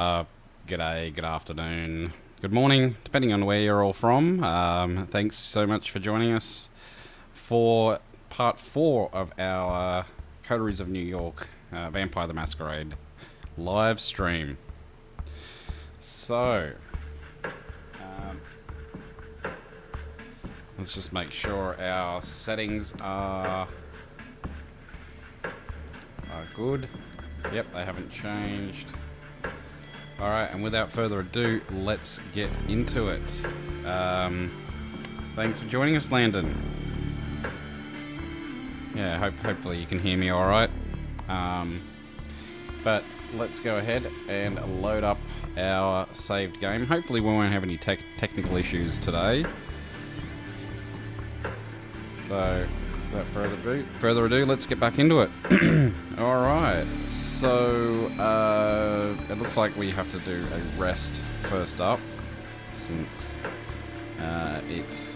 G'day, good afternoon, good morning, depending on where you're all from. Thanks so much for joining us for part 4 of our Coteries of New York Vampire the Masquerade live stream. So, let's just make sure our settings are good. Yep, they haven't changed. Alright, and without further ado, let's get into it. Thanks for joining us, Landon. Yeah, hopefully you can hear me alright. But let's go ahead and load up our saved game. Hopefully we won't have any technical issues today. So, without further ado, let's get back into it. Alright, so it looks like we have to do a rest first up, since it's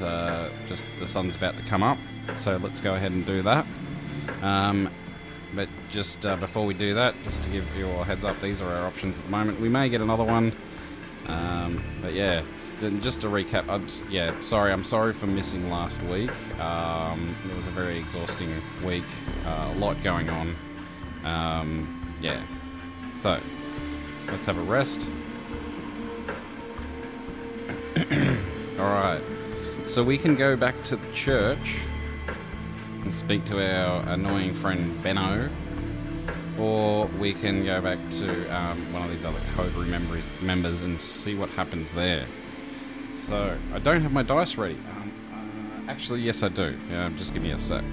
just the sun's about to come up, so let's go ahead and do that. But just before we do that, just to give you all a heads up, these are our options at the moment. We may get another one, but yeah. Then just to recap, I'm sorry for missing last week. It was a very exhausting week, a lot going on. Yeah, so let's have a rest. Alright, so we can go back to the church and speak to our annoying friend Benno, or we can go back to one of these other Coterie members and see what happens there. So, I don't have my dice ready. Actually, yes I do. Just give me a sec.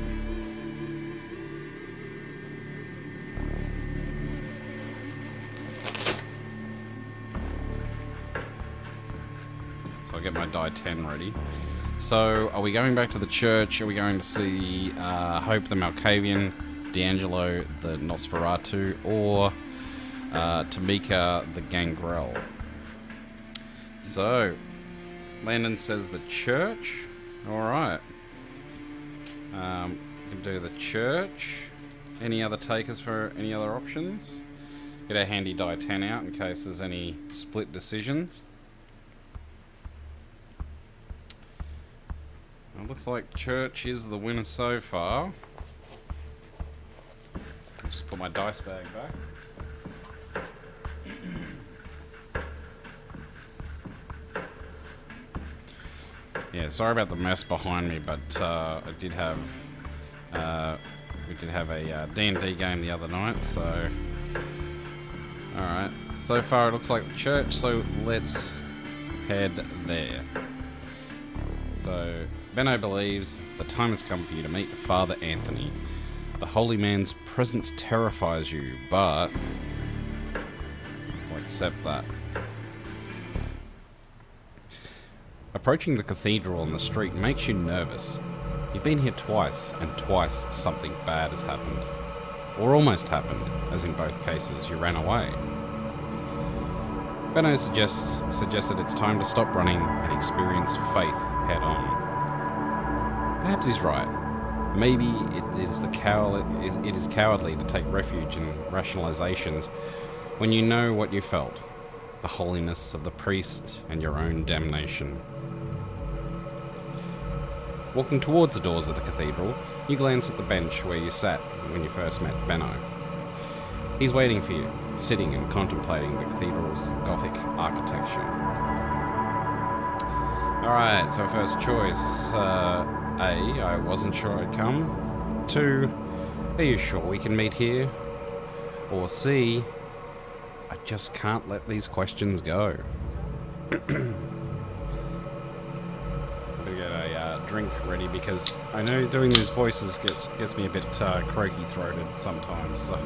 So I'll get my die 10 ready. So, are we going back to the church? Are we going to see Hope the Malkavian, D'Angelo the Nosferatu, or Tamika the Gangrel? So, Landon says the church. Alright. We can do the church. Any other takers for any other options? Get our handy die 10 out in case there's any split decisions. It looks like church is the winner so far. Just put my dice bag back. Yeah, sorry about the mess behind me, but we did have a D&D game the other night, so... Alright, so far it looks like the church, so let's head there. So, Benno believes the time has come for you to meet Father Anthony. The holy man's presence terrifies you, but... I'll accept that. Approaching the cathedral on the street makes you nervous. You've been here twice, and twice something bad has happened. Or almost happened, as in both cases you ran away. Benno suggested it's time to stop running and experience faith head on. Perhaps he's right. Maybe it is cowardly to take refuge in rationalizations when you know what you felt. The holiness of the priest and your own damnation. Walking towards the doors of the cathedral, you glance at the bench where you sat when you first met Benno. He's waiting for you, sitting and contemplating the cathedral's Gothic architecture. Alright, so first choice. A, I wasn't sure I'd come. 2, are you sure we can meet here? Or C, I just can't let these questions go. Get a drink ready, because I know doing these voices gets me a bit croaky throated sometimes. So.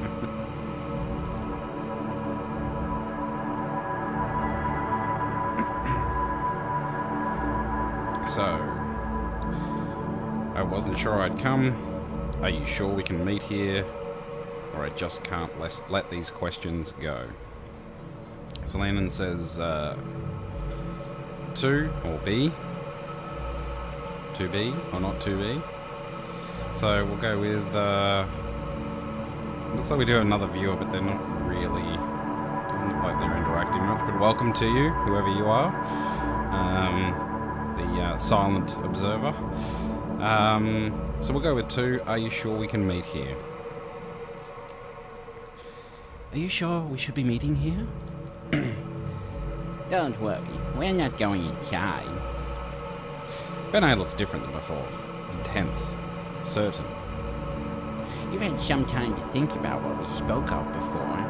So, I wasn't sure I'd come. Are you sure we can meet here? Or I just can't let these questions go. So Landon says 2 or B. 2B or not 2B. So we'll go with looks like we do have another viewer, but they're not really, doesn't look like they're interacting much, but welcome to you, whoever you are. The silent observer. So we'll go with 2. Are you sure we can meet here? Are you sure we should be meeting here? Don't worry, we're not going inside. Benno looks different than before. Intense. Certain. You've had some time to think about what we spoke of before.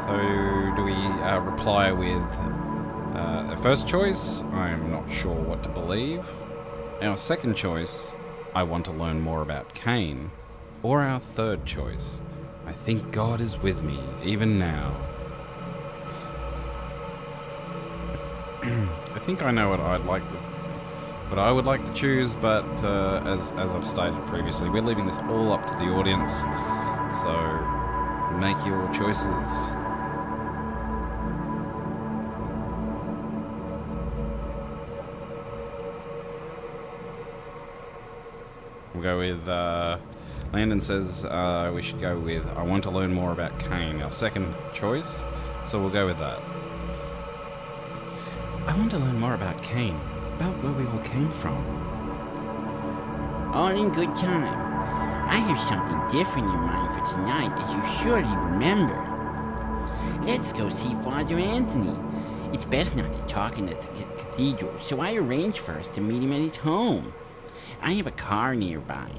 So, do we reply with our first choice? I'm not sure what to believe. Our second choice, I want to learn more about Cain. Or our third choice, I think God is with me, even now. I think I know what I would like to choose, but as I've stated previously, we're leaving this all up to the audience. So make your choices. We'll go with Landon says we should go with I want to learn more about Cain, our second choice. So we'll go with that. I want to learn more about Cain, about where we all came from. All in good time. I have something different in mind for tonight, as you surely remember. Let's go see Father Anthony. It's best not to talk in the cathedral, so I arranged for us to meet him at his home. I have a car nearby.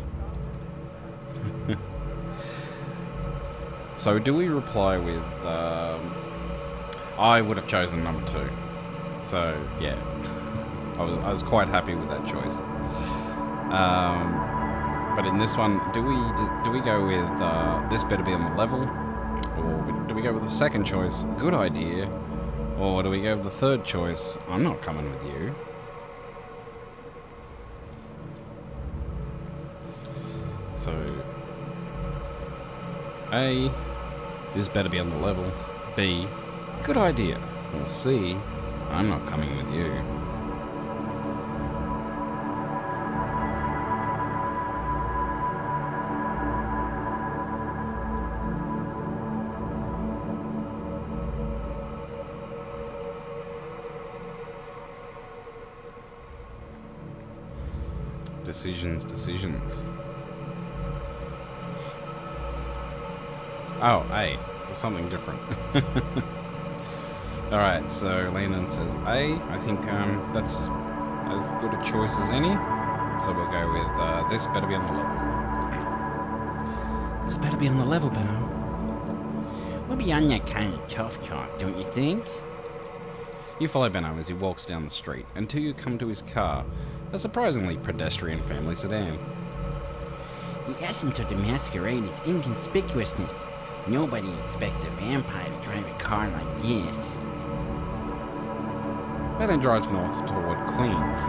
So do we reply with I would have chosen number 2. So yeah, I was quite happy with that choice. But in this one, do we go with this better be on the level, or do we go with the second choice, good idea, or do we go with the third choice, I'm not coming with you? So A, this better be on the level. B, good idea. Or C, I'm not coming with you. Decisions. Oh, A, for something different. Alright, so Landon says A. I think that's as good a choice as any. So we'll go with this better be on the level. This better be on the level, Benno. We're beyond that kind of tough talk, don't you think? You follow Benno as he walks down the street until you come to his car, a surprisingly pedestrian family sedan. The essence of the Masquerade is inconspicuousness. Nobody expects a vampire to drive a car like this. Benno drives north toward Queens.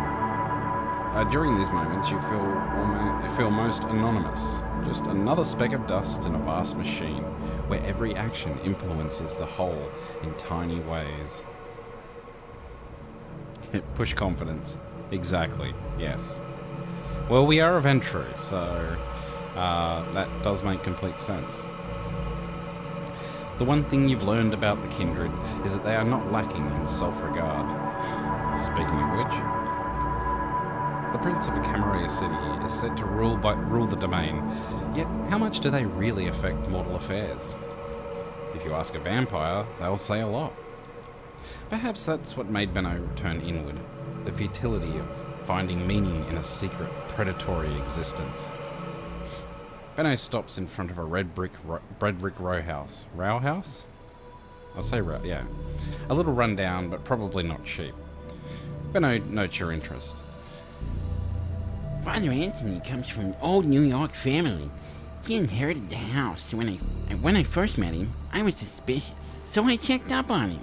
During these moments, you feel most anonymous. Just another speck of dust in a vast machine, where every action influences the whole in tiny ways. Push confidence. Exactly, yes. Well, we are a Ventrue, so that does make complete sense. The one thing you've learned about the kindred is that they are not lacking in self-regard. Speaking of which, the Prince of a Camarilla city is said to rule the domain, yet how much do they really affect mortal affairs? If you ask a vampire, they'll say a lot. Perhaps that's what made Benno turn inward, the futility of finding meaning in a secret, predatory existence. Benno stops in front of a red brick row house. Row house? I'll say row, yeah. A little run down, but probably not cheap. Benno notes your interest. Father Anthony comes from an old New York family. He inherited the house. When I first met him, I was suspicious, so I checked up on him.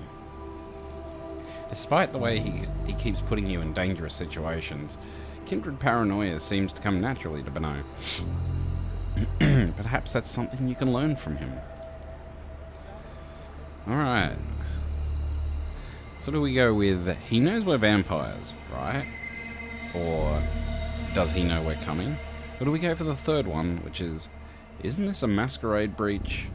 Despite the way he keeps putting you in dangerous situations, kindred paranoia seems to come naturally to Benno. Perhaps that's something you can learn from him. Alright. So do we go with, he knows we're vampires, right? Or does he know we're coming? Or do we go for the third one, which is, isn't this a masquerade breach?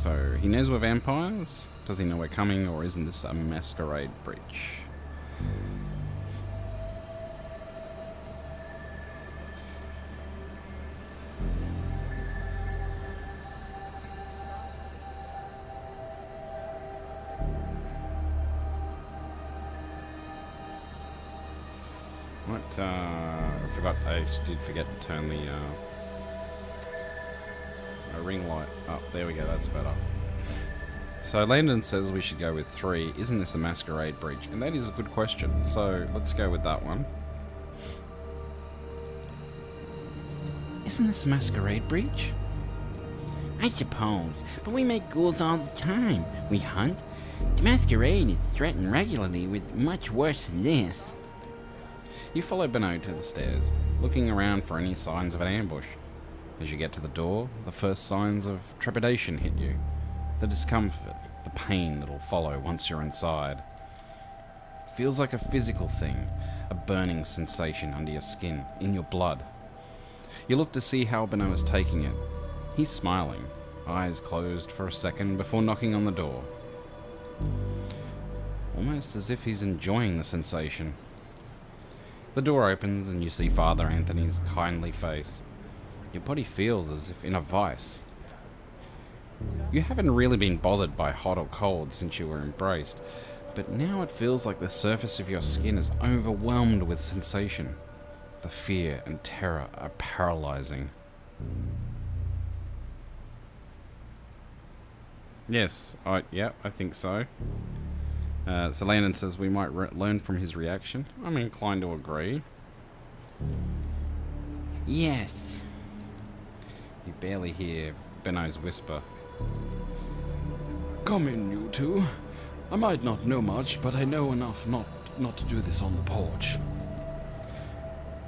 So, he knows we're vampires? Does he know we're coming, or isn't this a masquerade breach? What, I did forget to turn the, ring light up. There we go, that's better. So Landon says we should go with 3. Isn't this a masquerade breach? And that is a good question. So let's go with that one. Isn't this a masquerade breach? I suppose, but we make ghouls all the time. We hunt. The masquerade is threatened regularly with much worse than this. You follow Beno to the stairs, looking around for any signs of an ambush. As you get to the door, the first signs of trepidation hit you. The discomfort, the pain that'll follow once you're inside. It feels like a physical thing, a burning sensation under your skin, in your blood. You look to see how Beno is taking it. He's smiling, eyes closed for a second before knocking on the door. Almost as if he's enjoying the sensation. The door opens and you see Father Anthony's kindly face. Your body feels as if in a vice. You haven't really been bothered by hot or cold since you were embraced, but now it feels like the surface of your skin is overwhelmed with sensation. The fear and terror are paralyzing. Yes, I think so. So Landon says we might learn from his reaction. I'm inclined to agree. Yes. You barely hear Beno's whisper. Come in, you two. I might not know much, but I know enough not to do this on the porch.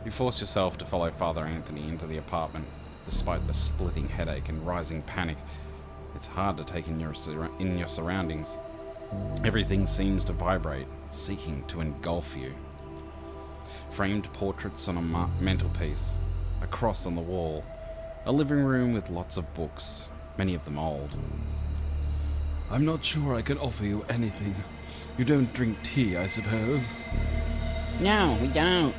You force yourself to follow Father Anthony into the apartment. Despite the splitting headache and rising panic, it's hard to take in your surroundings. Everything seems to vibrate, seeking to engulf you. Framed portraits on a mantelpiece, a cross on the wall, a living room with lots of books, many of them old. I'm not sure I can offer you anything. You don't drink tea, I suppose? No, we don't.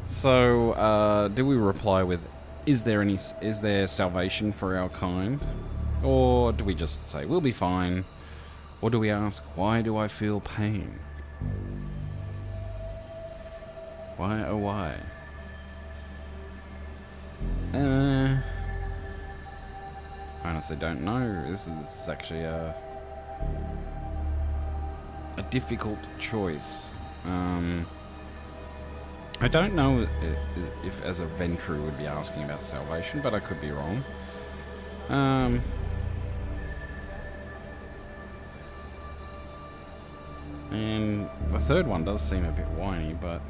So, do we reply with, is there salvation for our kind? Or do we just say, we'll be fine? Or do we ask, why do I feel pain? Why, oh why? I honestly don't know. This is actually a difficult choice. I don't know if as a Ventrue would be asking about salvation, but I could be wrong. And the third one does seem a bit whiny, but...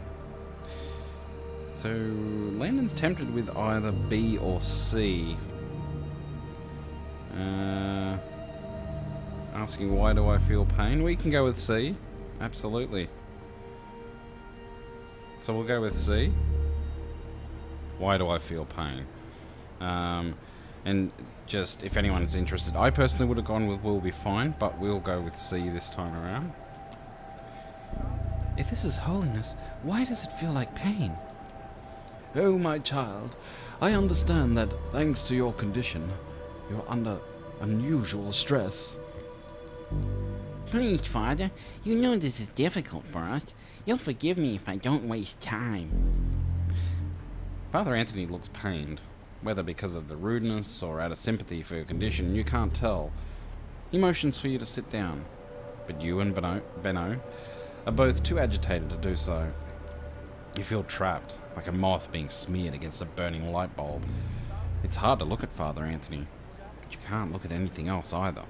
So, Landon's tempted with either B or C. Asking why do I feel pain? We can go with C. Absolutely. So we'll go with C. Why do I feel pain? And just, if anyone's interested, I personally would have gone with we'll be fine, but we'll go with C this time around. If this is holiness, why does it feel like pain? Oh, my child, I understand that thanks to your condition, you're under unusual stress. Please, Father, you know this is difficult for us. You'll forgive me if I don't waste time. Father Anthony looks pained. Whether because of the rudeness or out of sympathy for your condition, you can't tell. He motions for you to sit down, but you and Beno are both too agitated to do so. You feel trapped, like a moth being smeared against a burning light bulb. It's hard to look at Father Anthony, but you can't look at anything else either.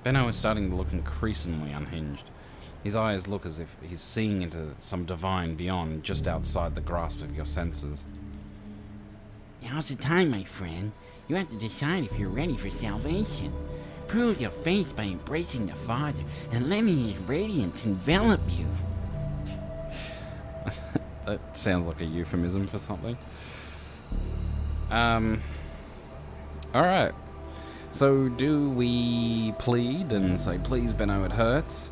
Beno is starting to look increasingly unhinged. His eyes look as if he's seeing into some divine beyond, just outside the grasp of your senses. Now's the time, my friend. You have to decide if you're ready for salvation. Prove your faith by embracing the Father and letting His radiance envelop you. That sounds like a euphemism for something. Alright. So, do we plead and say, please, Benno, it hurts?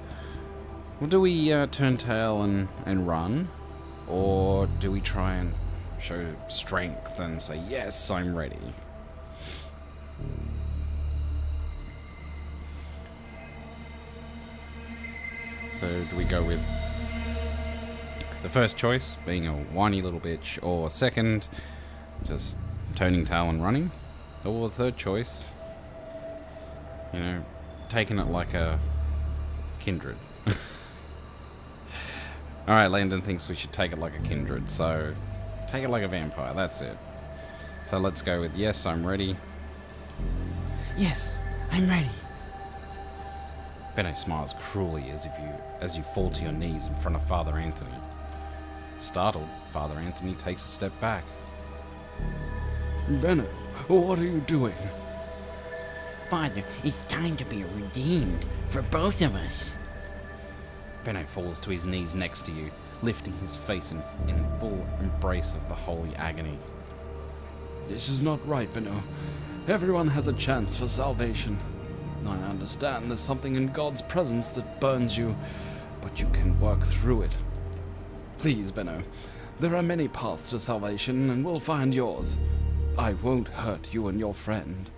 Or do we turn tail and run? Or do we try and show strength and say, yes, I'm ready? So, do we go with the first choice, being a whiny little bitch, or second, just turning tail and running? Or the third choice, you know, taking it like a kindred. Alright, Landon thinks we should take it like a kindred, so take it like a vampire, that's it. So let's go with, yes, I'm ready. Yes, I'm ready. Benno smiles cruelly as you fall to your knees in front of Father Anthony. Startled, Father Anthony takes a step back. Benno, what are you doing? Father, it's time to be redeemed for both of us. Benno falls to his knees next to you, lifting his face in full embrace of the holy agony. This is not right, Benno. Everyone has a chance for salvation. I understand there's something in God's presence that burns you, but you can work through it. Please, Benno, there are many paths to salvation, and we'll find yours. I won't hurt you and your friend.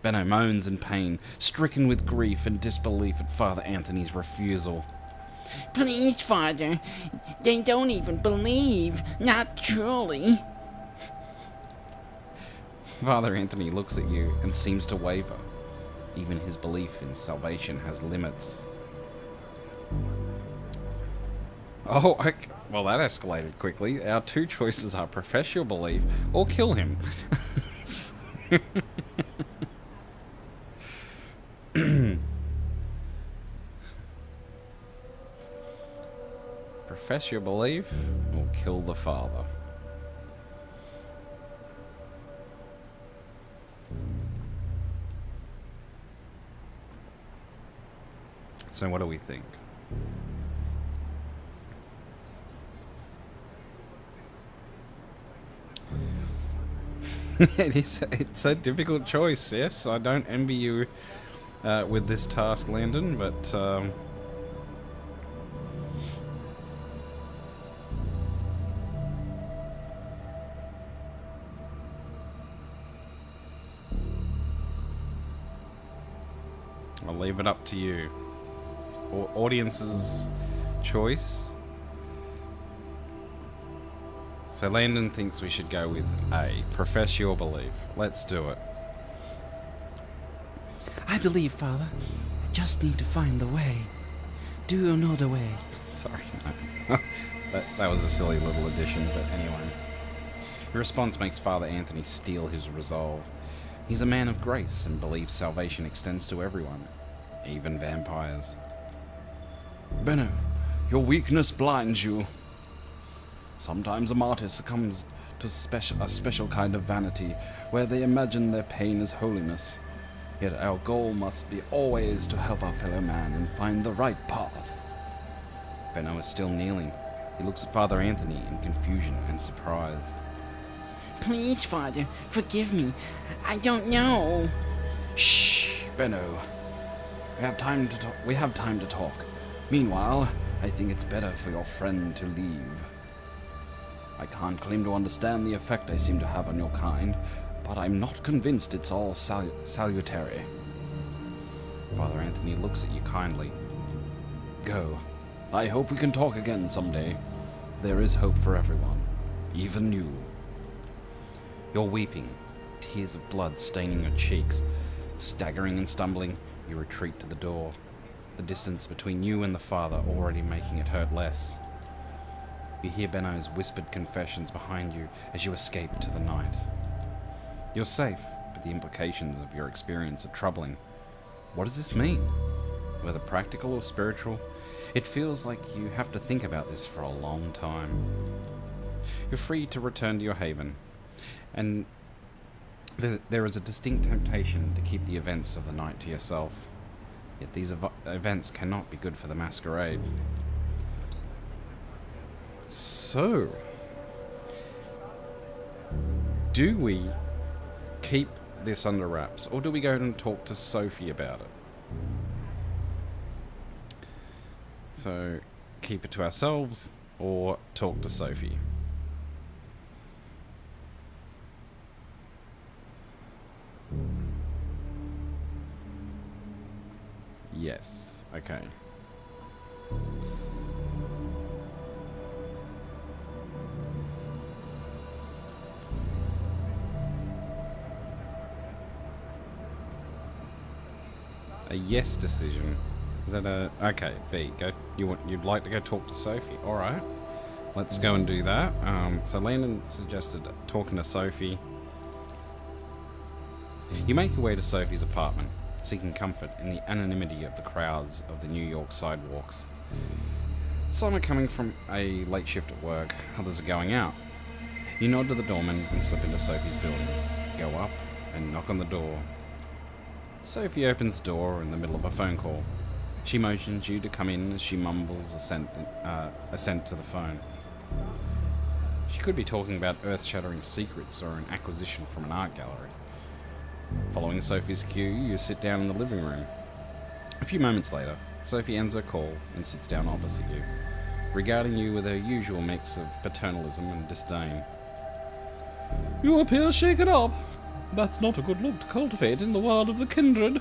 Benno moans in pain, stricken with grief and disbelief at Father Anthony's refusal. Please, Father. They don't even believe. Not truly. Father Anthony looks at you and seems to waver. Even his belief in salvation has limits. Oh, well, that escalated quickly. Our two choices are profess your belief or kill him. Profess your belief or kill the father. So what do we think? It's a difficult choice, yes. I don't envy you with this task, Landon, but I'll leave it up to you. It's audience's choice. So Landon thinks we should go with A. Profess your belief. Let's do it. I believe, Father. I just need to find the way. Do you know the way? Sorry. No. that was a silly little addition, but anyway. Your response makes Father Anthony steel his resolve. He's a man of grace and believes salvation extends to everyone, even vampires. Benno, your weakness blinds you. Sometimes a martyr succumbs to a special kind of vanity, where they imagine their pain is holiness. Yet our goal must be always to help our fellow man and find the right path. Benno is still kneeling. He looks at Father Anthony in confusion and surprise. Please, Father, forgive me. I don't know. Shh, Benno. We have time to talk. Meanwhile, I think it's better for your friend to leave. I can't claim to understand the effect I seem to have on your kind, but I'm not convinced it's all salutary. Father Anthony looks at you kindly. Go. I hope we can talk again someday. There is hope for everyone, even you. You're weeping, tears of blood staining your cheeks. Staggering and stumbling, you retreat to the door, the distance between you and the father already making it hurt less. You hear Benno's whispered confessions behind you as you escape to the night. You're safe, but the implications of your experience are troubling. What does this mean? Whether practical or spiritual, it feels like you have to think about this for a long time. You're free to return to your haven, and there is a distinct temptation to keep the events of the night to yourself. Yet these events cannot be good for the Masquerade. So, Do we keep this under wraps, or do we go and talk to Sophie about it? So, keep it to ourselves, or talk to Sophie? Yes, okay. A yes decision. Is that a... Okay, B. Go. You'd like to go talk to Sophie. Alright. Let's go and do that. So Landon suggested talking to Sophie. You make your way to Sophie's apartment, seeking comfort in the anonymity of the crowds of the New York sidewalks. Some are coming from a late shift at work, others are going out. You nod to the doorman and slip into Sophie's building. Go up and knock on the door. Sophie opens the door in the middle of a phone call. She motions you to come in as she mumbles assent to the phone. She could be talking about earth-shattering secrets or an acquisition from an art gallery. Following Sophie's cue, you sit down in the living room. A few moments later, Sophie ends her call and sits down opposite you, regarding you with her usual mix of paternalism and disdain. You appear shaken up. That's not a good look to cultivate in the world of the kindred.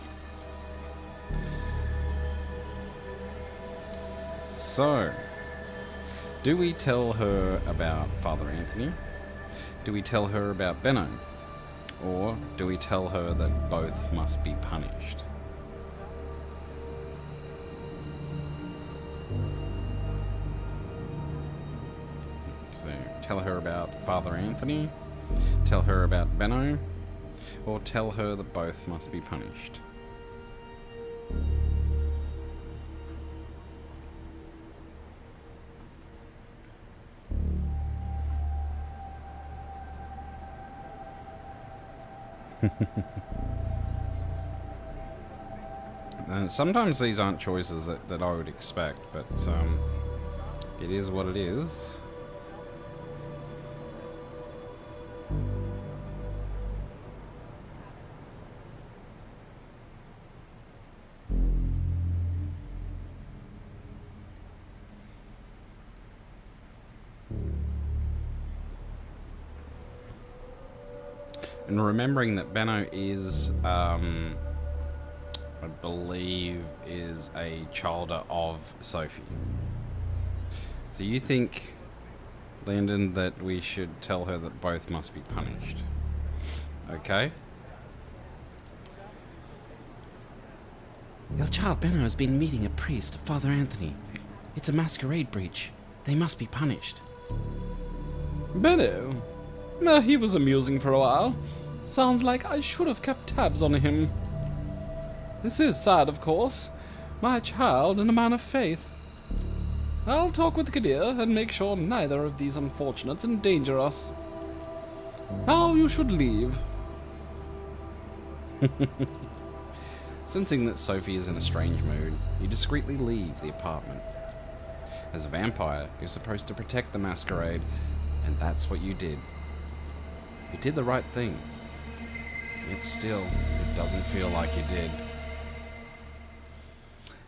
So, do we tell her about Father Anthony? Do we tell her about Benno? Or do we tell her that both must be punished? So, tell her about Father Anthony? Tell her about Benno? Or tell her that both must be punished? Sometimes these aren't choices that I would expect, but it is what it is. And remembering that Benno is, I believe, is a child of Sophie. So you think, Landon, that we should tell her that both must be punished? Okay. Your child Benno has been meeting a priest, Father Anthony. It's a masquerade breach. They must be punished. Benno? He was amusing for a while. Sounds like I should have kept tabs on him. This is sad, of course. My child and a man of faith. I'll talk with Kadir and make sure neither of these unfortunates endanger us. Now you should leave. Sensing that Sophie is in a strange mood, you discreetly leave the apartment. As a vampire, you're supposed to protect the masquerade, and that's what you did. You did the right thing. Yet still, it doesn't feel like you did.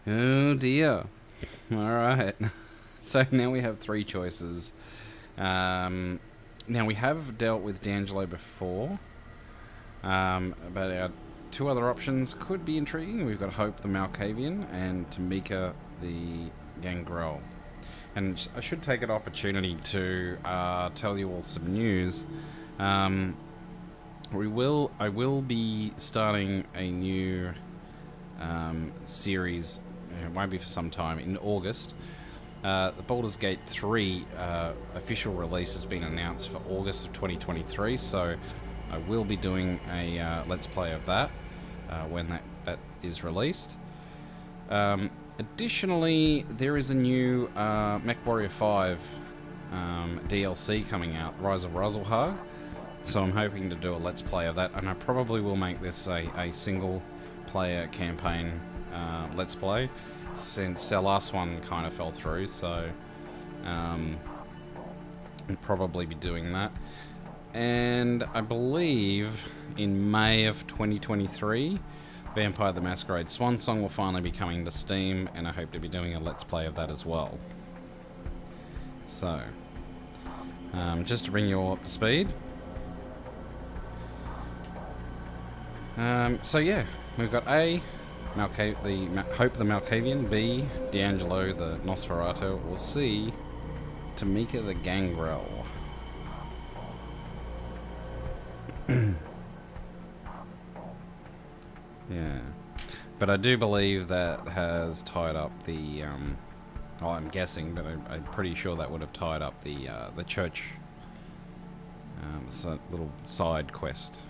Oh dear. Alright. So now we have three choices. Now we have dealt with D'Angelo before. But our two other options could be intriguing. We've got Hope the Malkavian and Tamika the Gangrel. And I should take an opportunity to tell you all some news. I will be starting a new series. It won't be for some time, in August. The Baldur's Gate 3 official release has been announced for August of 2023, so I will be doing a Let's Play of that when that is released. Additionally, there is a new MechWarrior 5 DLC coming out, Rise of Razelhag, so I'm hoping to do a Let's Play of that, and I probably will make this a single player campaign Let's Play, since our last one kind of fell through, so I'll probably be doing that. And I believe in May of 2023, Vampire the Masquerade Swan Song will finally be coming to Steam, and I hope to be doing a Let's Play of that as well. So, just to bring you all up to speed. So yeah, we've got A, Hope the Malkavian, B, D'Angelo the Nosferatu, or C, Tamika the Gangrel. Yeah, but I do believe that has tied up the, well, I'm guessing, but I'm pretty sure that would have tied up the church, little side quest.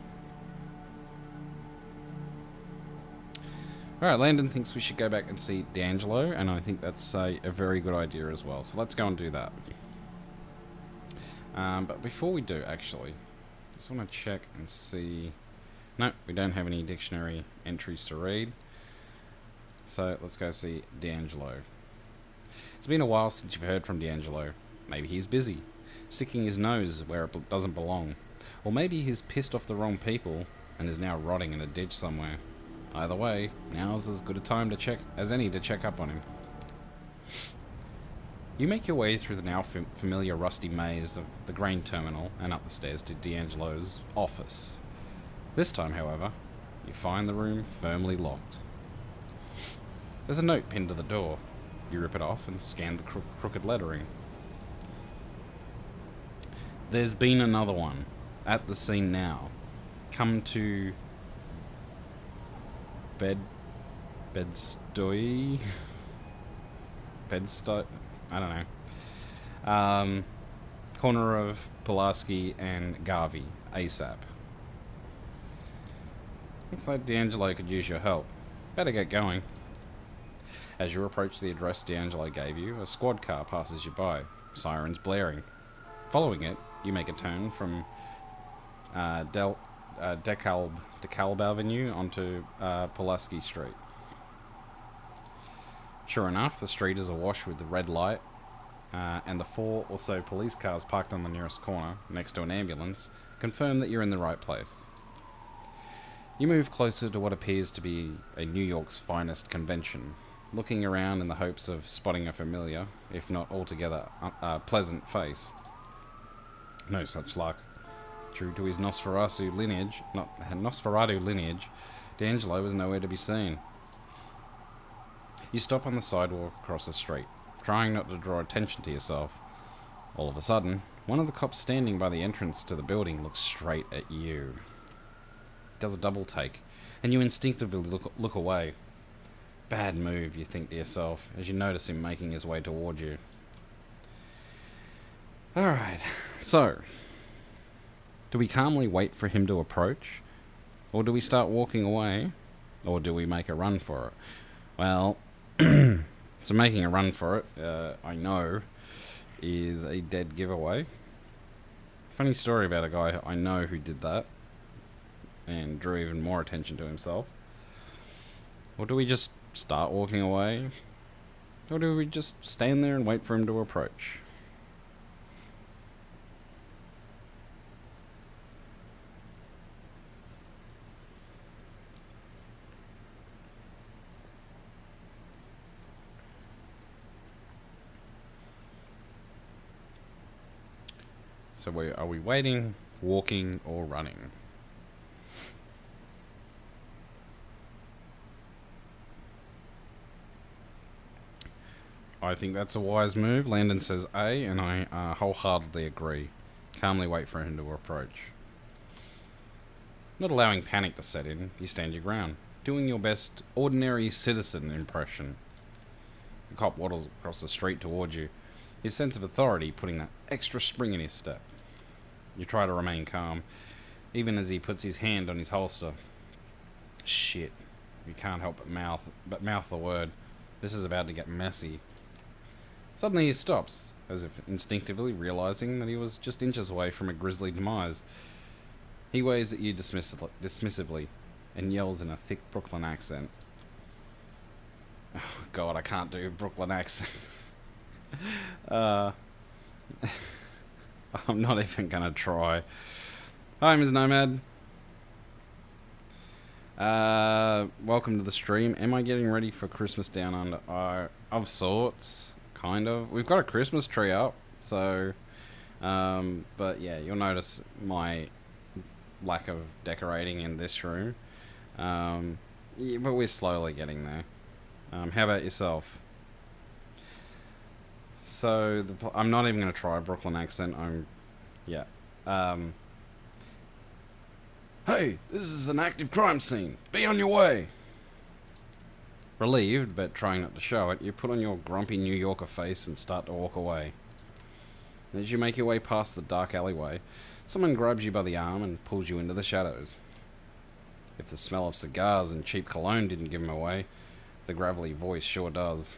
Alright, Landon thinks we should go back and see D'Angelo, and I think that's a very good idea as well, so let's go and do that. But before we do, actually, I just want to check and see... No, we don't have any dictionary entries to read. So let's go see D'Angelo. It's been a while since you've heard from D'Angelo. Maybe he's busy, sticking his nose where it doesn't belong. Or maybe he's pissed off the wrong people and is now rotting in a ditch somewhere. Either way, now's as good a time to check as any to check up on him. You make your way through the now familiar rusty maze of the grain terminal and up the stairs to D'Angelo's office. This time, however, you find the room firmly locked. There's a note pinned to the door. You rip it off and scan the crooked lettering. There's been another one. At the scene now. Come to... Bedstoy? I don't know. Corner of Pulaski and Garvey. ASAP. Looks like D'Angelo could use your help. Better get going. As you approach the address D'Angelo gave you, a squad car passes you by, sirens blaring. Following it, you make a turn from DeKalb Avenue onto Pulaski Street. Sure enough, the street is awash with the red light, and the 4 or so police cars parked on the nearest corner, next to an ambulance, confirm that you're in the right place. You move closer to what appears to be a New York's finest convention, looking around in the hopes of spotting a familiar, if not altogether pleasant face. No such luck. True to his Nosferatu lineage, D'Angelo was nowhere to be seen. You stop on the sidewalk across the street, trying not to draw attention to yourself. All of a sudden, one of the cops standing by the entrance to the building looks straight at you. He does a double take, and you instinctively look away. Bad move, you think to yourself, as you notice him making his way toward you. Alright, so... do we calmly wait for him to approach? Or do we start walking away? Or do we make a run for it? Well, so making a run for it, I know, is a dead giveaway. Funny story about a guy I know who did that, and drew even more attention to himself. Or do we just start walking away? Or do we just stand there and wait for him to approach? So are we waiting, walking, or running? I think that's a wise move. Landon says A, and I wholeheartedly agree. Calmly wait for him to approach. Not allowing panic to set in, you stand your ground, doing your best ordinary citizen impression. The cop waddles across the street towards you, his sense of authority putting that extra spring in his step. You try to remain calm, even as he puts his hand on his holster. Shit. You can't help but mouth the word. This is about to get messy. Suddenly he stops, as if instinctively realizing that he was just inches away from a grisly demise. He waves at you dismissively and yells in a thick Brooklyn accent. Oh, God, I can't do a Brooklyn accent. I'm not even gonna try. Hi, Ms. Nomad. Welcome to the stream. Am I getting ready for Christmas down under? Of sorts, kind of. We've got a Christmas tree up, so... but yeah, you'll notice my lack of decorating in this room. Yeah, but we're slowly getting there. How about yourself? So, I'm not even going to try a Brooklyn accent. Yeah. Hey, this is an active crime scene. Be on your way. Relieved, but trying not to show it, you put on your grumpy New Yorker face and start to walk away. As you make your way past the dark alleyway, someone grabs you by the arm and pulls you into the shadows. If the smell of cigars and cheap cologne didn't give him away, the gravelly voice sure does.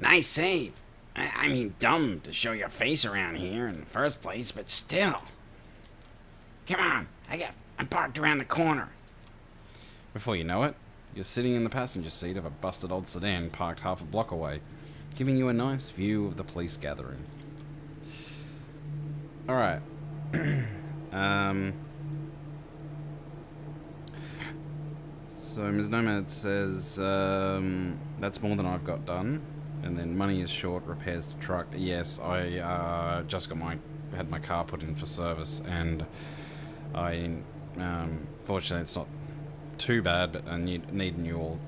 Nice save. I mean, dumb to show your face around here in the first place, but still. Come on, I'm parked around the corner. Before you know it, you're sitting in the passenger seat of a busted old sedan parked half a block away, giving you a nice view of the police gathering. Alright. So Ms. Nomad says, that's more than I've got done. And then money is short, repairs to truck. Yes, I just had my car put in for service, and fortunately it's not too bad, but I need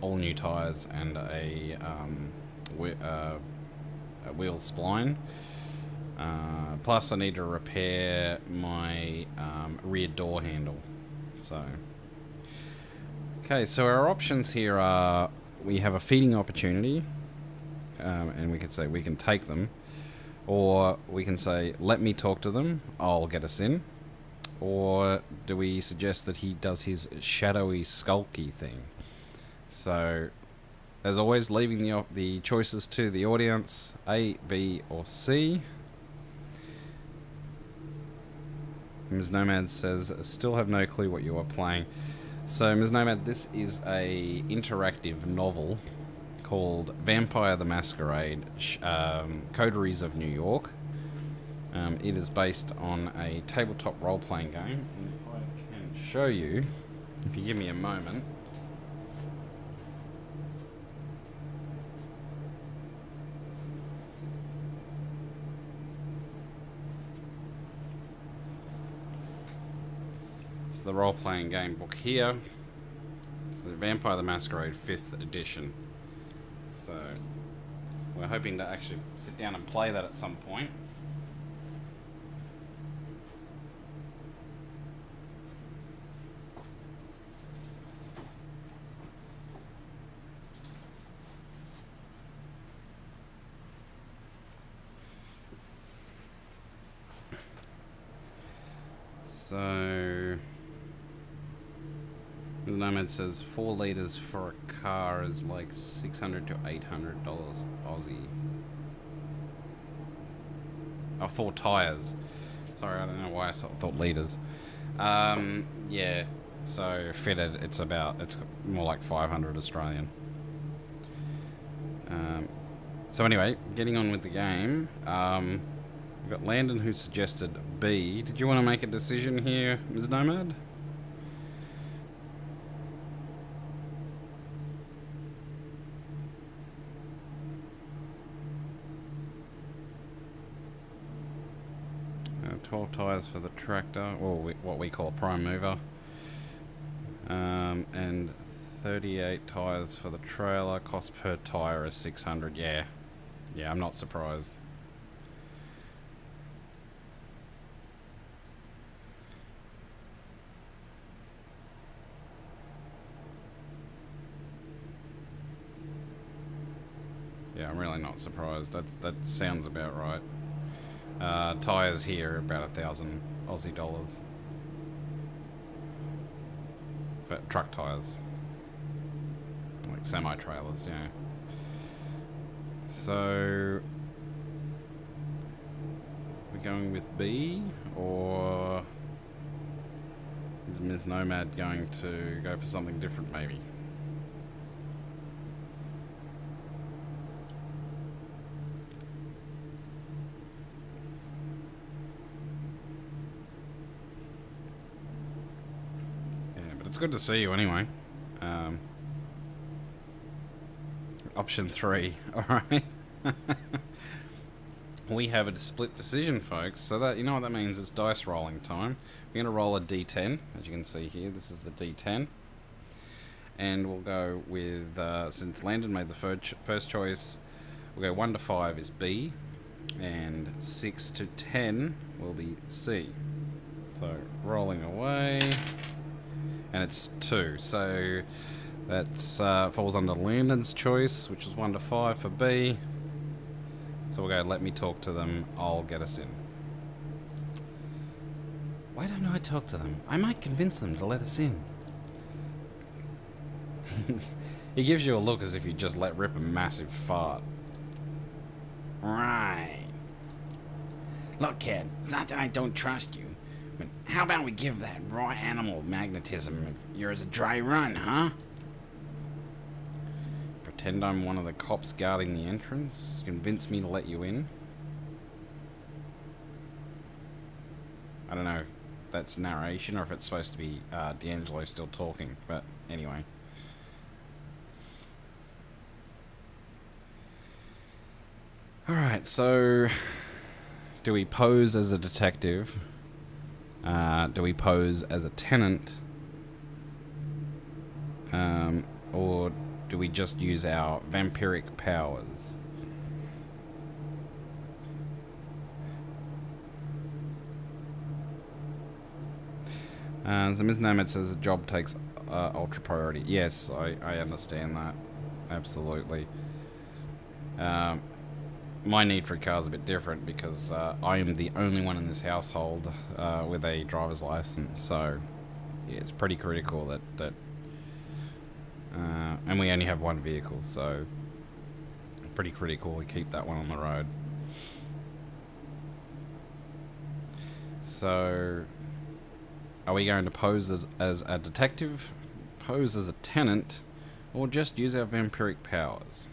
all new tires and a wheel spline. Plus I need to repair my rear door handle. So, okay, so our options here are, we have a feeding opportunity. And we can say we can take them, or we can say let me talk to them, I'll get us in, or do we suggest that he does his shadowy skulky thing? So as always, leaving the choices to the audience, A, B or C. Ms. Nomad says still have no clue what you are playing. So Ms. Nomad, this is a interactive novel called Vampire the Masquerade, Coteries of New York. It is based on a tabletop role-playing game. And if I can show you, if you give me a moment. It's the role-playing game book here. It's the Vampire the Masquerade 5th edition. So, we're hoping to actually sit down and play that at some point. So, the Nomad says 4 litres for a car is like $600 to $800 Aussie. Oh, 4 tyres. Sorry, I don't know why I thought litres. Yeah, so fitted, it's more like 500 Australian. So anyway, getting on with the game. We've got Landon who suggested B. Did you want to make a decision here, Ms. Nomad? Uh, 12 tyres for the tractor, or what we call a prime mover. And 38 tyres for the trailer. Cost per tyre is 600. Yeah, I'm not surprised. Yeah, I'm really not surprised. That sounds about right. Tyres here are about 1,000 Aussie dollars. But truck tyres. Like semi-trailers, yeah. So, we're going with B, or is Ms. Nomad going to go for something different, maybe? It's good to see you anyway. Option 3. Alright. We have a split decision, folks. So that, you know what that means? It's dice rolling time. We're going to roll a d10. As you can see here, this is the d10. And we'll go with, since Landon made the first choice, we'll go 1 to 5 is B. And 6 to 10 will be C. So, rolling away. And it's 2. So, that's falls under Landon's choice, which is 1 to 5 for B. So we'll go, let me talk to them, I'll get us in. Why don't I talk to them? I might convince them to let us in. He gives you a look as if you just let rip a massive fart. Right. Look, kid, it's not that I don't trust you, but how about we give that raw animal magnetism of yours a dry run, huh? Pretend I'm one of the cops guarding the entrance. Convince me to let you in. I don't know if that's narration or if it's supposed to be D'Angelo still talking, but anyway. Alright, so do we pose as a detective? Do we pose as a tenant? Or do we just use our vampiric powers? So Ms. Nameth says the job takes ultra priority. Yes, I understand that. Absolutely. My need for a car is a bit different because I am the only one in this household with a driver's license. So yeah, it's pretty critical that and we only have one vehicle, so pretty critical we keep that one on the road. So, are we going to pose as a detective, pose as a tenant, or just use our vampiric powers?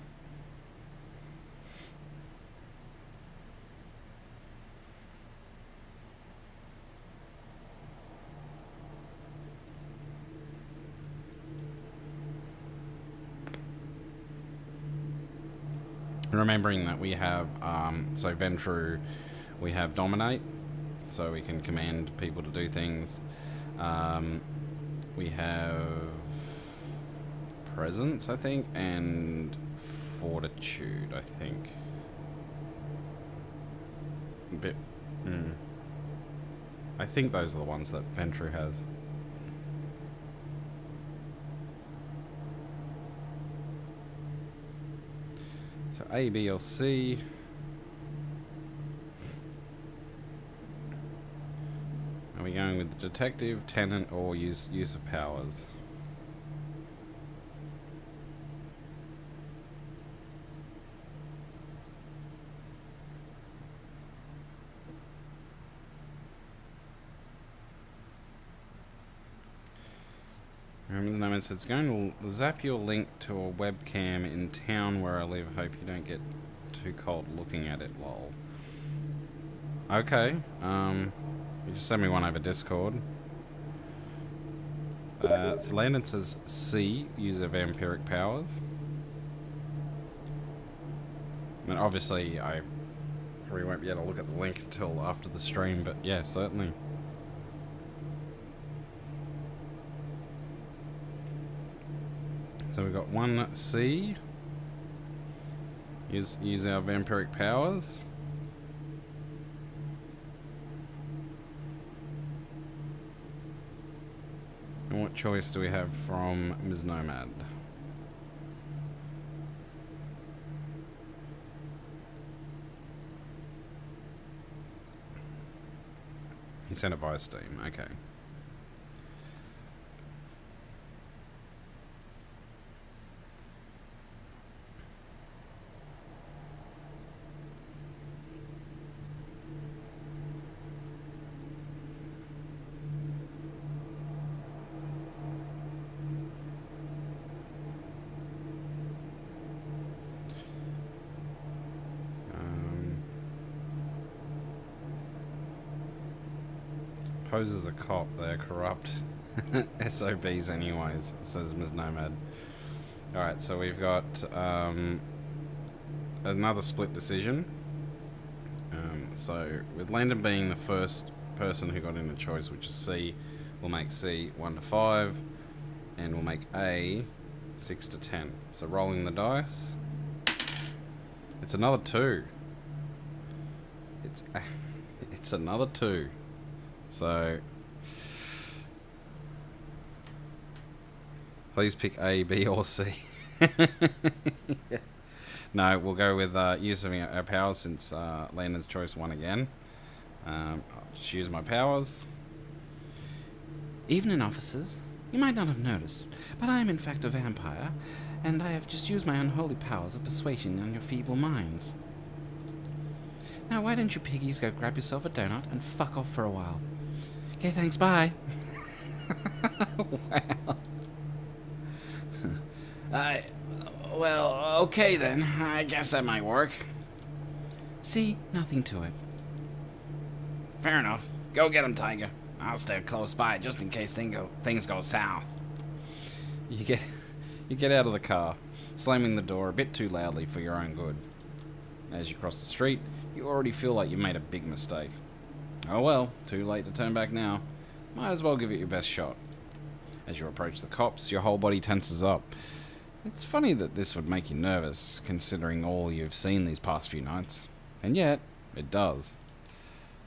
Remembering that we have, so Ventrue, we have Dominate, so we can command people to do things. We have Presence, I think, and Fortitude, I think. A bit, I think those are the ones that Ventrue has. So A, B, or C. Are we going with the detective, tenant, or use of powers? Ms. Nameth says, it's going to zap your link to a webcam in town where I live. Hope you don't get too cold looking at it, lol. Okay, you just send me one over Discord. So Landon says C, use of vampiric powers. And obviously I probably won't be able to look at the link until after the stream, but yeah, certainly. So we've got 1C. Use our vampiric powers. And what choice do we have from Ms. Nomad? He sent it via Steam, okay. Pose as a cop, they're corrupt. SOBs anyways, says Ms. Nomad. Alright, so we've got another split decision. So with Landon being the first person who got in the choice, which is C, we'll make C 1 to 5, and we'll make A 6 to 10. So rolling the dice, it's another 2. It's another 2. So please pick A, B, or C. No, we'll go with using our powers since Landon's choice won again. I'll just use my powers. Evening, officers. You might not have noticed, but I am in fact a vampire, and I have just used my unholy powers of persuasion on your feeble minds. Now, why don't you piggies go grab yourself a donut and fuck off for a while? Okay, thanks, bye. Wow. Well, okay then. I guess that might work. See? Nothing to it. Fair enough. Go get him, Tiger. I'll stay close by just in case things go south. You get out of the car, slamming the door a bit too loudly for your own good. As you cross the street, you already feel like you made a big mistake. Oh well, too late to turn back now. Might as well give it your best shot. As you approach the cops, your whole body tenses up. It's funny that this would make you nervous, considering all you've seen these past few nights. And yet, it does.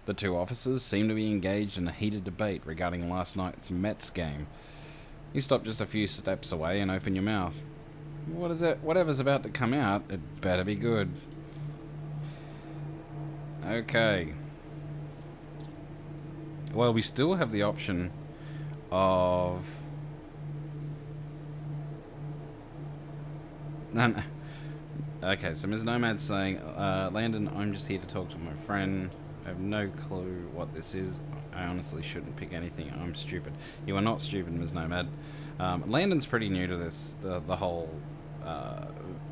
The two officers seem to be engaged in a heated debate regarding last night's Mets game. You stop just a few steps away and open your mouth. What is it? Whatever's about to come out, it better be good. Okay. Well, we still have the option of... No. Okay, so Ms. Nomad's saying, Landon, I'm just here to talk to my friend. I have no clue what this is. I honestly shouldn't pick anything. I'm stupid. You are not stupid, Ms. Nomad. Landon's pretty new to this, the whole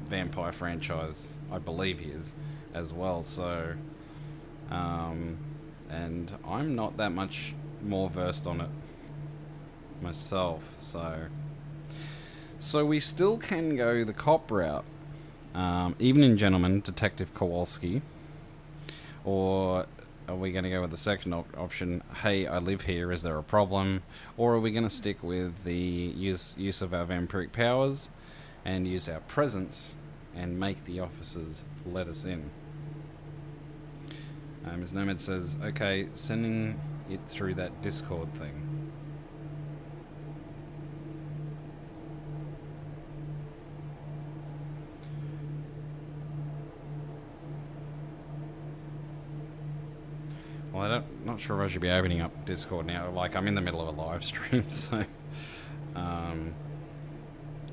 vampire franchise. I believe he is as well, so... and I'm not that much more versed on it myself, so... So we still can go the cop route. Evening, gentlemen, Detective Kowalski. Or are we going to go with the second option, hey, I live here, is there a problem? Or are we going to stick with the use of our vampiric powers and use our presence and make the officers let us in? Ms. Nomad says, okay, sending it through that Discord thing. Well, I'm not sure if I should be opening up Discord now. Like, I'm in the middle of a live stream, so...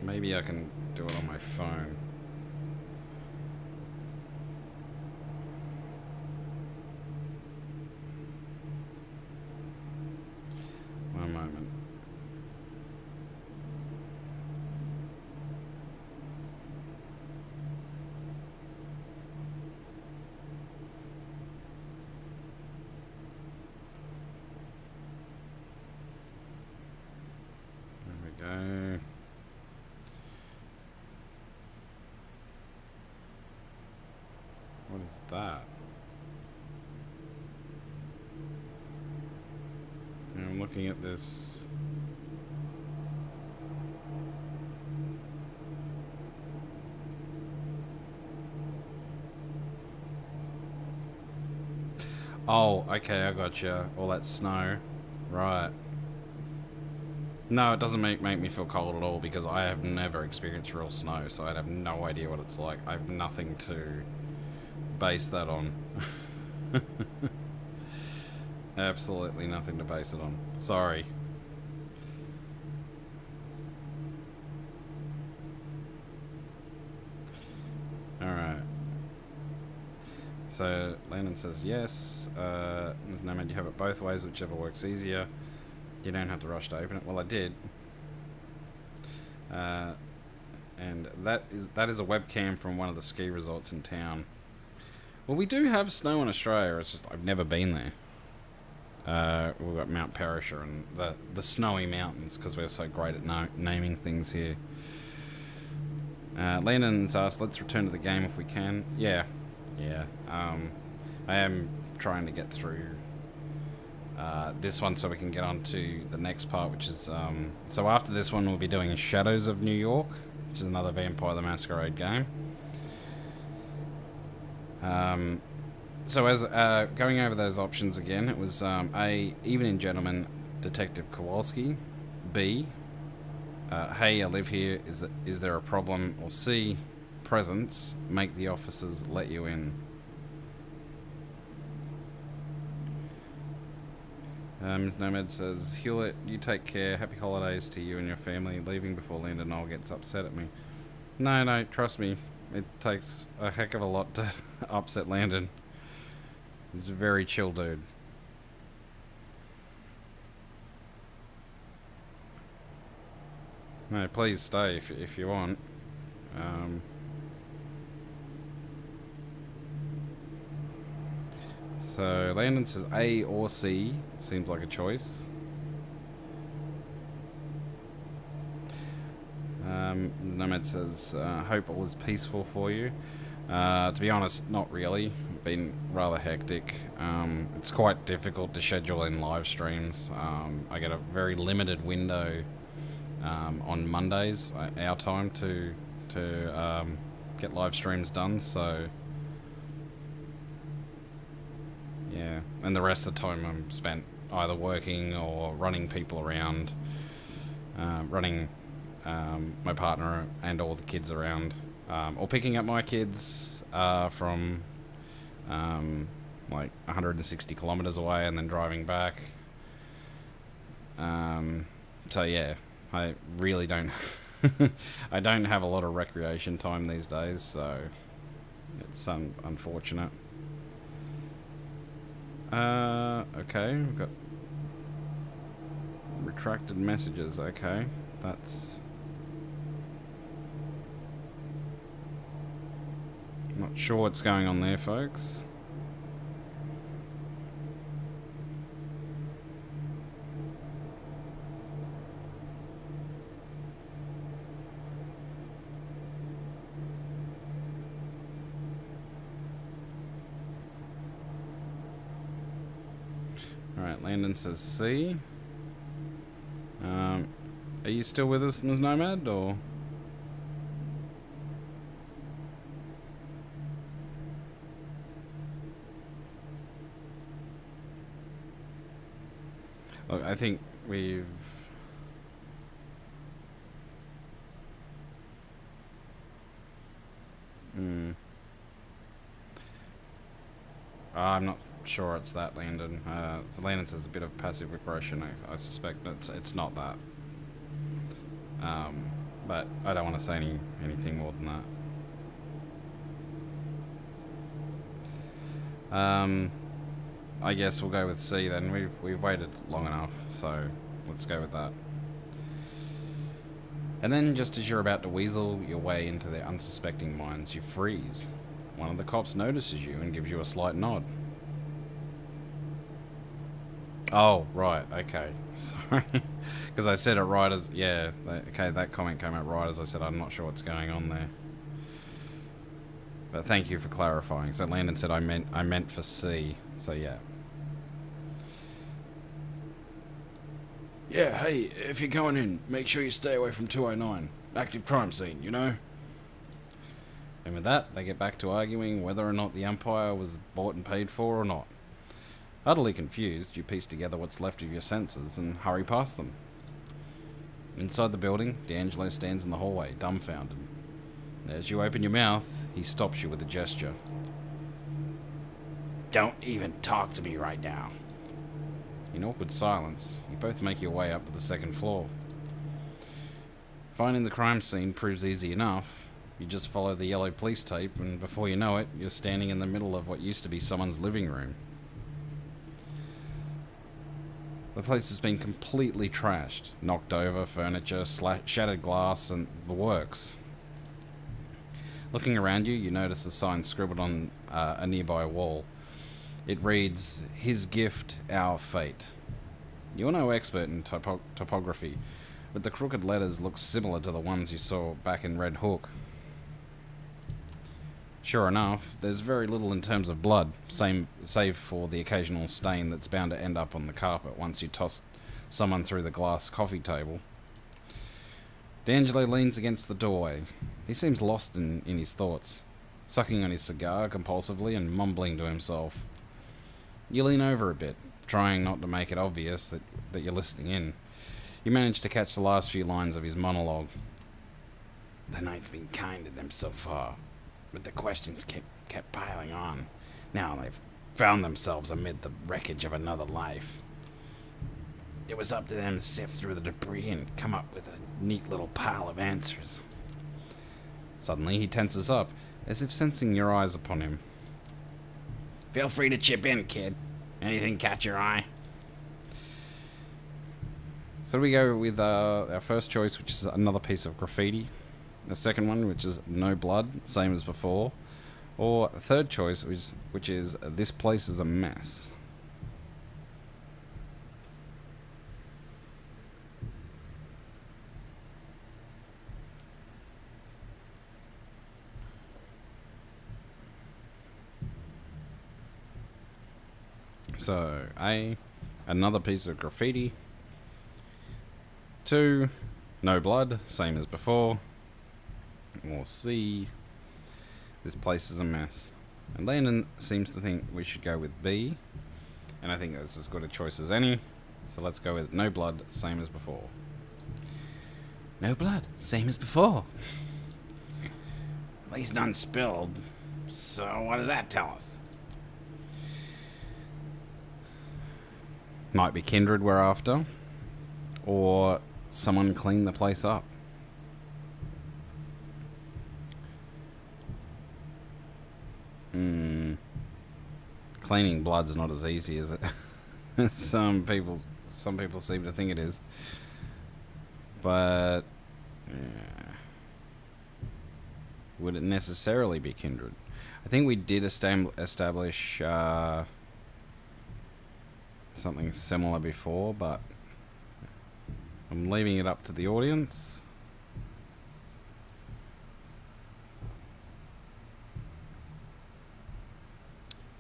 maybe I can do it on my phone. One moment. Go. What is that? I'm looking at this. Oh, okay, I gotcha. All that snow. Right. No, it doesn't make me feel cold at all because I have never experienced real snow, so I'd have no idea what it's like. I have nothing to base that on. Absolutely nothing to base it on. Sorry. Alright. So, Landon says yes. There's no man, you have it both ways, whichever works easier. You don't have to rush to open it. Well, I did. And that is a webcam from one of the ski resorts in town. Well, we do have snow in Australia. It's just I've never been there. we've got Mount Perisher and the Snowy Mountains, because we're so great at naming things here. Landon's asked, let's return to the game if we can. Yeah. I am trying to get through this one so we can get on to the next part, which is... so after this one, we'll be doing Shadows of New York, which is another Vampire the Masquerade game. So as going over those options again, it was A, Evening Gentleman, Detective Kowalski. B, hey, I live here, is there a problem? Or C, Presence, make the officers let you in. Ms. Nomad says, Hewlett, you take care, happy holidays to you and your family, leaving before Linda Knoll gets upset at me. No, trust me, it takes a heck of a lot to upset Landon. He's a very chill dude. No, please stay if you want. So Landon says A or C. Seems like a choice. Nomad says, hope all is peaceful for you. To be honest, not really. Been rather hectic. It's quite difficult to schedule in live streams. I get a very limited window on Mondays, our time, to get live streams done. So yeah, and the rest of the time I'm spent either working or running people around, running my partner and all the kids around, or picking up my kids from like 160 kilometers away and then driving back. So yeah, I really don't I don't have a lot of recreation time these days, so it's unfortunate. Okay, we've got retracted messages. Okay, that's not sure what's going on there, folks. Alright, Landon says C. Are you still with us, Ms. Nomad, or...? Look, I think we've... I'm not sure it's that, Landon. So Landon says a bit of passive aggression. I suspect it's not that. But I don't want to say anything more than that. I guess we'll go with C then. We've waited long enough, so let's go with that. And then, just as you're about to weasel your way into their unsuspecting minds, you freeze. One of the cops notices you and gives you a slight nod. Oh, right, okay. Sorry. Because I said it right as... Yeah, okay, that comment came out right as I said I'm not sure what's going on there. But thank you for clarifying. So Landon said I meant for C, so yeah. Yeah, hey, if you're going in, make sure you stay away from 209. Active crime scene, you know? And with that, they get back to arguing whether or not the Empire was bought and paid for or not. Utterly confused, you piece together what's left of your senses and hurry past them. Inside the building, D'Angelo stands in the hallway, dumbfounded. As you open your mouth, he stops you with a gesture. Don't even talk to me right now. In awkward silence, you both make your way up to the second floor. Finding the crime scene proves easy enough. You just follow the yellow police tape, and before you know it, you're standing in the middle of what used to be someone's living room. The place has been completely trashed. Knocked over, furniture, shattered glass, and the works. Looking around you, you notice a sign scribbled on a nearby wall. It reads, "His gift, our fate." You're no expert in topography, but the crooked letters look similar to the ones you saw back in Red Hook. Sure enough, there's very little in terms of blood, save for the occasional stain that's bound to end up on the carpet once you toss someone through the glass coffee table. D'Angelo leans against the doorway. He seems lost in his thoughts, sucking on his cigar compulsively and mumbling to himself. You lean over a bit, trying not to make it obvious that you're listening in. You manage to catch the last few lines of his monologue. The night's been kind to them so far, but the questions kept piling on. Now they've found themselves amid the wreckage of another life. It was up to them to sift through the debris and come up with a neat little pile of answers. Suddenly he tenses up, as if sensing your eyes upon him. Feel free to chip in, kid. Anything catch your eye? So we go with our first choice, which is another piece of graffiti. The second one, which is no blood, same as before. Or a third choice, which is this place is a mess. So, A, another piece of graffiti. 2, no blood, same as before. Or C, this place is a mess. And Landon seems to think we should go with B. And I think that's as good a choice as any. So let's go with no blood, same as before. No blood, same as before. At least none spilled. So what does that tell us? Might be kindred we're after. Or someone cleaned the place up. Cleaning blood's not as easy as it as some people seem to think it is. But yeah. Would it necessarily be kindred? I think we did establish something similar before, but I'm leaving it up to the audience.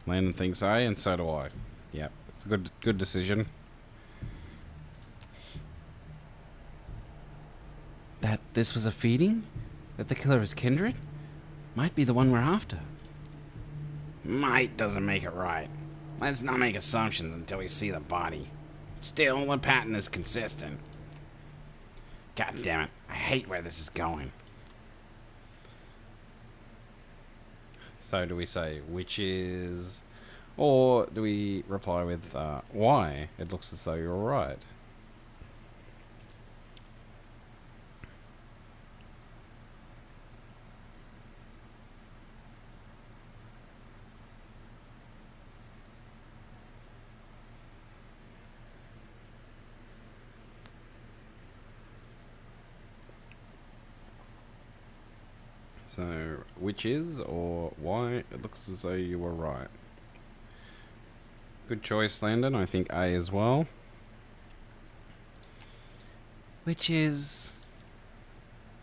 Landon thinks A, and so do I. Yep, it's a good decision. That this was a feeding? That the killer is kindred? Might be the one we're after. Might doesn't make it right. Let's not make assumptions until we see the body. Still, the pattern is consistent. God damn it, I hate where this is going. So do we say which is, or do we reply with why? It looks as though you're right. So, which is, or why? It looks as though you were right. Good choice, Landon. I think A as well. Which is...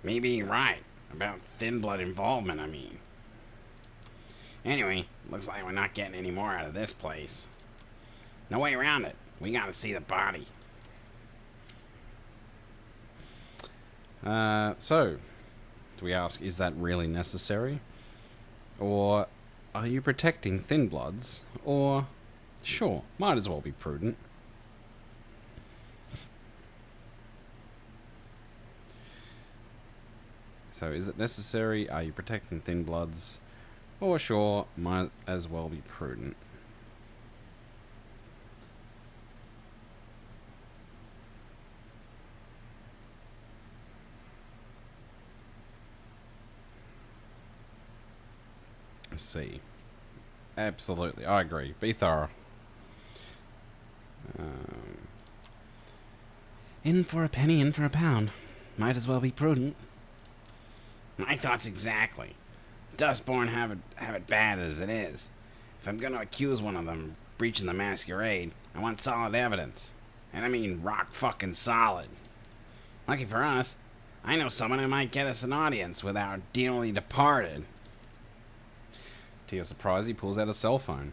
Maybe you're right. About thin blood involvement, I mean. Anyway, looks like we're not getting any more out of this place. No way around it. We gotta see the body. So, do we ask, is that really necessary? Or are you protecting thin bloods? Or, sure, might as well be prudent. So, is it necessary? Are you protecting thin bloods? Or, sure, might as well be prudent. C. Absolutely, I agree. Be thorough. In for a penny, in for a pound. Might as well be prudent. My thoughts exactly. Dustborn have it bad as it is. If I'm gonna accuse one of them of breaching the Masquerade, I want solid evidence. And I mean rock fucking solid. Lucky for us, I know someone who might get us an audience with our dearly departed. To your surprise, he pulls out a cell phone.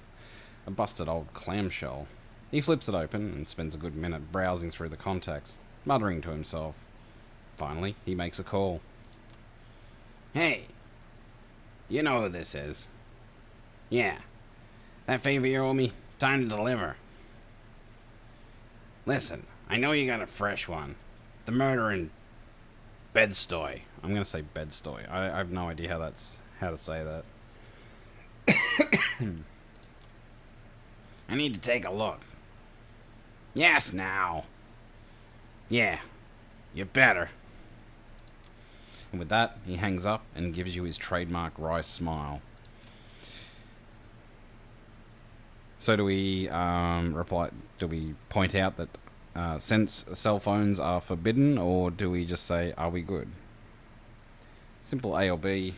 A busted old clamshell. He flips it open and spends a good minute browsing through the contacts, muttering to himself. Finally, he makes a call. Hey, you know who this is. Yeah, that favor you owe me, time to deliver. Listen, I know you got a fresh one. The murder in Bedstoy. I'm going to say Bedstoy. I have no idea how to say that. I need to take a look. Yes, now. Yeah, you better. And with that, he hangs up and gives you his trademark wry smile. So do we do we point out that since cell phones are forbidden, or do we just say, are we good? Simple A or B.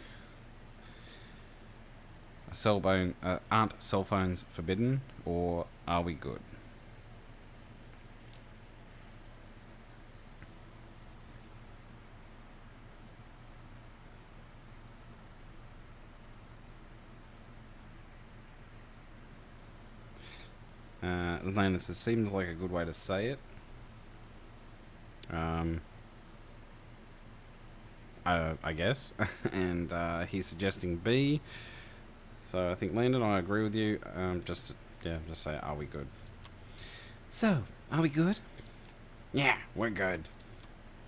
Aren't cell phones forbidden, or are we good? Atlantis, it seems like a good way to say it. I guess. And he's suggesting B. So I think Landon, I agree with you. Just say, are we good? So, are we good? Yeah, we're good.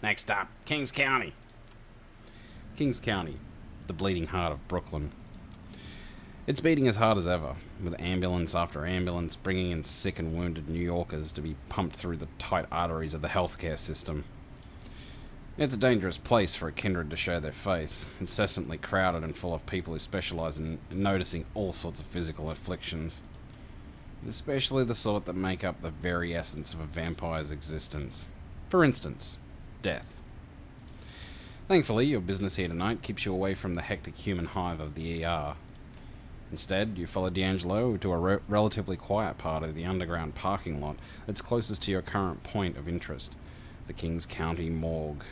Next stop, Kings County. Kings County, the bleeding heart of Brooklyn. It's beating as hard as ever, with ambulance after ambulance bringing in sick and wounded New Yorkers to be pumped through the tight arteries of the healthcare system. It's a dangerous place for a kindred to show their face, incessantly crowded and full of people who specialise in noticing all sorts of physical afflictions, especially the sort that make up the very essence of a vampire's existence. For instance, death. Thankfully, your business here tonight keeps you away from the hectic human hive of the ER. Instead, you follow D'Angelo to a relatively quiet part of the underground parking lot that's closest to your current point of interest, the Kings County morgue.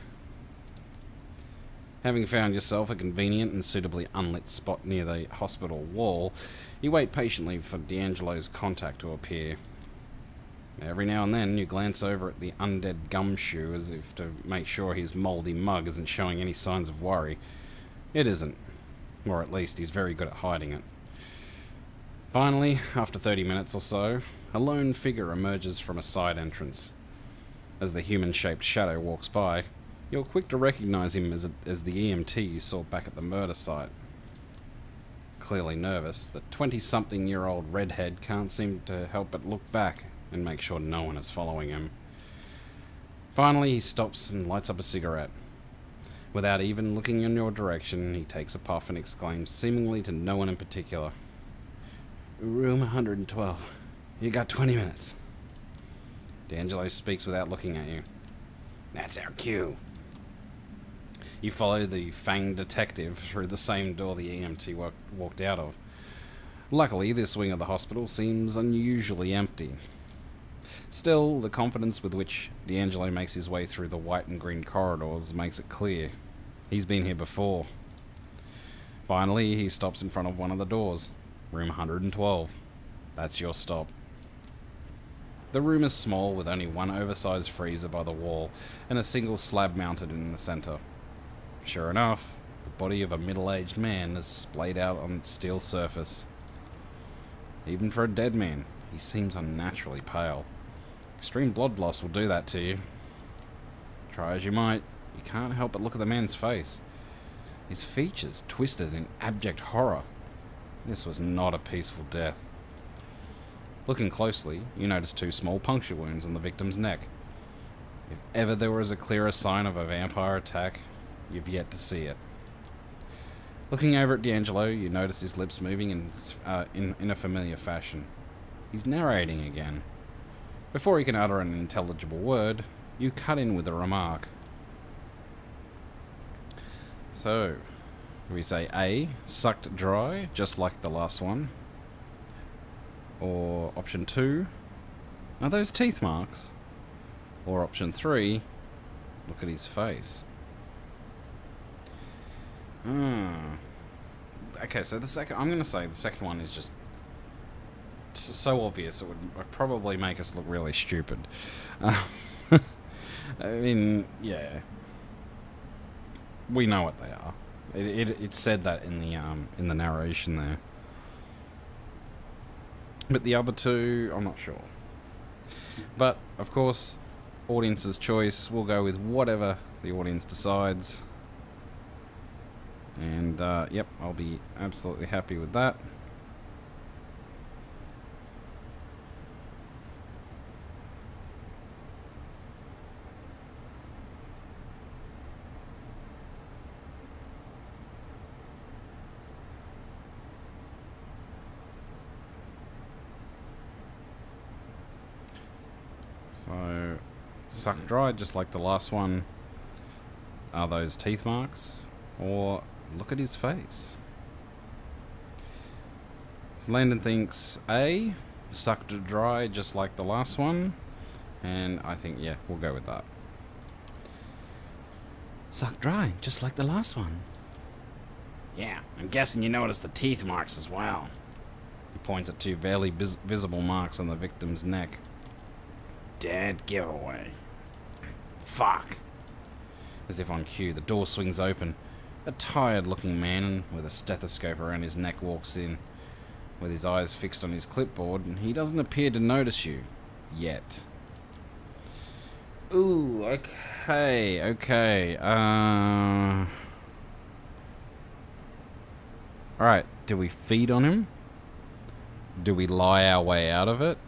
Having found yourself a convenient and suitably unlit spot near the hospital wall, you wait patiently for D'Angelo's contact to appear. Every now and then, you glance over at the undead gumshoe as if to make sure his mouldy mug isn't showing any signs of worry. It isn't. Or at least he's very good at hiding it. Finally, after 30 minutes or so, a lone figure emerges from a side entrance. As the human-shaped shadow walks by, you're quick to recognize him as the EMT you saw back at the murder site. Clearly nervous, the 20-something-year-old redhead can't seem to help but look back and make sure no one is following him. Finally, he stops and lights up a cigarette. Without even looking in your direction, he takes a puff and exclaims, seemingly to no one in particular, "Room 112. You got 20 minutes." D'Angelo speaks without looking at you. That's our cue. You follow the fanged detective through the same door the EMT walked out of. Luckily, this wing of the hospital seems unusually empty. Still, the confidence with which D'Angelo makes his way through the white and green corridors makes it clear. He's been here before. Finally, he stops in front of one of the doors. Room 112. That's your stop. The room is small, with only one oversized freezer by the wall and a single slab mounted in the centre. Sure enough, the body of a middle-aged man is splayed out on its steel surface. Even for a dead man, he seems unnaturally pale. Extreme blood loss will do that to you. Try as you might, you can't help but look at the man's face. His features twisted in abject horror. This was not a peaceful death. Looking closely, you notice 2 small puncture wounds on the victim's neck. If ever there was a clearer sign of a vampire attack, you've yet to see it. Looking over at D'Angelo, you notice his lips moving in a familiar fashion. He's narrating again. Before he can utter an intelligible word, you cut in with a remark. So, we say A, sucked dry, just like the last one. Or option 2, are those teeth marks? Or option 3, look at his face. Okay, so I'm going to say the second one is just so obvious it would probably make us look really stupid. I mean, yeah, we know what they are. It said that in the narration there. But the other two, I'm not sure. But of course, audience's choice. We'll go with whatever the audience decides. And yep, I'll be absolutely happy with that. So, suck dry, just like the last one. Are those teeth marks? Or look at his face. So Landon thinks A, sucked dry, just like the last one. And I think, yeah, we'll go with that. Sucked dry, just like the last one. Yeah, I'm guessing you noticed the teeth marks as well. He points at two barely visible marks on the victim's neck. Dead giveaway. Fuck. As if on cue, the door swings open. A tired-looking man with a stethoscope around his neck walks in, with his eyes fixed on his clipboard, and he doesn't appear to notice you. Yet. Ooh, okay. Alright, do we feed on him? Do we lie our way out of it?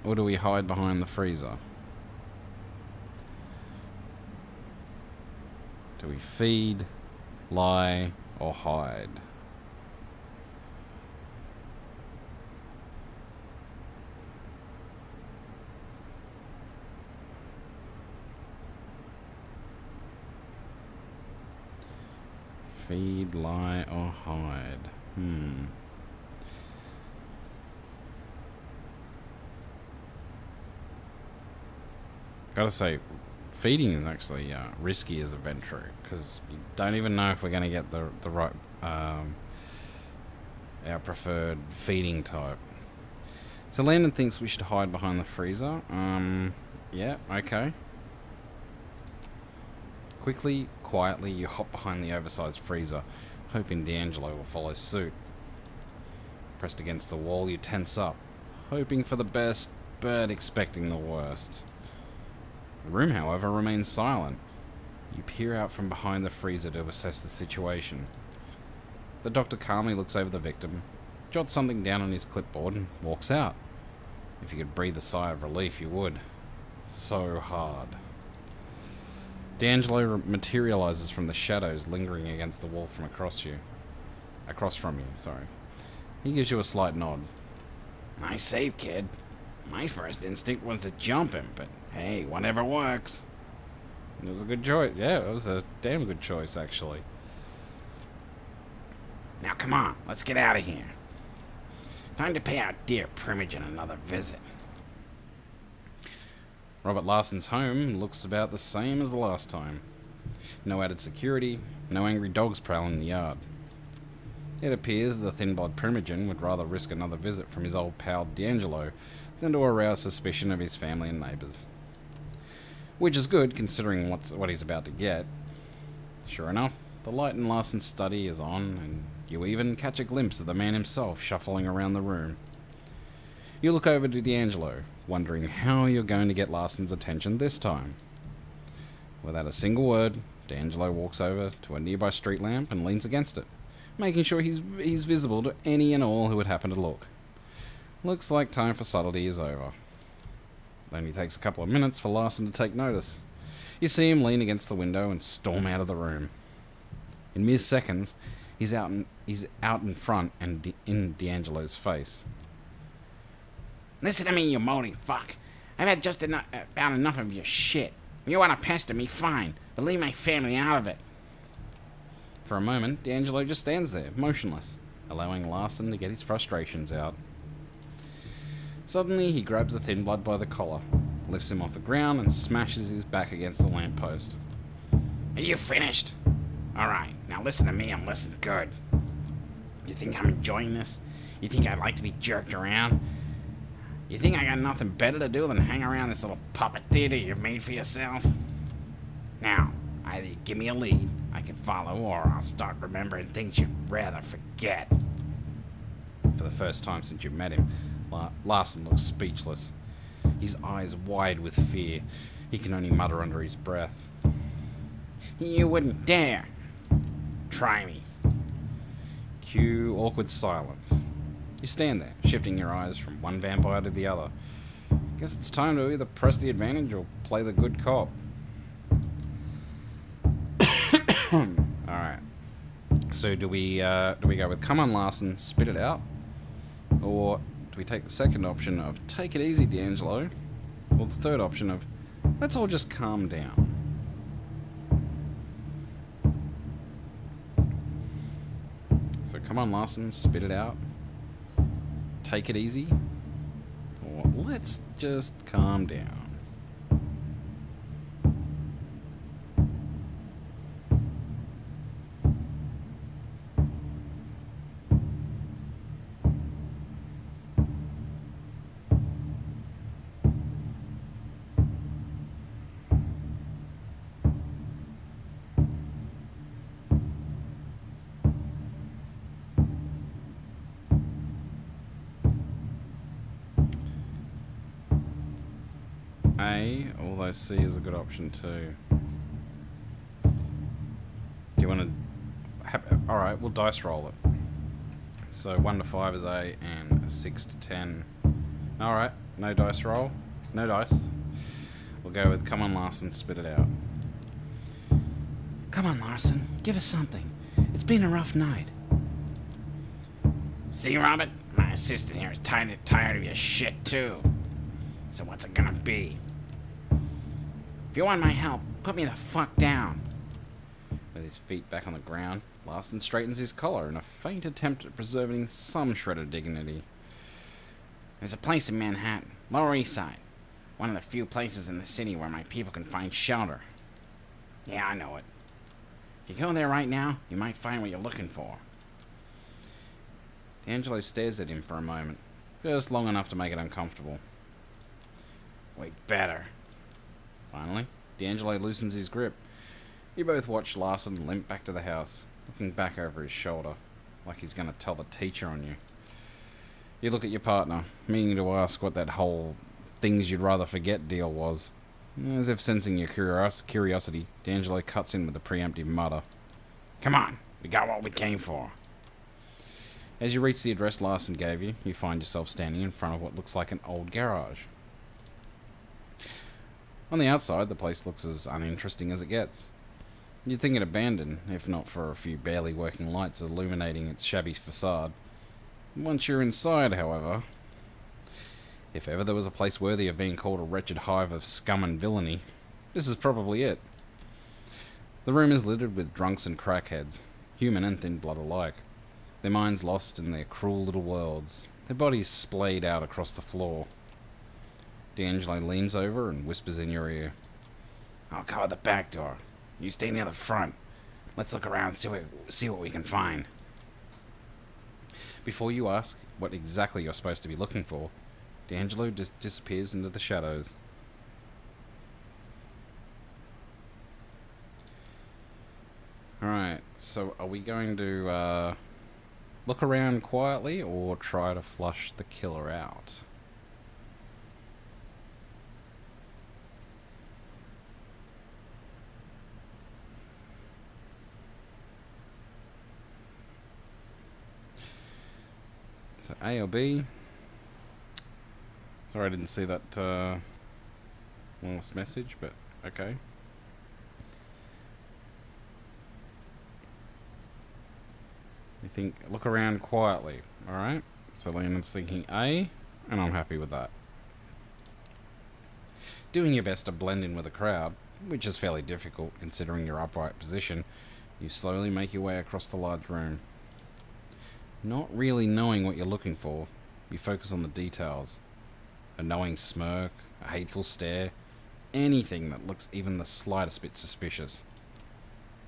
Or do we hide behind the freezer? Do we feed, lie, or hide? Feed, lie, or hide? Gotta say, feeding is actually risky as a Ventrue, because you don't even know if we're going to get the right, our preferred feeding type. So Landon thinks we should hide behind the freezer. Yeah, okay. Quickly, quietly, you hop behind the oversized freezer, hoping D'Angelo will follow suit. Pressed against the wall, you tense up, hoping for the best, but expecting the worst. The room, however, remains silent. You peer out from behind the freezer to assess the situation. The doctor calmly looks over the victim, jots something down on his clipboard, and walks out. If you could breathe a sigh of relief, you would. So hard. D'Angelo materializes from the shadows lingering against the wall from across from you. He gives you a slight nod. Nice save, kid. My first instinct was to jump him, but hey, whatever works. It was a good choice. Yeah, it was a damn good choice, actually. Now come on, let's get out of here. Time to pay our dear Primogen another visit. Robert Larson's home looks about the same as the last time. No added security, no angry dogs prowling the yard. It appears the thin-bod Primogen would rather risk another visit from his old pal D'Angelo than to arouse suspicion of his family and neighbours. Which is good, considering what he's about to get. Sure enough, the light in Larson's study is on, and you even catch a glimpse of the man himself shuffling around the room. You look over to D'Angelo, wondering how you're going to get Larson's attention this time. Without a single word, D'Angelo walks over to a nearby street lamp and leans against it, making sure he's visible to any and all who would happen to look. Looks like time for subtlety is over. It only takes a couple of minutes for Larson to take notice. You see him lean against the window and storm out of the room. In mere seconds, he's out in front and in D'Angelo's face. Listen to me, you moldy fuck. I've had just about enough of your shit. You want to pester me, fine, but leave my family out of it. For a moment, D'Angelo just stands there, motionless, allowing Larson to get his frustrations out. Suddenly, he grabs the Thin Blood by the collar, lifts him off the ground, and smashes his back against the lamppost. Are you finished? Alright, now listen to me and listen good. You think I'm enjoying this? You think I'd like to be jerked around? You think I got nothing better to do than hang around this little puppet theater you've made for yourself? Now, either you give me a lead I can follow, or I'll start remembering things you'd rather forget. For the first time since you met him, Larson looks speechless, his eyes wide with fear. He can only mutter under his breath. You wouldn't dare. Try me. Cue awkward silence. You stand there, shifting your eyes from one vampire to the other. Guess it's time to either press the advantage or play the good cop. Alright. So do we go with come on Larson, spit it out? Or do we take the second option of take it easy, D'Angelo? Or the third option of let's all just calm down? So come on Larson, spit it out. Take it easy. Or let's just calm down. A, although C is a good option too. Do you want to... Alright, we'll dice roll it. So 1 to 5 is A and 6 to 10. Alright, no dice roll. No dice. We'll go with come on Larson, spit it out. Come on, Larson. Give us something. It's been a rough night. See, Robert? My assistant here is tired of your shit, too. So what's it gonna be? If you want my help, put me the fuck down. With his feet back on the ground, Larson straightens his collar in a faint attempt at preserving some shred of dignity. There's a place in Manhattan, Lower East Side. One of the few places in the city where my people can find shelter. Yeah, I know it. If you go there right now, you might find what you're looking for. D'Angelo stares at him for a moment, just long enough to make it uncomfortable. Wait, better. Finally, D'Angelo loosens his grip. You both watch Larson limp back to the house, looking back over his shoulder, like he's going to tell the teacher on you. You look at your partner, meaning to ask what that whole things you'd rather forget deal was. As if sensing your curiosity, D'Angelo cuts in with a preemptive mutter. Come on, we got what we came for. As you reach the address Larson gave you, you find yourself standing in front of what looks like an old garage. On the outside, the place looks as uninteresting as it gets. You'd think it abandoned, if not for a few barely working lights illuminating its shabby facade. Once you're inside, however, if ever there was a place worthy of being called a wretched hive of scum and villainy, this is probably it. The room is littered with drunks and crackheads, human and thin blood alike, their minds lost in their cruel little worlds, their bodies splayed out across the floor. D'Angelo leans over and whispers in your ear. I'll cover the back door. You stay near the front. Let's look around and see what we can find. Before you ask what exactly you're supposed to be looking for, D'Angelo just disappears into the shadows. Alright, so are we going to look around quietly or try to flush the killer out? So A or B? Sorry I didn't see that last message, but okay. You think, look around quietly, alright? So Leonard's thinking A, and I'm happy with that. Doing your best to blend in with the crowd, which is fairly difficult considering your upright position, you slowly make your way across the large room. Not really knowing what you're looking for, you focus on the details. A knowing smirk, a hateful stare, anything that looks even the slightest bit suspicious.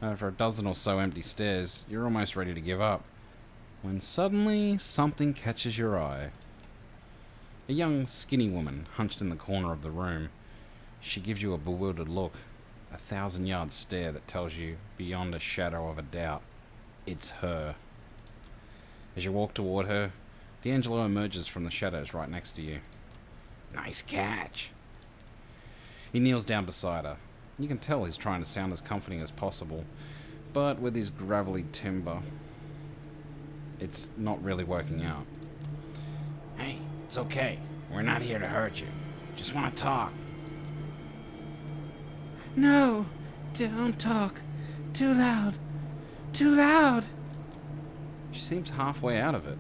After a dozen or so empty stares, you're almost ready to give up, when suddenly something catches your eye. A young, skinny woman hunched in the corner of the room. She gives you a bewildered look, a 1,000-yard stare that tells you, beyond a shadow of a doubt, it's her. As you walk toward her, D'Angelo emerges from the shadows right next to you. Nice catch. He kneels down beside her. You can tell he's trying to sound as comforting as possible, but with his gravelly timbre, it's not really working out. Hey, it's okay. We're not here to hurt you. Just want to talk. No, don't talk. Too loud. Too loud. She seems halfway out of it.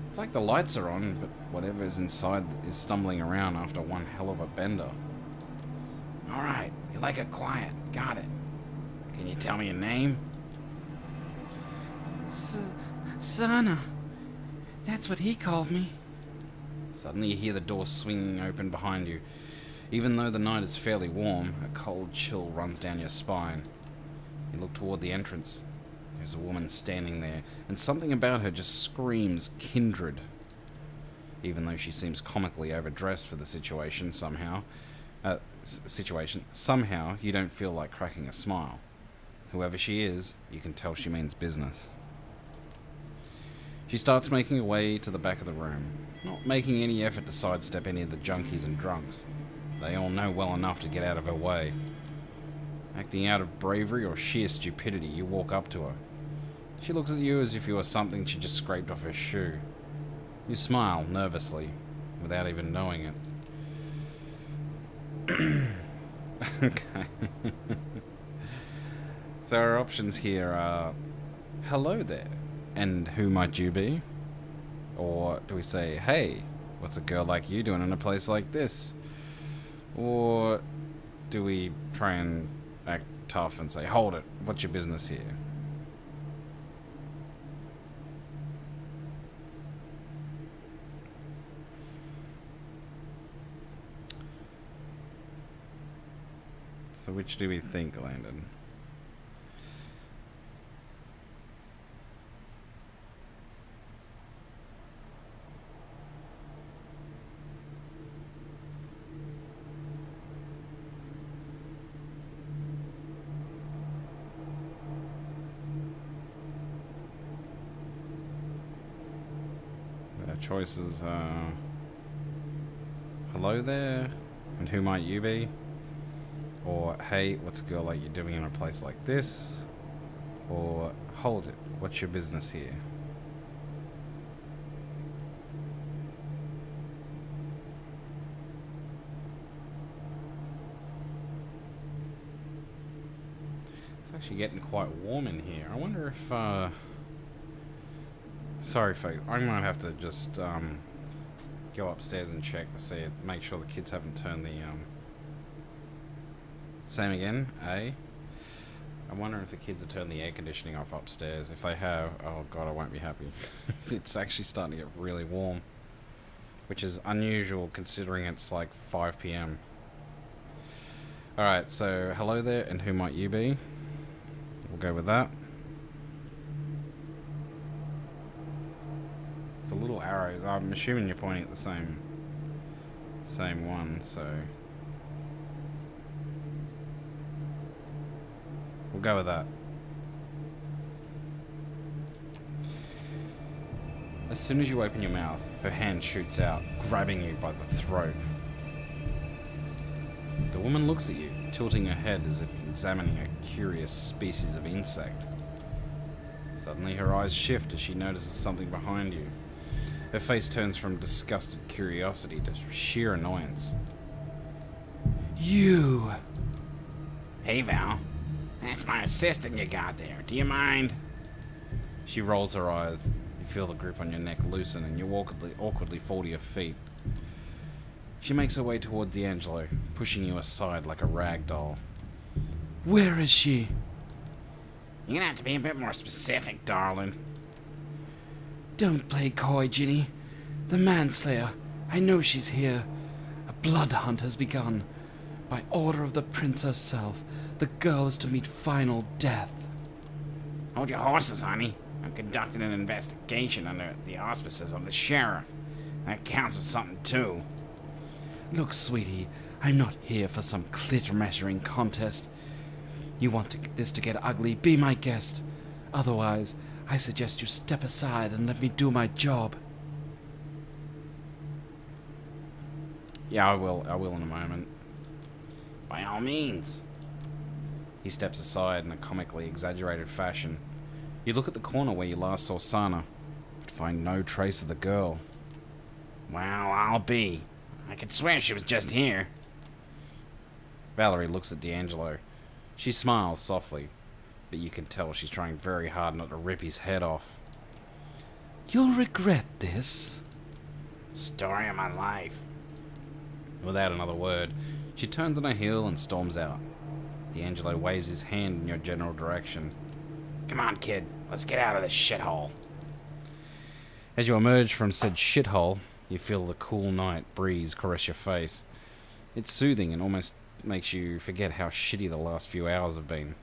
It's like the lights are on, but whatever is inside is stumbling around after one hell of a bender. Alright, you like it quiet. Got it. Can you tell me your name? Sana. That's what he called me. Suddenly you hear the door swinging open behind you. Even though the night is fairly warm, a cold chill runs down your spine. You look toward the entrance. There's a woman standing there, and something about her just screams kindred. Even though she seems comically overdressed for the situation somehow, somehow you don't feel like cracking a smile. Whoever she is, you can tell she means business. She starts making her way to the back of the room, not making any effort to sidestep any of the junkies and drunks. They all know well enough to get out of her way. Acting out of bravery or sheer stupidity, you walk up to her. She looks at you as if you were something she just scraped off her shoe. You smile nervously, without even knowing it. Okay. So our options here are, hello there, and who might you be? Or do we say, hey, what's a girl like you doing in a place like this? Or do we try and act tough and say, hold it, what's your business here? So which do we think, Landon? Our choices are, hello there, and who might you be? Or, hey, what's a girl like you doing in a place like this? Or, hold it, what's your business here? It's actually getting quite warm in here. I wonder if, sorry folks, I might have to just, go upstairs and check to see it, make sure the kids haven't turned the, same again, eh? I'm wondering if the kids have turned the air conditioning off upstairs. If they have, oh god, I won't be happy. It's actually starting to get really warm, which is unusual considering it's like 5 p.m. Alright, so hello there, and who might you be? We'll go with that. It's a little arrow. I'm assuming you're pointing at the same one, so we'll go with that. As soon as you open your mouth, her hand shoots out, grabbing you by the throat. The woman looks at you, tilting her head as if examining a curious species of insect. Suddenly her eyes shift as she notices something behind you. Her face turns from disgusted curiosity to sheer annoyance. You. Hey, Val. That's my assistant you got there. Do you mind? She rolls her eyes. You feel the grip on your neck loosen and you awkwardly fall to your feet. She makes her way toward D'Angelo, pushing you aside like a rag doll. Where is she? You're gonna have to be a bit more specific, darling. Don't play coy, Ginny. The manslayer. I know she's here. blood hunt has begun. By order of the prince herself, the girl is to meet final death. Hold your horses, honey. I'm conducting an investigation under the auspices of the sheriff. That counts for something, too. Look, sweetie, I'm not here for some clit-measuring contest. You want this to get ugly, be my guest. Otherwise, I suggest you step aside and let me do my job. Yeah, I will in a moment. By all means. He steps aside in a comically exaggerated fashion. You look at the corner where you last saw Sana, but find no trace of the girl. Well, I'll be. I could swear she was just here. Valerie looks at D'Angelo. She smiles softly, but you can tell she's trying very hard not to rip his head off. You'll regret this. Story of my life. Without another word, she turns on her heel and storms out. D'Angelo waves his hand in your general direction. Come on, kid. Let's get out of this shithole. As you emerge from said shithole, you feel the cool night breeze caress your face. It's soothing and almost makes you forget how shitty the last few hours have been.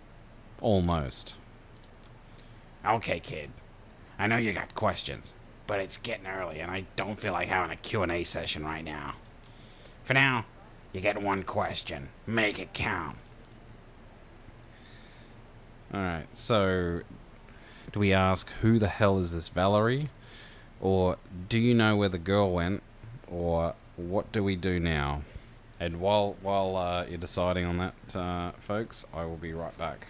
Almost. Okay, kid. I know you got questions, but it's getting early and I don't feel like having a Q&A session right now. For now, you get one question. Make it count. Alright, so do we ask who the hell is this Valerie? Or do you know where the girl went? Or what do we do now? And while you're deciding on that, folks, I will be right back.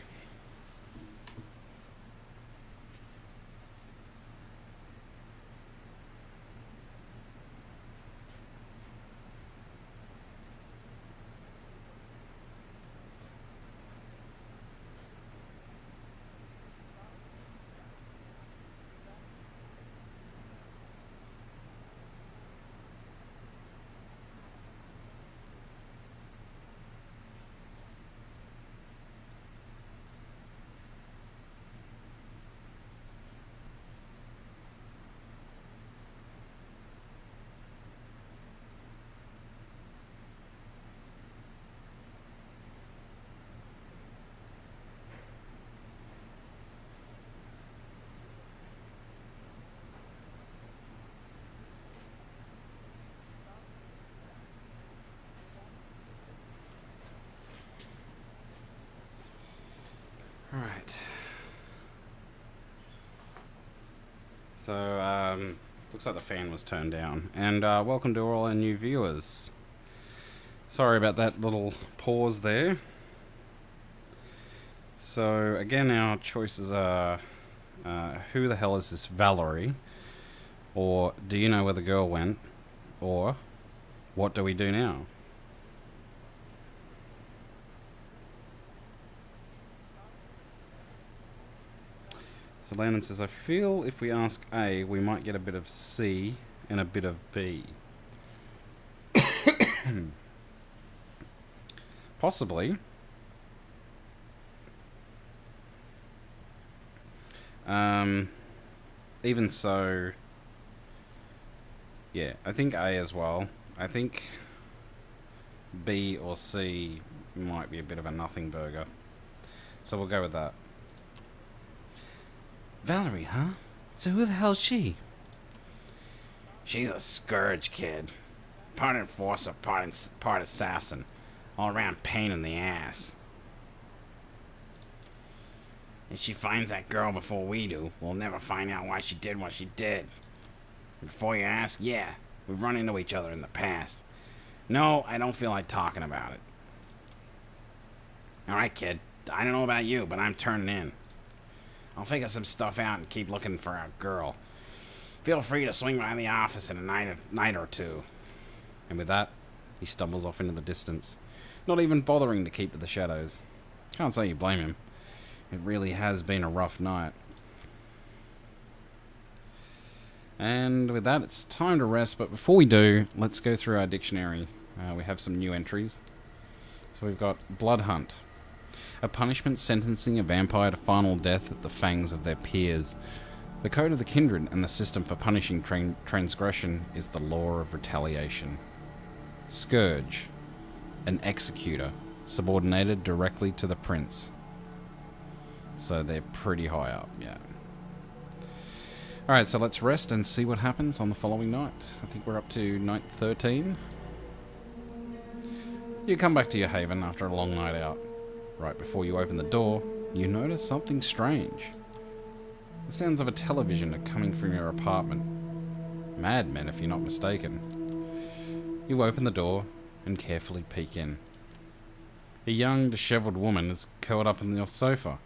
Alright. So, looks like the fan was turned down. And welcome to all our new viewers. Sorry about that little pause there. So, again, our choices are who the hell is this Valerie? Or do you know where the girl went? Or what do we do now? So Landon says, I feel if we ask A, we might get a bit of C and a bit of B. Possibly. Even so, yeah, I think A as well. I think B or C might be a bit of a nothing burger. So we'll go with that. Valerie, huh? So who the hell's she? She's a scourge, kid. Part enforcer, part assassin. All around pain in the ass. If she finds that girl before we do, we'll never find out why she did what she did. Before you ask, yeah, we've run into each other in the past. No, I don't feel like talking about it. Alright, kid. I don't know about you, but I'm turning in. I'll figure some stuff out and keep looking for our girl. Feel free to swing by the office in a night or two. And with that, he stumbles off into the distance, not even bothering to keep to the shadows. Can't say you blame him. It really has been a rough night. And with that, it's time to rest, but before we do, let's go through our dictionary. We have some new entries. So we've got Blood Hunt. A punishment sentencing a vampire to final death at the fangs of their peers. The code of the kindred and the system for punishing transgression is the law of retaliation. Scourge, an executor, subordinated directly to the prince. So they're pretty high up, yeah. Alright, so let's rest and see what happens on the following night. I think we're up to night 13. You come back to your haven after a long night out. Right before you open the door, you notice something strange. The sounds of a television are coming from your apartment. Madmen, if you're not mistaken. You open the door and carefully peek in. A young, dishevelled woman is curled up on your sofa.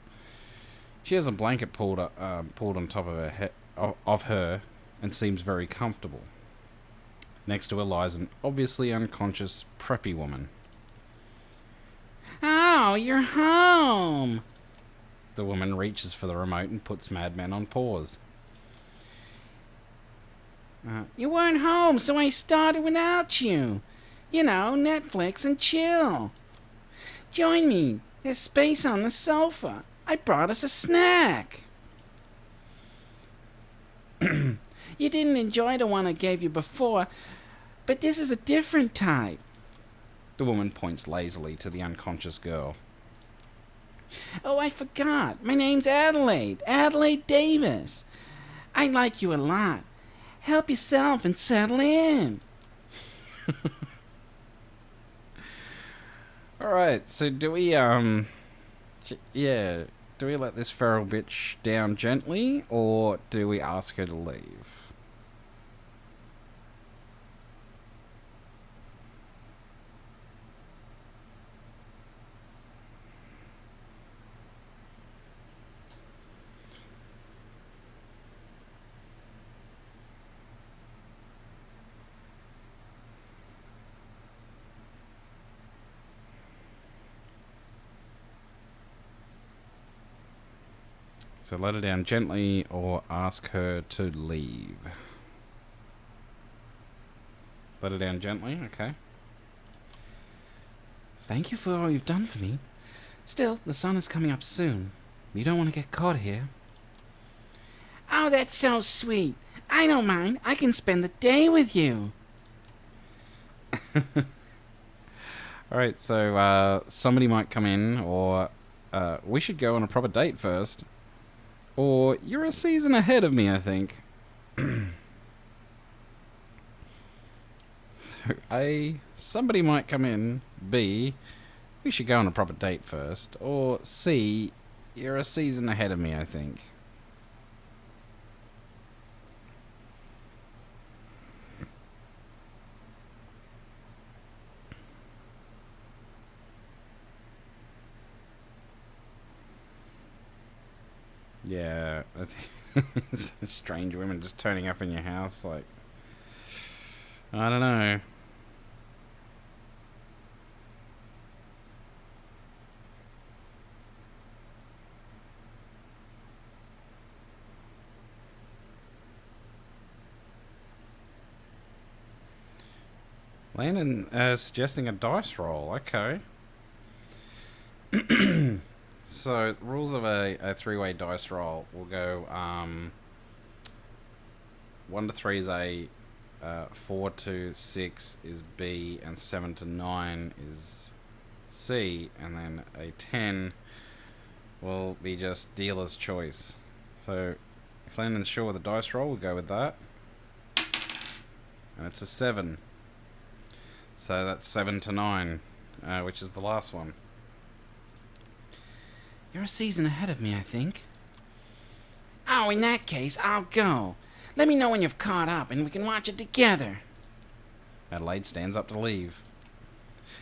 She has a blanket pulled on top of her and seems very comfortable. Next to her lies an obviously unconscious, preppy woman. Oh, you're home! The woman reaches for the remote and puts Madmen on pause. You weren't home, so I started without you. You know, Netflix and chill. Join me. There's space on the sofa. I brought us a snack. You didn't enjoy the one I gave you before, but this is a different type. The woman points lazily to the unconscious girl. Oh, I forgot. My name's Adelaide. Adelaide Davis. I like you a lot. Help yourself and settle in. Alright, so do we, do we let this feral bitch down gently, or do we ask her to leave? So let her down gently or ask her to leave. Let her down gently, okay. Thank you for all you've done for me. Still, the sun is coming up soon. You don't want to get caught here. Oh, that's so sweet. I don't mind. I can spend the day with you. Alright, so somebody might come in, or we should go on a proper date first. Or you're a season ahead of me, I think. So A, somebody might come in. B, we should go on a proper date first. Or C, you're a season ahead of me, I think. Yeah, I think it's strange women just turning up in your house, like, I don't know. Landon suggesting a dice roll, okay. So, rules of a three-way dice roll will go 1 to 3 is A, 4 to 6 is B, and 7 to 9 is C, and then a 10 will be just dealer's choice. So, if Landon's sure with the dice roll, we'll go with that. And it's a 7. So that's 7 to 9, which is the last one. You're a season ahead of me, I think. Oh, in that case, I'll go. Let me know when you've caught up and we can watch it together. Adelaide stands up to leave.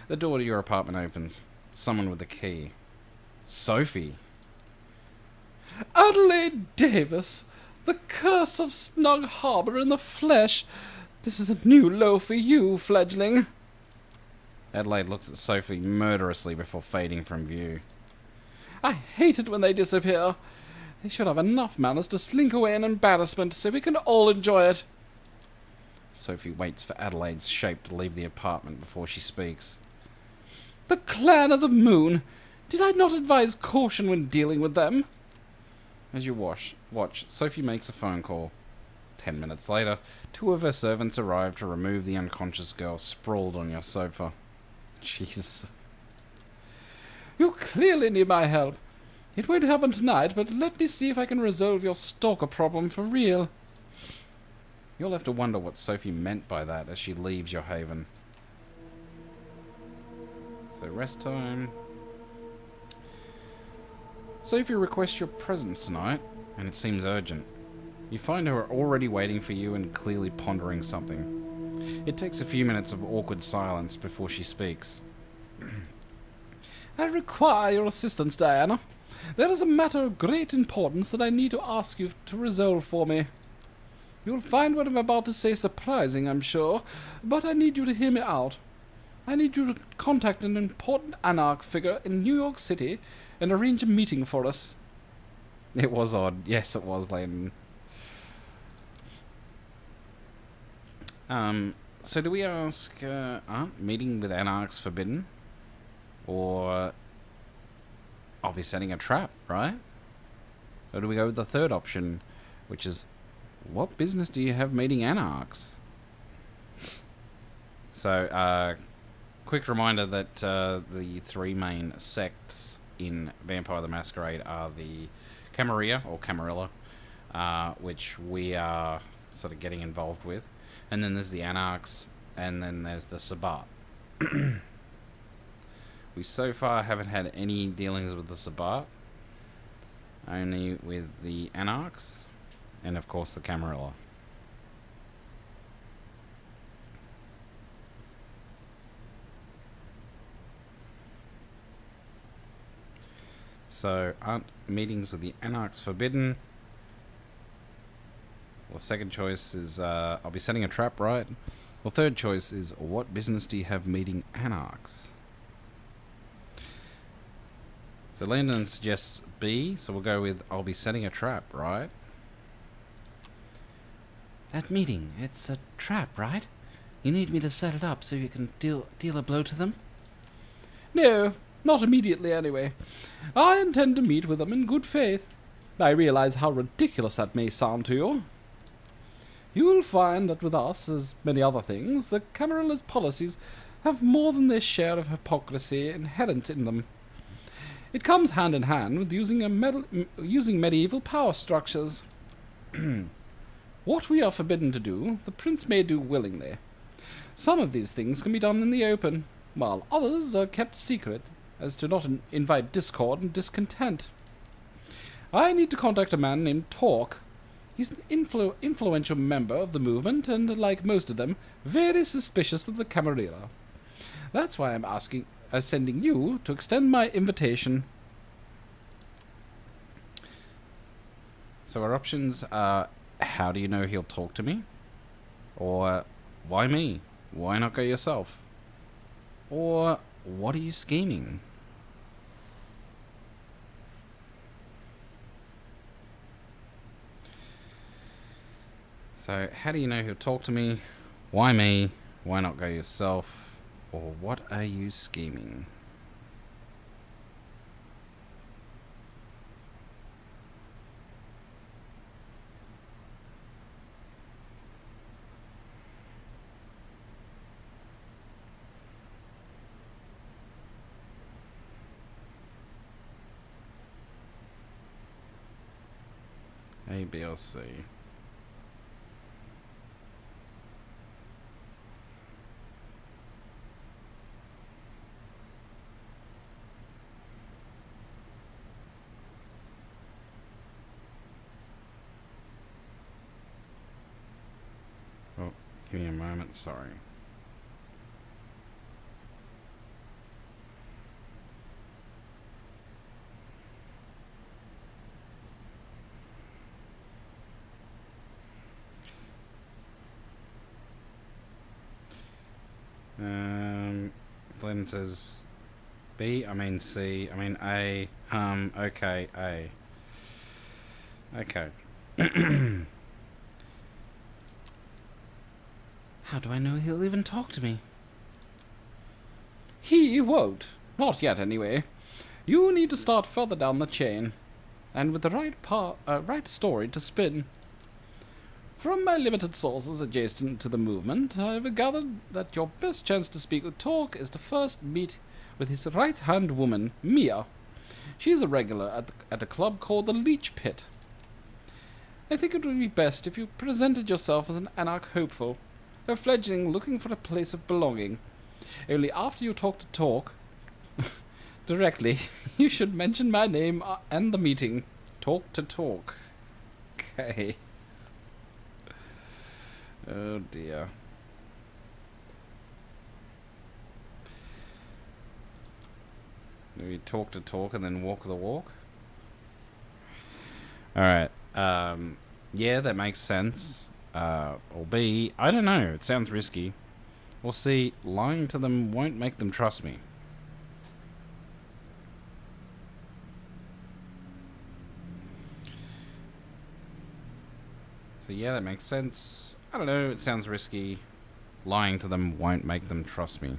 The door to your apartment opens. Someone with the key. Sophie. Adelaide Davis, the curse of Snug Harbor in the flesh. This is a new low for you, fledgling. Adelaide looks at Sophie murderously before fading from view. I hate it when they disappear. They should have enough manners to slink away in embarrassment so we can all enjoy it. Sophie waits for Adelaide's shape to leave the apartment before she speaks. The Clan of the Moon. Did I not advise caution when dealing with them? As you watch, Sophie makes a phone call. 10 minutes later, 2 of her servants arrive to remove the unconscious girl sprawled on your sofa. Jesus. You clearly need my help. It won't happen tonight, but let me see if I can resolve your stalker problem for real. You'll have to wonder what Sophie meant by that as she leaves your haven. So rest time. Sophie requests your presence tonight, and it seems urgent. You find her already waiting for you and clearly pondering something. It takes a few minutes of awkward silence before she speaks. I require your assistance, Diana. There is a matter of great importance that I need to ask you to resolve for me. You'll find what I'm about to say surprising, I'm sure, but I need you to hear me out. I need you to contact an important anarch figure in New York City and arrange a meeting for us. It was odd. Yes, it was, Landon. So do we ask, aren't meeting with anarchs forbidden? Or I'll be setting a trap, right? Or do we go with the third option, which is, what business do you have meeting anarchs? So, quick reminder that the 3 main sects in Vampire the Masquerade are the Camarilla, or Camarilla, which we are sort of getting involved with. And then there's the Anarchs, and then there's the Sabbat. We so far haven't had any dealings with the Sabbat, only with the Anarchs, and of course the Camarilla. So, aren't meetings with the Anarchs forbidden? Well, second choice is, I'll be setting a trap, right? Well, third choice is, what business do you have meeting Anarchs? So Landon suggests B, so we'll go with, I'll be setting a trap, right? That meeting, it's a trap, right? You need me to set it up so you can deal a blow to them? No, not immediately anyway. I intend to meet with them in good faith. I realize how ridiculous that may sound to you. You'll find that with us, as many other things, the Camarilla's policies have more than their share of hypocrisy inherent in them. It comes hand in hand with using medieval power structures. What we are forbidden to do, the prince may do willingly. Some of these things can be done in the open, while others are kept secret, as to not invite discord and discontent. I need to contact a man named Torque. He's an influential member of the movement, and, like most of them, very suspicious of the Camarilla. That's why I'm sending you to extend my invitation. So our options are, how do you know he'll talk to me? Or, why me? Why not go yourself? Or, what are you scheming? So, how do you know he'll talk to me? Why me? Why not go yourself? Or what are you scheming? A, B, or C? Oh, give me a moment, sorry. Glenn says B, I mean C, I mean A, okay, A. Okay. How do I know he'll even talk to me? He won't. Not yet, anyway. You need to start further down the chain, and with the right story to spin. From my limited sources adjacent to the movement, I have gathered that your best chance to speak with Torque is to first meet with his right-hand woman, Mia. She is a regular at a club called the Leech Pit. I think it would be best if you presented yourself as an anarch hopeful, a fledgling looking for a place of belonging. Only after you talk to Torque directly, you should mention my name and the meeting. Talk to Talk. Okay. Oh dear. Maybe talk to talk and then walk the walk? Alright. Yeah, that makes sense. Or B, I don't know. It sounds risky. Or C, lying to them won't make them trust me. So yeah, that makes sense. I don't know, it sounds risky. Lying to them won't make them trust me.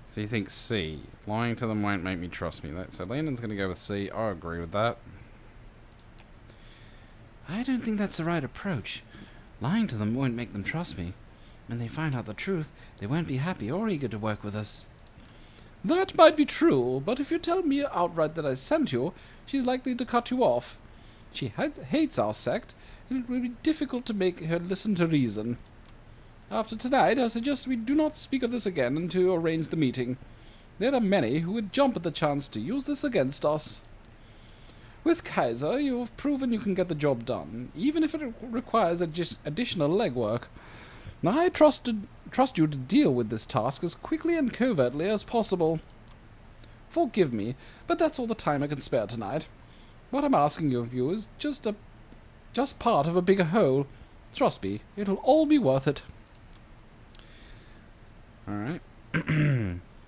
So you think C. Lying to them won't make me trust me. So Landon's going to go with C. I agree with that. I don't think that's the right approach. Lying to them won't make them trust me. When they find out the truth, they won't be happy or eager to work with us. That might be true, but if you tell Mia outright that I sent you, she's likely to cut you off. She hates our sect, and it will be difficult to make her listen to reason. After tonight, I suggest we do not speak of this again until you arrange the meeting. There are many who would jump at the chance to use this against us. With Kaiser, you have proven you can get the job done, even if it requires additional legwork. I trust you to deal with this task as quickly and covertly as possible. Forgive me, but that's all the time I can spare tonight. What I'm asking of you is just part of a bigger whole. Trust me, it'll all be worth it. Alright.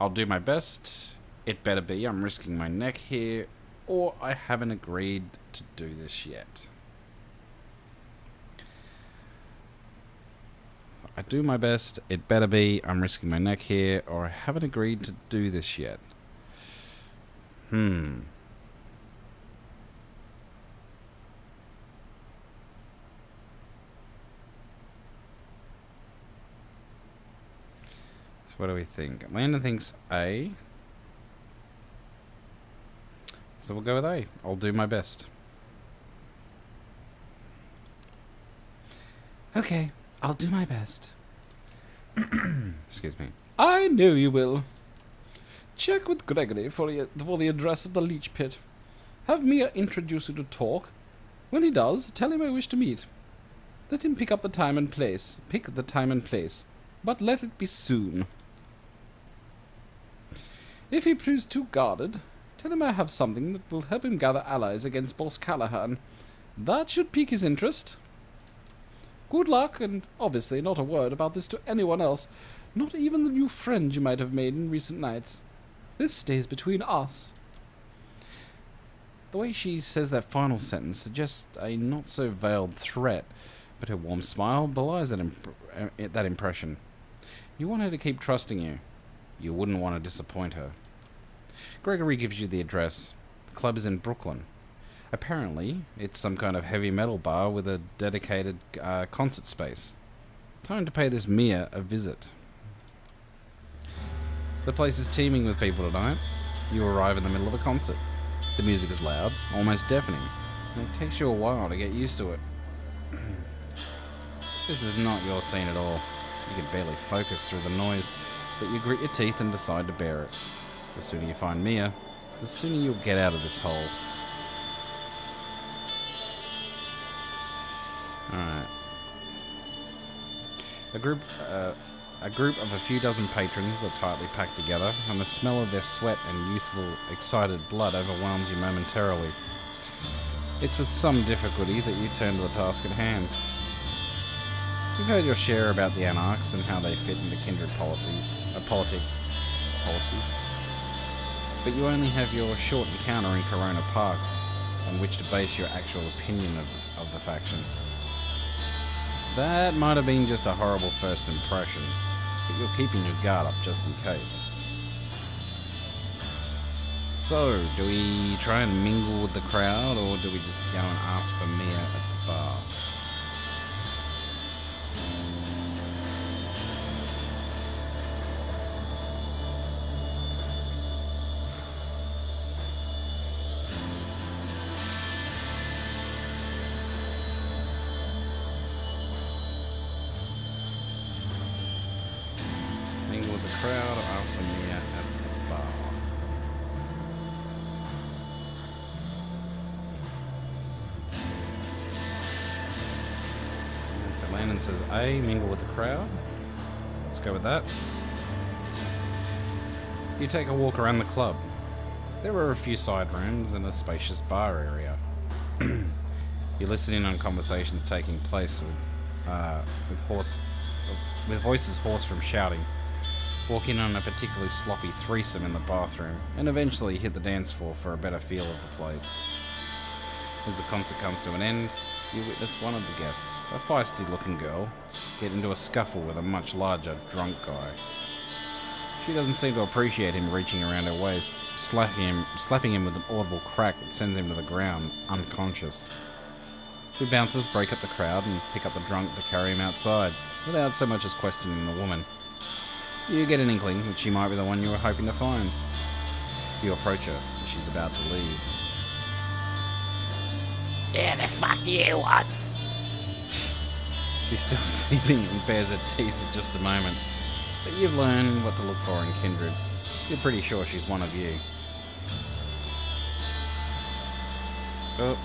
I'll do my best. It better be. I'm risking my neck here, or I haven't agreed to do this yet. I do my best. It better be. I'm risking my neck here, or I haven't agreed to do this yet. So what do we think? Landon thinks A. So we'll go with A. I'll do my best. Okay, I'll do my best. Excuse me. I know you will. Check with Gregory for the address of the Leech Pit. Have Mia introduce you to Talk. When he does, tell him I wish to meet. Let him pick the time and place, but let it be soon. If he proves too guarded, tell him I have something that will help him gather allies against Boss Callahan. That should pique his interest. Good luck, and obviously not a word about this to anyone else, not even the new friend you might have made in recent nights. This stays between us. The way she says that final sentence suggests a not-so-veiled threat, but her warm smile belies that impression. You want her to keep trusting you. You wouldn't want to disappoint her. Gregory gives you the address. The club is in Brooklyn. Apparently, it's some kind of heavy metal bar with a dedicated concert space. Time to pay this Mia a visit. The place is teeming with people tonight. You arrive in the middle of a concert. The music is loud, almost deafening, and it takes you a while to get used to it. This is not your scene at all. You can barely focus through the noise, but you grit your teeth and decide to bear it. The sooner you find Mia, the sooner you'll get out of this hole. Alright. A group of a few dozen patrons are tightly packed together, and the smell of their sweat and youthful, excited blood overwhelms you momentarily. It's with some difficulty that you turn to the task at hand. You've heard your share about the anarchs and how they fit into kindred politics. But you only have your short encounter in Corona Park on which to base your actual opinion of the faction. That might have been just a horrible first impression. but you're keeping your guard up just in case. So, do we try and mingle with the crowd, or do we just go and ask for Mia at the bar? Mingle with the crowd, or ask for Mia at the bar? So Landon says A, mingle with the crowd. Let's go with that. You take a walk around the club. There are a few side rooms and a spacious bar area. You listen in on conversations taking place with voices hoarse from shouting. Walk in on a particularly sloppy threesome in the bathroom, and eventually hit the dance floor for a better feel of the place. As the concert comes to an end, you witness one of the guests, a feisty-looking girl, get into a scuffle with a much larger, drunk guy. She doesn't seem to appreciate him reaching around her waist, slapping him with an audible crack that sends him to the ground, unconscious. Two bouncers break up the crowd and pick up the drunk to carry him outside, without so much as questioning the woman. You get an inkling that she might be the one you were hoping to find. You approach her as she's about to leave. Yeah, the fuck do you want? She's still seething and bares her teeth for just a moment, but you've learned what to look for in kindred. You're pretty sure she's one of you. Oh,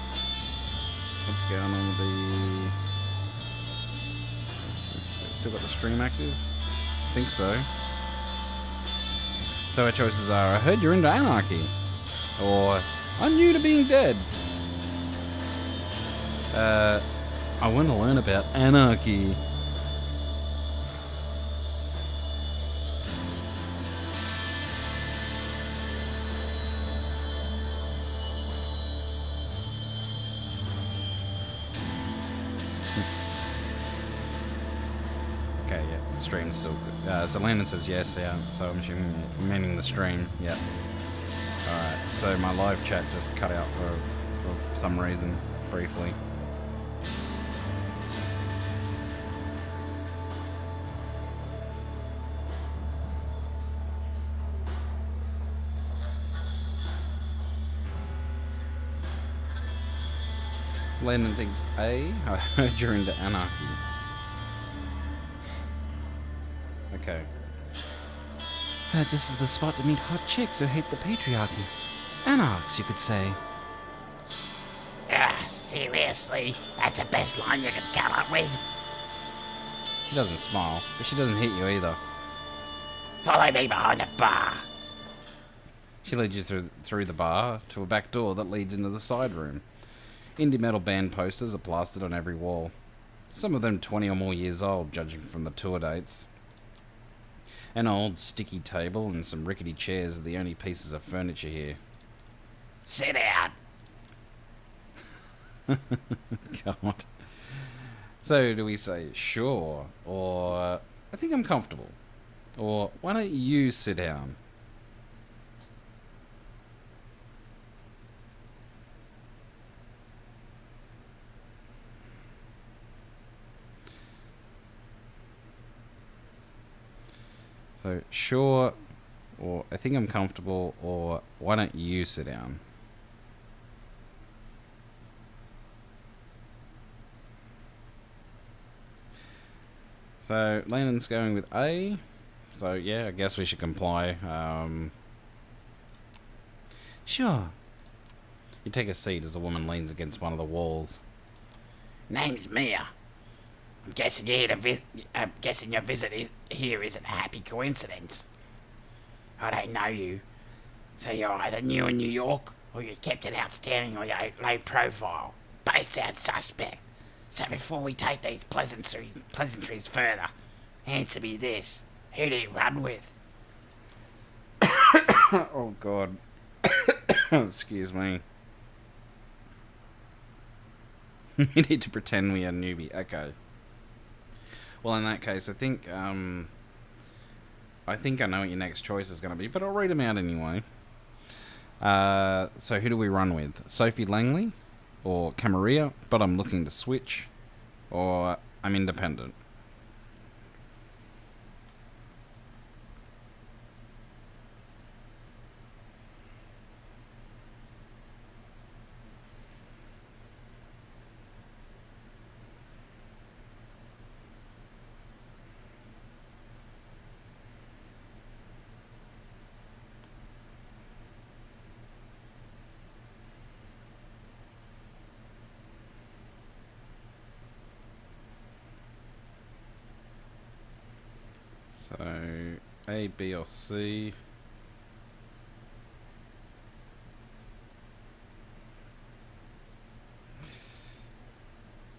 what's going on with the... Still got the stream active? I think so. So our choices are, I heard you're into anarchy, or I'm new to being dead. I want to learn about anarchy. Okay, yeah, the stream's still good. So Landon says yes, yeah, so I'm assuming you're meaning the stream, yeah. Alright, so my live chat just cut out for some reason, briefly. Landon thinks A, I heard you're into anarchy. Okay. This is the spot to meet hot chicks who hate the patriarchy. Anarchs, you could say. Seriously? That's the best line you could come up with? She doesn't smile, but she doesn't hit you either. Follow me behind the bar. She leads you through the bar to a back door that leads into the side room. Indie metal band posters are plastered on every wall. Some of them 20 or more years old, judging from the tour dates. An old, sticky table and some rickety chairs are the only pieces of furniture here. Sit down. God. So, do we say sure, or I think I'm comfortable, or why don't you sit down? So, sure, or I think I'm comfortable, or why don't you sit down? So, Landon's going with A. So, yeah, I guess we should comply. Sure. You take a seat as the woman leans against one of the walls. Name's Mia. I'm guessing your visit here isn't a happy coincidence. I don't know you, so you're either new in New York or you kept an outstandingly low profile. Both sound suspect. So before we take these pleasantries further, answer me this: who do you run with? Oh, God. Excuse me. We need to pretend we are newbie. Okay. Well, in that case, I think, I think I know what your next choice is going to be, but I'll read them out anyway. So who do we run with? Sophie Langley or Camarilla, but I'm looking to switch, or I'm independent. So, A, B, or C.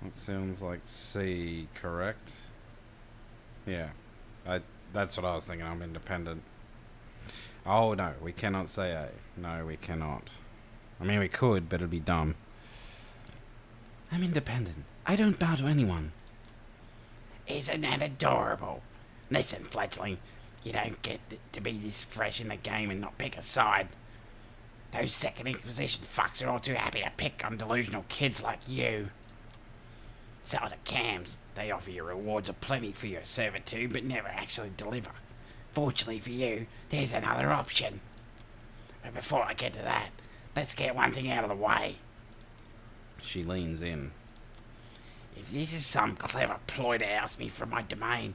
That sounds like C, correct? Yeah. That's what I was thinking. I'm independent. Oh, no. We cannot say A. No, we cannot. I mean, we could, but it'd be dumb. I'm independent. I don't bow to anyone. Isn't that adorable? Listen, fledgling, you don't get to be this fresh in the game and not pick a side. Those Second Inquisition fucks are all too happy to pick on delusional kids like you. So the cams, they offer you rewards aplenty for your servitude, but never actually deliver. Fortunately for you, there's another option. But before I get to that, let's get one thing out of the way. She leans in. If this is some clever ploy to oust me from my domain,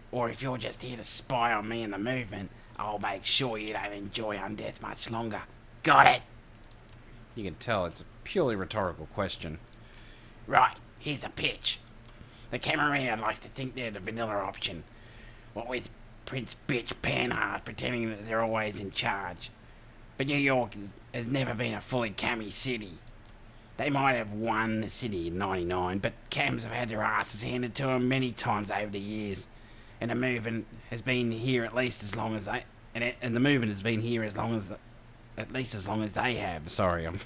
or if you're just here to spy on me and the movement, I'll make sure you don't enjoy undeath much longer. Got it? You can tell it's a purely rhetorical question. Right, here's the pitch. The Camarilla likes to think they're the vanilla option. What with Prince Bitch Panhard pretending that they're always in charge. But New York has never been a fully cammy city. They might have won the city in '99, but cams have had their asses handed to them many times over the years. And the movement has been here at least as long as they... And the movement has been here as long as... At least as long as they have. Sorry, I'm...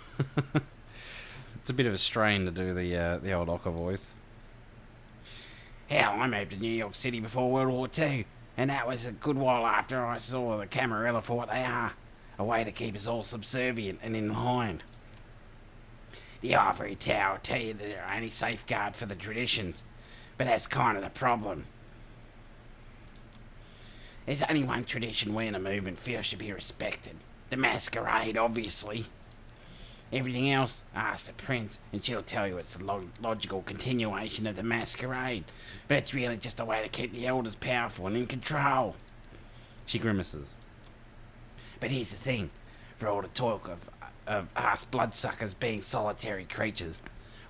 It's a bit of a strain to do the old Ocker voice. Hell, I moved to New York City before World War II, and that was a good while after I saw the Camarilla for what they are. A way to keep us all subservient and in line. The ivory tower will tell you that they're only safeguard for the traditions, but that's kind of the problem. There's only one tradition we in the movement feel should be respected. The Masquerade, obviously. Everything else, ask the Prince, and she'll tell you it's a logical continuation of the Masquerade, but it's really just a way to keep the elders powerful and in control. She grimaces. But here's the thing, for all the talk of us bloodsuckers being solitary creatures,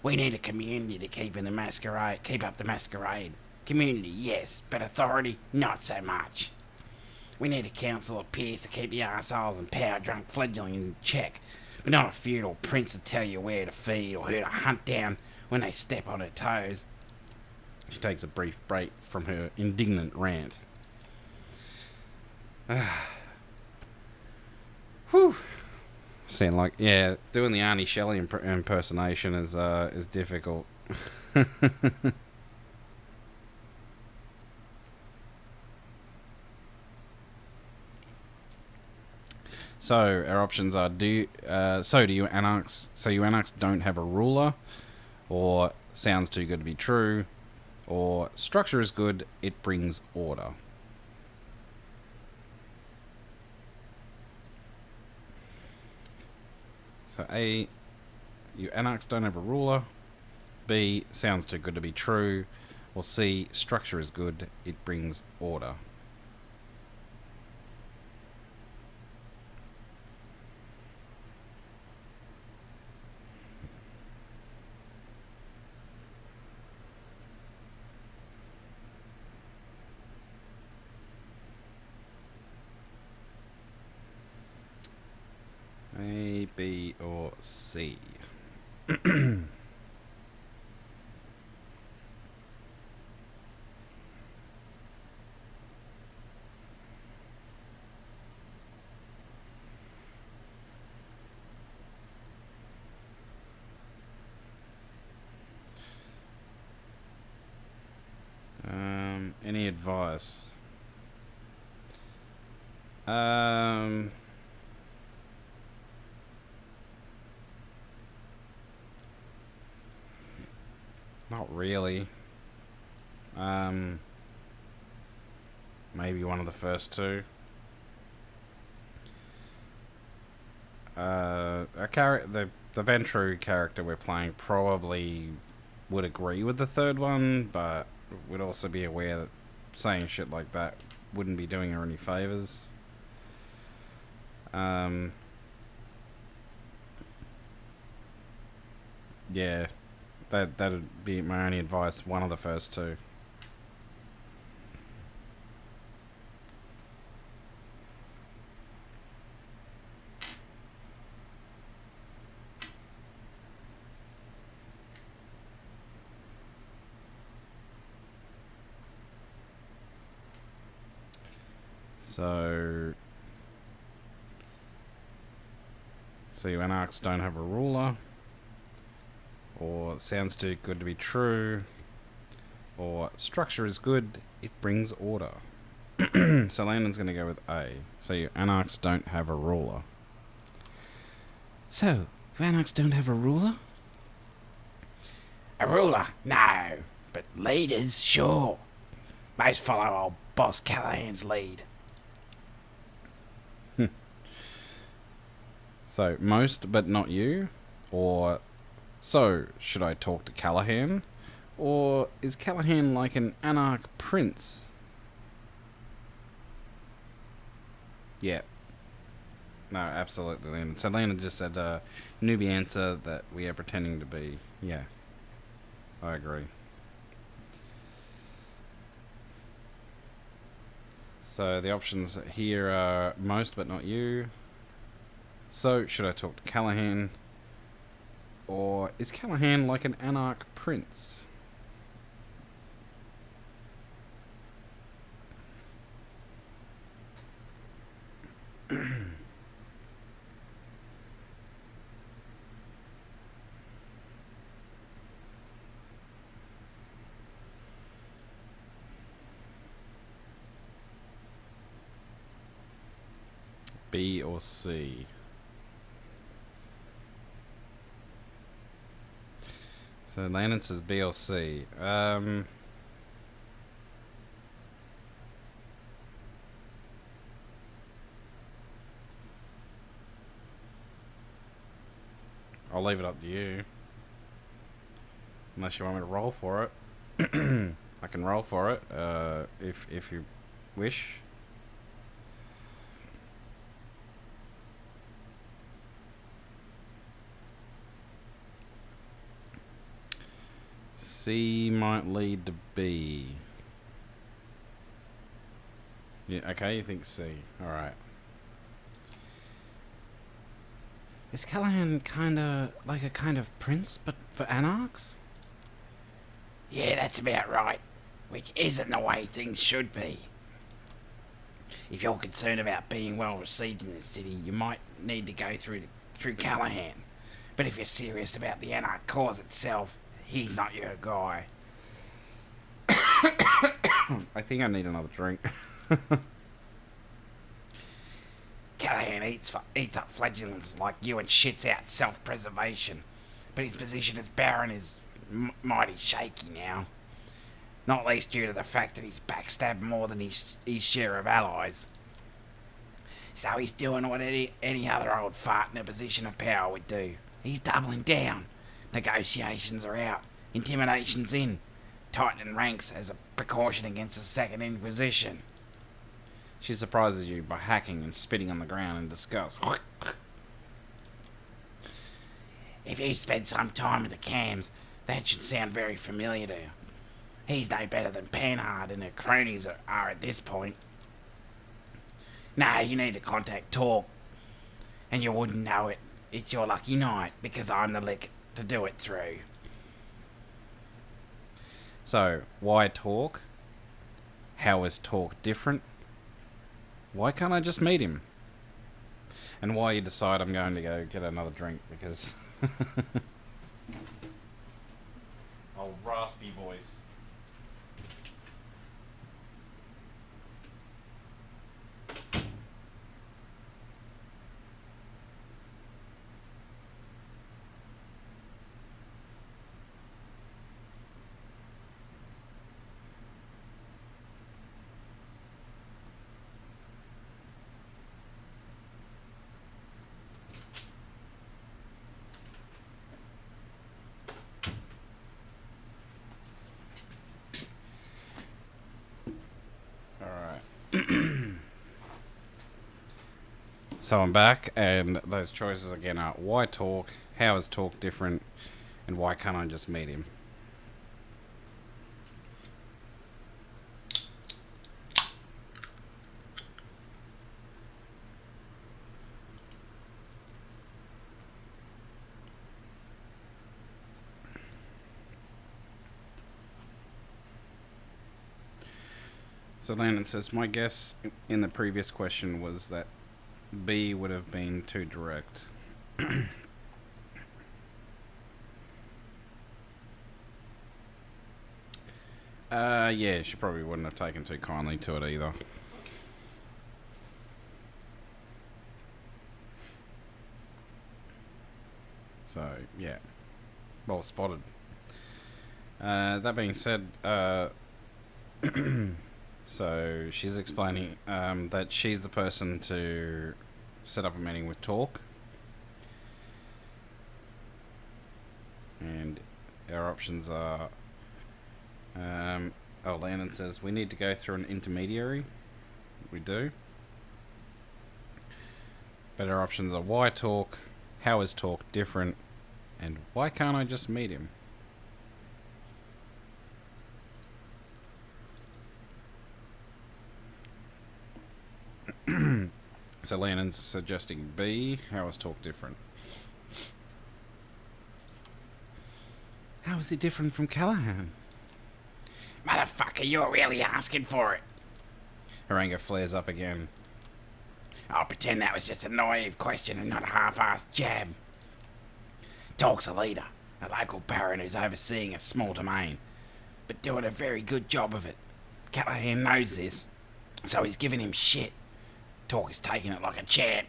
we need a community to keep up the Masquerade. Community, yes, but authority, not so much. We need a council of peers to keep the arseholes and power-drunk fledgling in check, but not a feudal prince to tell you where to feed or who to hunt down when they step on her toes. She takes a brief break from her indignant rant. Whew. Sound like, yeah, doing the Arnie Shelley impersonation is difficult. So our options are: do you anarchs? So you anarchs don't have a ruler, or sounds too good to be true, or structure is good, it brings order. So A, you anarchs don't have a ruler. B, sounds too good to be true, or C, structure is good, it brings order. A, B, or C? Any advice? Um. Not really. Maybe one of the first two. The Ventrue character we're playing probably would agree with the third one, but would also be aware that saying shit like that wouldn't be doing her any favors. Yeah, that'd be my only advice. One of the first two. So you anarchs don't have a ruler, or sounds too good to be true, or structure is good, it brings order. So Landon's going to go with A. So you anarchs don't have a ruler. So, you anarchs don't have a ruler? A ruler? No. But leaders? Sure. Most follow old Boss Callahan's lead. So, most but not you? Or, so, should I talk to Callahan? Or is Callahan like an anarch prince? Yeah. No, absolutely, Landon. So Landon just said, newbie answer that we are pretending to be. Yeah. I agree. So the options here are most but not you. So, should I talk to Callahan? Or is Callahan like an anarch prince? B or C? So Landon says B or C. I'll leave it up to you. Unless you want me to roll for it. I can roll for it, if you wish. C might lead to B. Yeah, okay, you think C. Alright. Is Callahan kinda like a kind of prince, but for anarchs? Yeah, that's about right. Which isn't the way things should be. If you're concerned about being well received in the city, you might need to go through Callahan. But if you're serious about the anarch cause itself, he's not your guy. I think I need another drink. Callahan eats up fledglings like you and shits out self-preservation. But his position as Baron is mighty shaky now. Not least due to the fact that he's backstabbed more than his share of allies. So he's doing what any other old fart in a position of power would do. He's doubling down. Negotiations are out. Intimidation's in. Tightening ranks as a precaution against a second Inquisition. She surprises you by hacking and spitting on the ground in disgust. If you spend some time with the Cams, that should sound very familiar to you. He's no better than Panhard and her cronies are at this point. No, you need to contact Talk. And you wouldn't know it. It's your lucky night, because I'm the lick to do it through. So, why Talk? How is Talk different? Why can't I just meet him? And why you decide I'm going to go get another drink, because... Oh, raspy voice. So I'm back, and those choices again are why talk, how is talk different, and why can't I just meet him? So Landon says, my guess in the previous question was that B would have been too direct. Yeah, she probably wouldn't have taken too kindly to it either. So, yeah. Well spotted. That being said, so she's explaining that she's the person to set up a meeting with Talk. And our options are... Landon says, we need to go through an intermediary. We do. But our options are why Talk, how is Talk different, and why can't I just meet him? So Landon's suggesting B. How is Talk different? How is he different from Callahan? Motherfucker, you're really asking for it. Her anger flares up again. I'll pretend that was just a naive question and not a half-assed jab. Talk's a leader, a local baron who's overseeing a small domain, but doing a very good job of it. Callahan knows this, so he's giving him shit. Talk is taking it like a champ.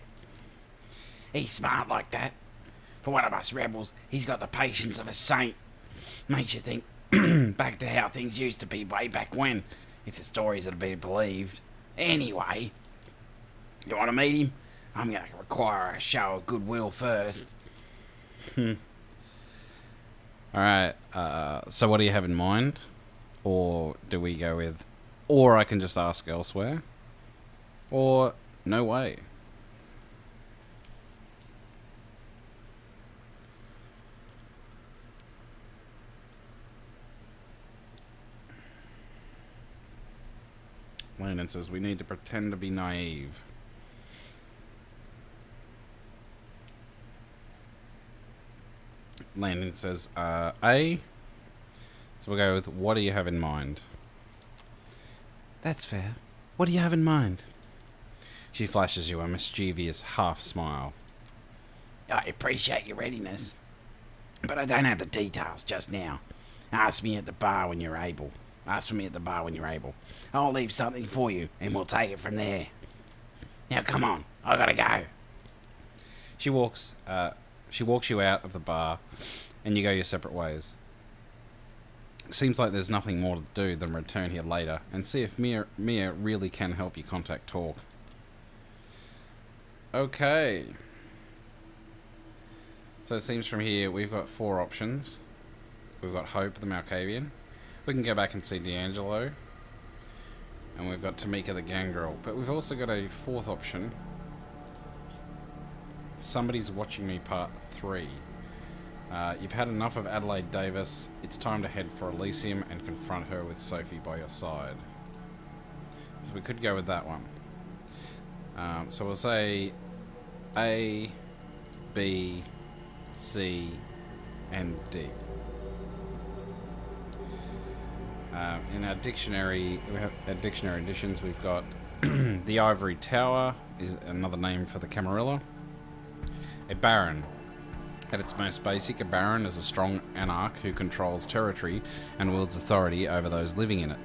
He's smart like that. For one of us rebels, he's got the patience of a saint. Makes you think back to how things used to be way back when, if the stories had been believed. Anyway, you want to meet him? I'm going to require a show of goodwill first. Alright, so what do you have in mind? Or do we go with, or I can just ask elsewhere? Or, no way. Landon says we need to pretend to be naive. Landon says A. So we'll go with what do you have in mind? That's fair. What do you have in mind? She flashes you a mischievous half smile. I appreciate your readiness, but I don't have the details just now. Ask me at the bar when you're able. Ask for me at the bar when you're able. I'll leave something for you, and we'll take it from there. Now, come on. I gotta go. She walks you out of the bar, and you go your separate ways. Seems like there's nothing more to do than return here later and see if Mia really can help you contact Talk. Okay. So it seems from here we've got 4 options. We've got Hope the Malkavian. We can go back and see D'Angelo. And we've got Tamika the Gangrel. But we've also got a 4th option. Somebody's Watching Me Part 3. You've had enough of Adelaide Davis. It's time to head for Elysium and confront her with Sophie by your side. So we could go with that one. So we'll say A, B, C, and D. In our dictionary, we have our dictionary editions. We've got the Ivory Tower is another name for the Camarilla. A baron. At its most basic, a baron is a strong anarch who controls territory and wields authority over those living in it.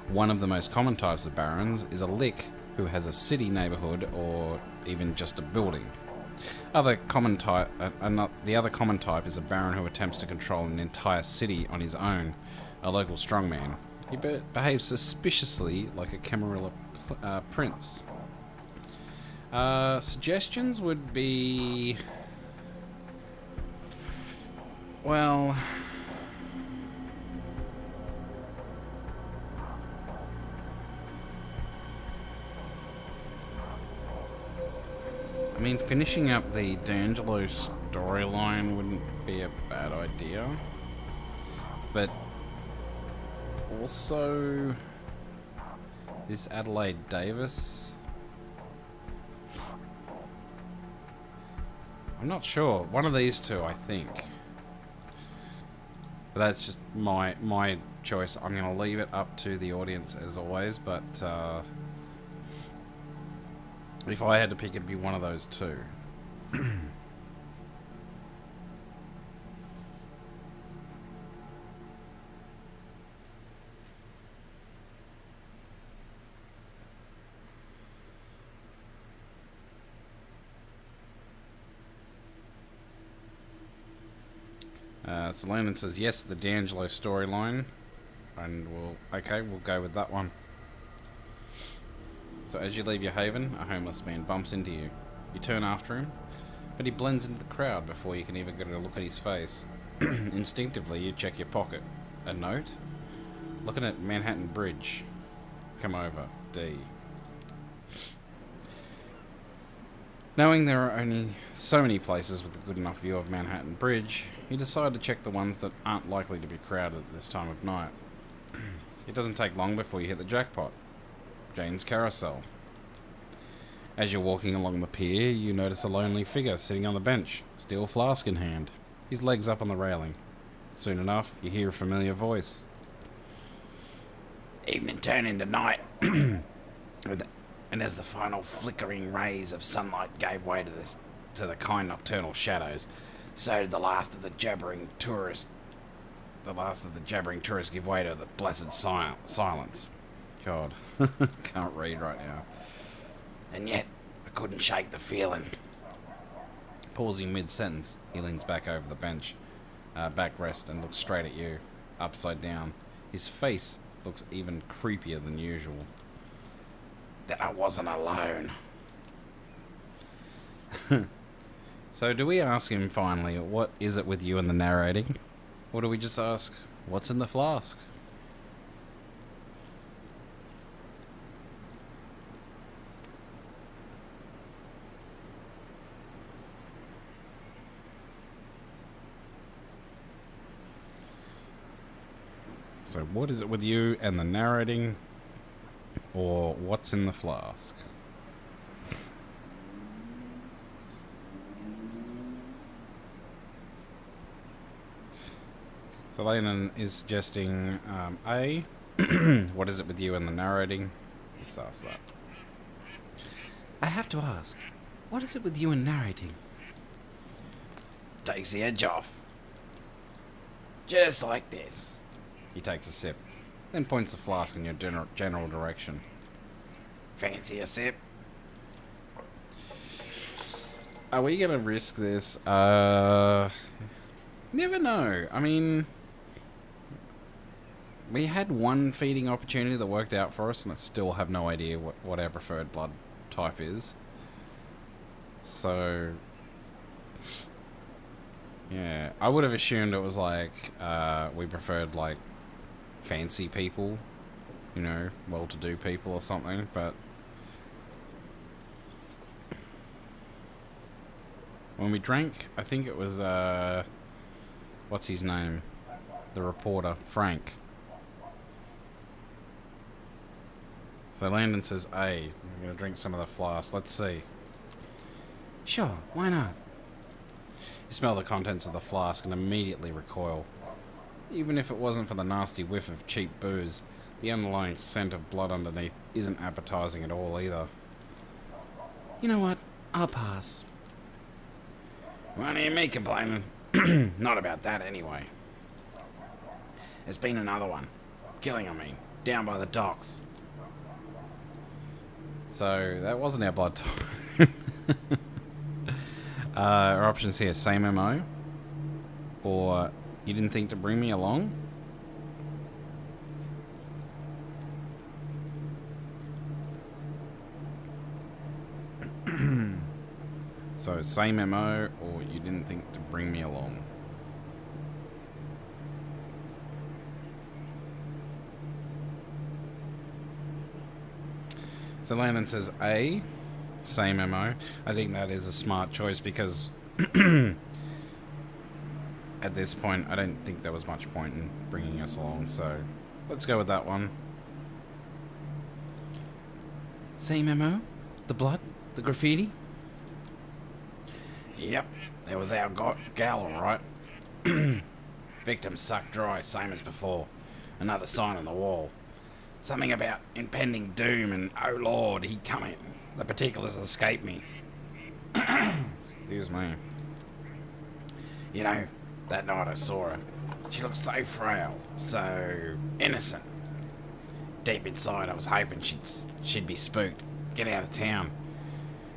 One of the most common types of barons is a lick who has a city, neighbourhood, or even just a building. The other common type is a baron who attempts to control an entire city on his own, a local strongman. He behaves suspiciously like a Camarilla prince. Suggestions would be... well... I mean, finishing up the D'Angelo storyline wouldn't be a bad idea. But also, this Adelaide Davis, I'm not sure. One of these two, I think. But that's just my choice. I'm going to leave it up to the audience as always, but if I had to pick, it'd be one of those two. So Landon says yes, the D'Angelo storyline, and we'll go with that one. So as you leave your haven, a homeless man bumps into you. You turn after him, but he blends into the crowd before you can even get a look at his face. Instinctively, you check your pocket. A note? Looking at Manhattan Bridge. Come over, D. Knowing there are only so many places with a good enough view of Manhattan Bridge, you decide to check the ones that aren't likely to be crowded at this time of night. It doesn't take long before you hit the jackpot. Jane's Carousel. As you're walking along the pier, you notice a lonely figure sitting on the bench, steel flask in hand, his legs up on the railing. Soon enough, you hear a familiar voice. Evening turned into night, and as the final flickering rays of sunlight gave way to the kind nocturnal shadows, so did the last of the jabbering tourists give way to the blessed silence. God, can't read right now. And yet, I couldn't shake the feeling. Pausing mid-sentence, he leans back over the bench, backrest, and looks straight at you, upside down. His face looks even creepier than usual. That I wasn't alone. So do we ask him finally, what is it with you and the narrating? Or do we just ask, what's in the flask? So what is it with you and the narrating? Or what's in the flask? So Lennon is suggesting A. What is it with you and the narrating? Let's ask that. I have to ask, what is it with you and narrating? Takes the edge off. Just like this. He takes a sip, then points the flask in your general direction. Fancy a sip? Are we gonna risk this? Never know. I mean, we had one feeding opportunity that worked out for us, and I still have no idea what our preferred blood type is. So, yeah, I would have assumed it was like we preferred like fancy people, you know, well-to-do people or something, but when we drank, I think it was what's his name, the reporter, Frank. So Landon says, "Hey, I'm gonna drink some of the flask. Let's see." Sure, why not? You smell the contents of the flask and immediately recoil. Even if it wasn't for the nasty whiff of cheap booze, the underlying scent of blood underneath isn't appetizing at all either. You know what? I'll pass. Won't hear me complaining. Not about that anyway. There's been another one. Killing, I mean. Down by the docks. So, that wasn't our blood type. Our options here, same MO, or you didn't think to bring me along? So, same MO, or you didn't think to bring me along? So Landon says A, Same MO. I think that is a smart choice because at this point, I don't think there was much point in bringing us along, so let's go with that one. Same MO? The blood? The graffiti? Yep, there was our gal, alright. Victim sucked dry, same as before. Another sign on the wall. Something about impending doom and, oh lord, he coming. The particulars escape me. Excuse me. You know, that night I saw her. She looked so frail, so innocent. Deep inside I was hoping she'd be spooked, get out of town.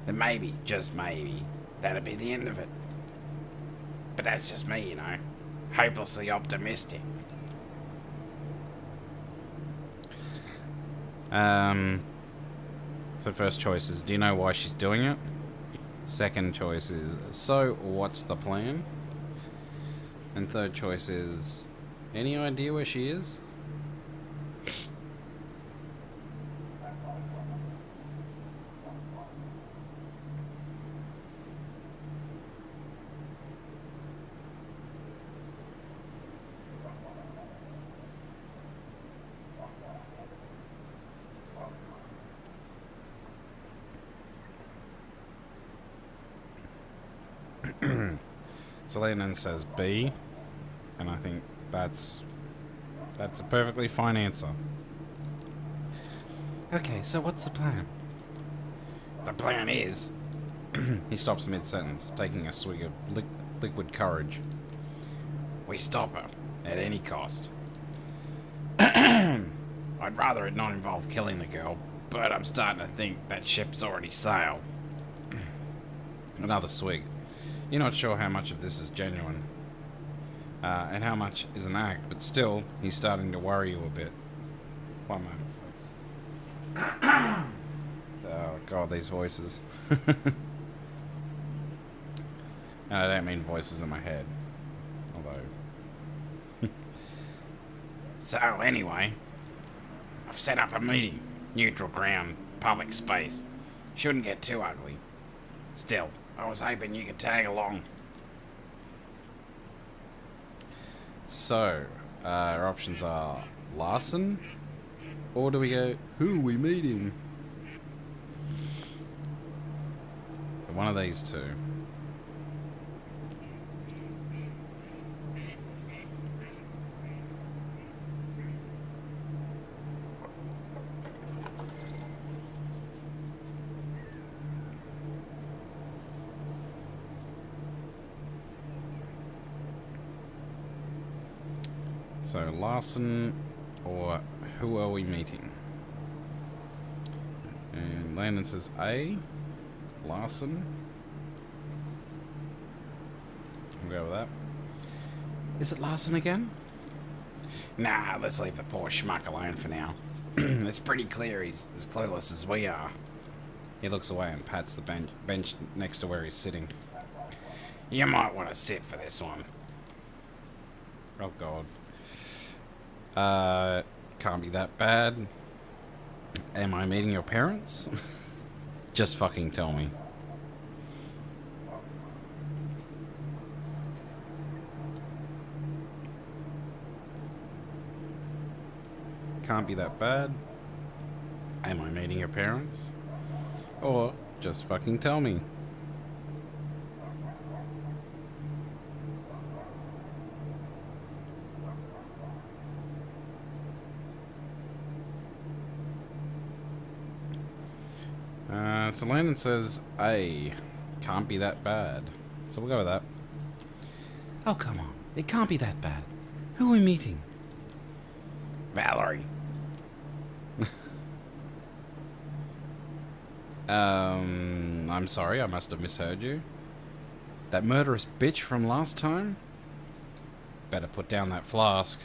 Then maybe, just maybe, that'd be the end of it. But that's just me, you know. Hopelessly optimistic. So first choice is, do you know why she's doing it? Second choice is, so what's the plan? And third choice is, any idea where she is? So Lennon says B, and I think that's a perfectly fine answer. Okay, so what's the plan? The plan is, He stops mid-sentence, taking a swig of liquid courage. we stop her, at any cost. I'd rather it not involve killing the girl, but I'm starting to think that ship's already sailed. Another swig. You're not sure how much of this is genuine, and how much is an act, but still, he's starting to worry you a bit. One moment, folks. Oh god, these voices. I don't mean voices in my head, although... So anyway, I've set up a meeting. Neutral ground, public space. Shouldn't get too ugly. Still, I was hoping you could tag along. So, our options are Larson, or do we go, who are we meeting? So one of these two. So Larson, or who are we meeting? And Landon says A, Larson. We'll go with that. Is it Larson again? Nah, let's leave the poor schmuck alone for now. It's pretty clear he's as clueless as we are. He looks away and pats the bench next to where he's sitting. You might want to sit for this one. Oh god. Can't be that bad. Am I meeting your parents? Just fucking tell me. Can't be that bad. Am I meeting your parents? Or just fucking tell me. So Landon says A. Can't be that bad. So we'll go with that. Oh, come on. It can't be that bad. Who are we meeting? Valerie. I'm sorry, I must have misheard you. That murderous bitch from last time? Better put down that flask.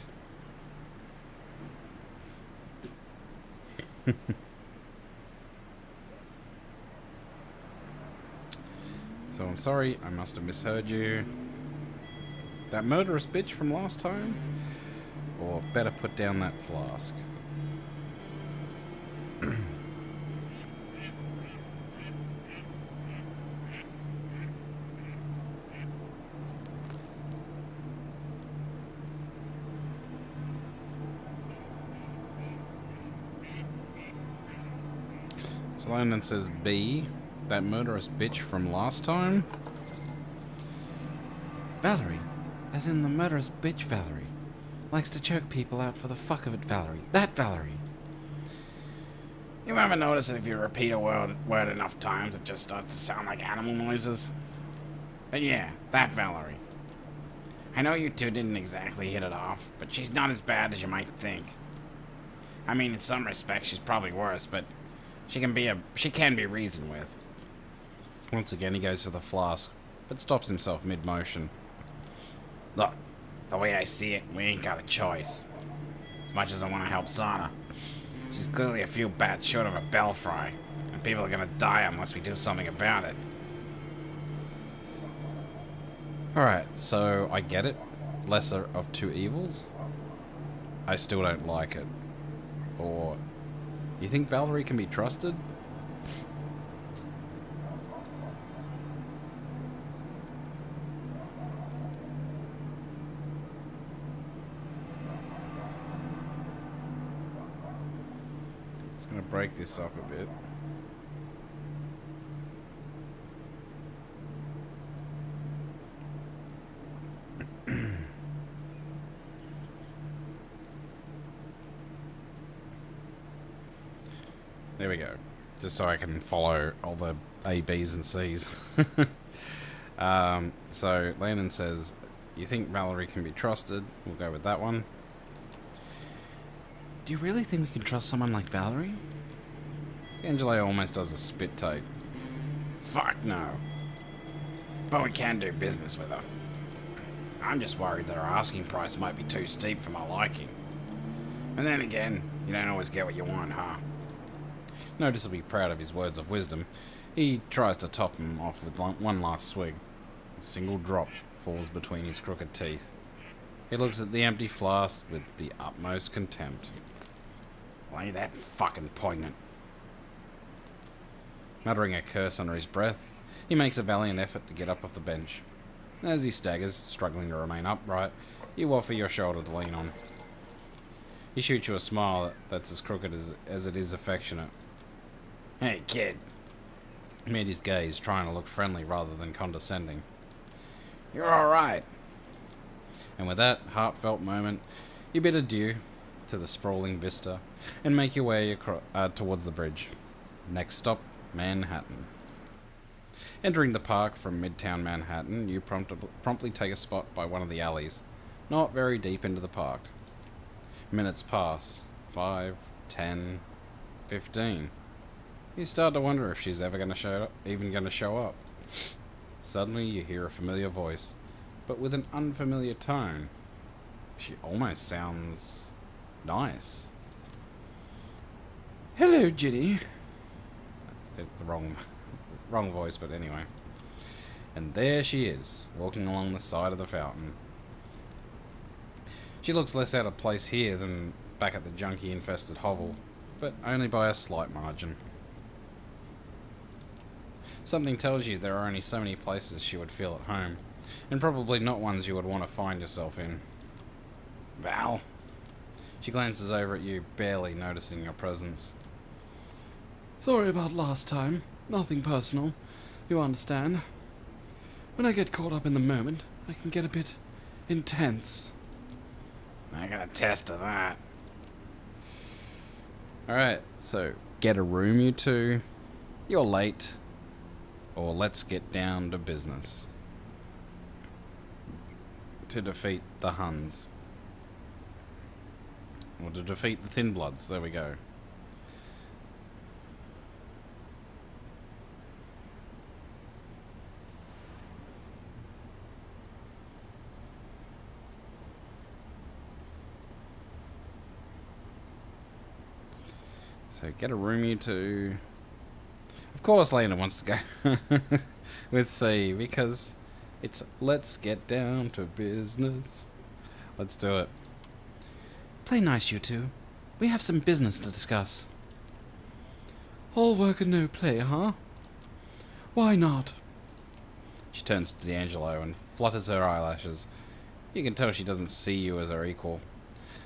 So I'm sorry, I must have misheard you. That murderous bitch from last time? Or better put down that flask. So Landon says B, that murderous bitch from last time? Valerie, as in the murderous bitch Valerie. Likes to choke people out for the fuck of it, Valerie. That Valerie. You ever notice that if you repeat a word enough times, it just starts to sound like animal noises? But yeah, that Valerie. I know you two didn't exactly hit it off, but she's not as bad as you might think. I mean, in some respects, she's probably worse, but she can be reasoned with. Once again, he goes for the flask, but stops himself mid-motion. Look, the way I see it, we ain't got a choice. As much as I want to help Sana, she's clearly a few bats short of a belfry, and people are gonna die unless we do something about it. Alright, so I get it. Lesser of two evils. I still don't like it. Or, you think Valerie can be trusted? Just gonna break this up a bit. There we go. Just so I can follow all the A, B's, and C's. So Landon says, you think Valerie can be trusted? We'll go with that one. Do you really think we can trust someone like Valerie? Angelo almost does a spit take. Fuck no. But we can do business with her. I'm just worried that her asking price might be too steep for my liking. And then again, you don't always get what you want, huh? Noticeably proud of his words of wisdom, he tries to top him off with one last swig. A single drop falls between his crooked teeth. He looks at the empty flask with the utmost contempt. Well, ain't that fucking poignant? Muttering a curse under his breath, he makes a valiant effort to get up off the bench. As he staggers, struggling to remain upright, you offer your shoulder to lean on. He shoots you a smile that's as crooked as it is affectionate. Hey, kid. Amid his gaze, trying to look friendly rather than condescending. You're alright. And with that heartfelt moment, you bid adieu to the sprawling vista and make your way towards the bridge. Next stop, Manhattan. Entering the park from Midtown Manhattan, you promptly take a spot by one of the alleys, not very deep into the park. Minutes pass. 5, 10, 15. You start to wonder if she's ever going to show up. Suddenly you hear a familiar voice, but with an unfamiliar tone. She almost sounds nice. Hello, Ginny. The wrong voice, but anyway. And there she is, walking along the side of the fountain. She looks less out of place here than back at the junkie-infested hovel, but only by a slight margin. Something tells you there are only so many places she would feel at home, and probably not ones you would want to find yourself in. Val? She glances over at you, barely noticing your presence. Sorry about last time. Nothing personal. You understand. When I get caught up in the moment, I can get a bit intense. I can attest to that. Alright, so get a room, you two. You're late. Or let's get down to business. To defeat the Huns. Or to defeat the Thin Bloods. There we go. So get a room, you two. Of course Lena wants to go with C, because it's let's get down to business. Let's do it. Play nice, you two. We have some business to discuss. All work and no play, huh? Why not? She turns to D'Angelo and flutters her eyelashes. You can tell she doesn't see you as her equal.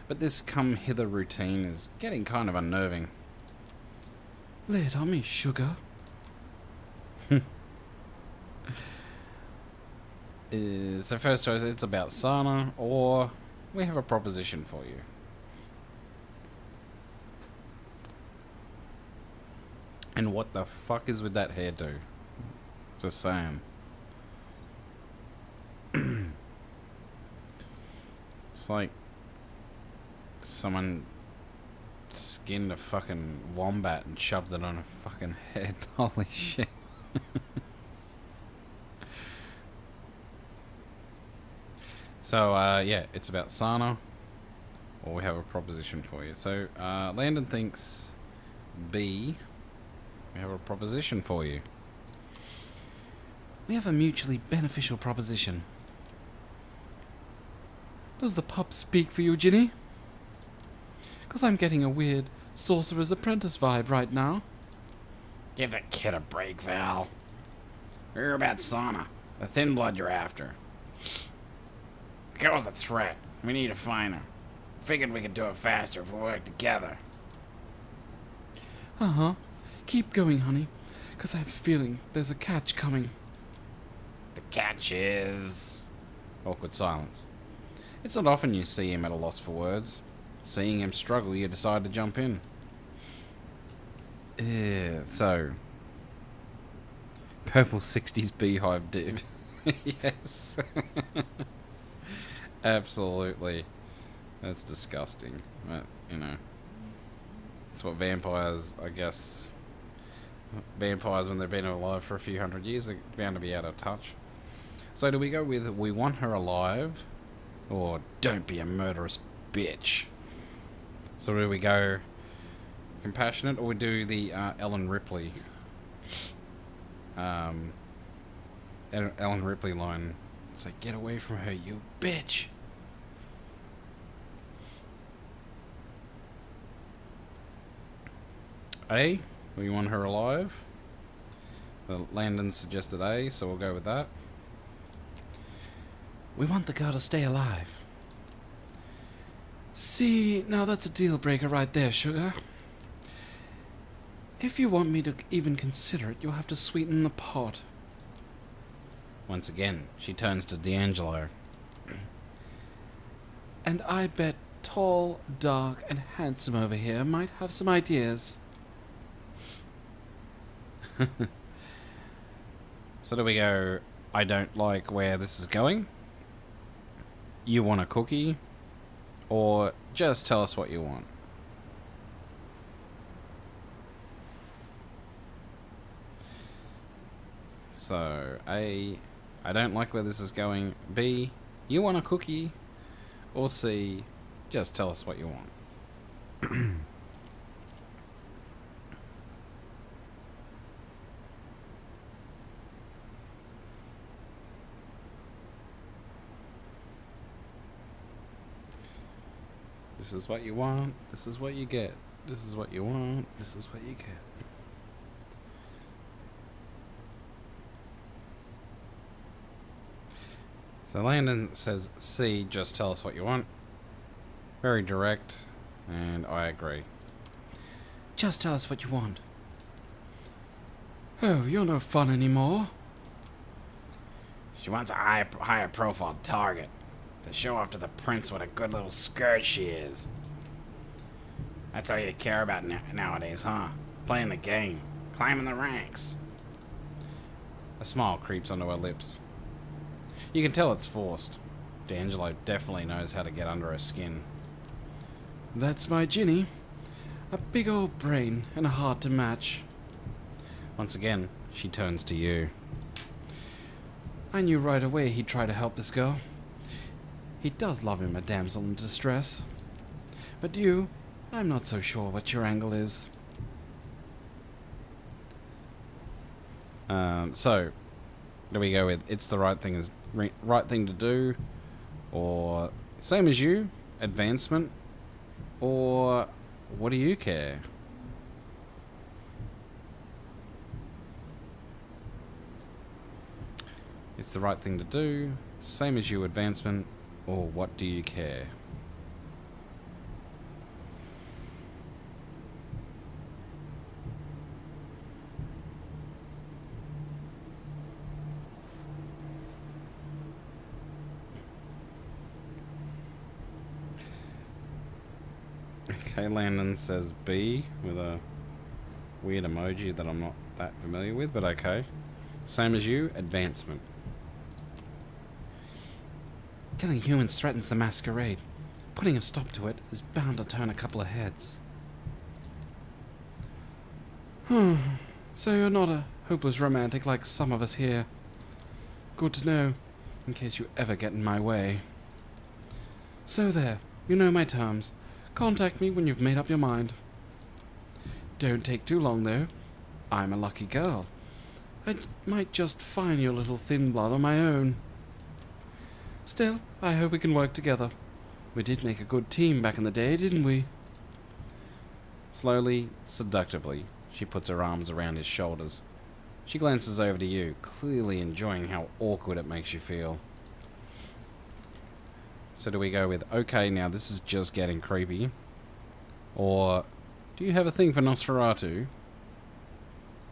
But this come-hither routine is getting kind of unnerving. Lay it on me, sugar. So first choice, it's about Sana, or we have a proposition for you. And what the fuck is with that hairdo? Just saying. It's like someone skinned a fucking wombat and shoved it on a fucking head. Holy shit. So, yeah, it's about Sana, or we have a proposition for you. So, Landon thinks B, we have a proposition for you. We have a mutually beneficial proposition. Does the pup speak for you, Ginny? Because I'm getting a weird Sorcerer's Apprentice vibe right now. Give that kid a break, Val. Hear about Sana, the thin blood you're after. The girl's a threat. We need to find her. Figured we could do it faster if we work together. Uh-huh. Keep going, honey. Because I have a feeling there's a catch coming. The catch is... Awkward silence. It's not often you see him at a loss for words. Seeing him struggle, you decide to jump in. Yeah, so... Purple 60s beehive dude. Yes. Absolutely. That's disgusting. But, you know. It's what vampires, I guess... Vampires, when they've been alive for a few hundred years, they're bound to be out of touch. So do we go with we want her alive, or don't be a murderous bitch? So do we go compassionate, or we do the Ellen Ripley Ellen Ripley line? It's like, get away from her, you bitch. A, we want her alive. Landon suggested A, so we'll go with that. We want the girl to stay alive. See, now that's a deal breaker right there, sugar. If you want me to even consider it, you'll have to sweeten the pot. Once again, she turns to D'Angelo. And I bet tall, dark, and handsome over here might have some ideas. So do we go, I don't like where this is going? You want a cookie? Or just tell us what you want? So, A, I don't like where this is going. B, you want a cookie? Or C, just tell us what you want. This is what you want. This is what you get. This is what you want. This is what you get. So Landon says, C, just tell us what you want. Very direct, and I agree. Just tell us what you want. Oh, you're no fun anymore. She wants a higher profile target. To show off to the prince what a good little skirt she is. That's all you care about nowadays, huh? Playing the game. Climbing the ranks. A smile creeps onto her lips. You can tell it's forced. D'Angelo definitely knows how to get under her skin. That's my Ginny. A big old brain and a heart to match. Once again, she turns to you. I knew right away he'd try to help this girl. He does love him, a damsel in distress. But you, I'm not so sure what your angle is. So, do we go with it's the right thing to do, or same as you, advancement, or what do you care? It's the right thing to do, same as you, advancement, or what do you care? Okay, Landon says B with a weird emoji that I'm not that familiar with, but okay. Same as you, advancement. Killing humans threatens the Masquerade. Putting a stop to it is bound to turn a couple of heads. So you're not a hopeless romantic like some of us here. Good to know, in case you ever get in my way. So there, you know my terms. Contact me when you've made up your mind. Don't take too long, though. I'm a lucky girl. I might just find your little thin blood on my own. Still, I hope we can work together. We did make a good team back in the day, didn't we? Slowly, seductively, she puts her arms around his shoulders. She glances over to you, clearly enjoying how awkward it makes you feel. So do we go with, okay, now this is just getting creepy? Or, do you have a thing for Nosferatu?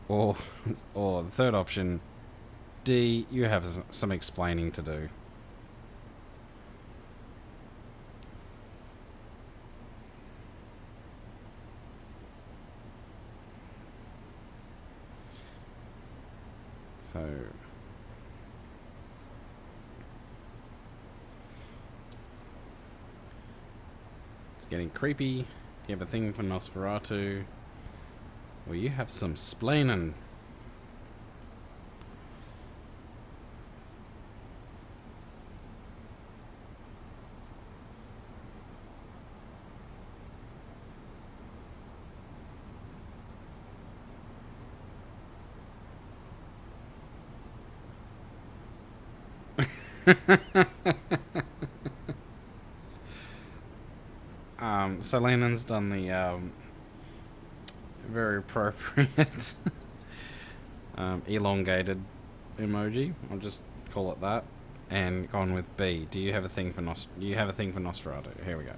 Or the third option, D, you have some explaining to do. So... it's getting creepy. Do you have a thing for Nosferatu? Well, you have some splaining. So Lennon's done the very appropriate elongated emoji. I'll just call it that, and gone with B. Do you have a thing for Nosferatu? Here we go.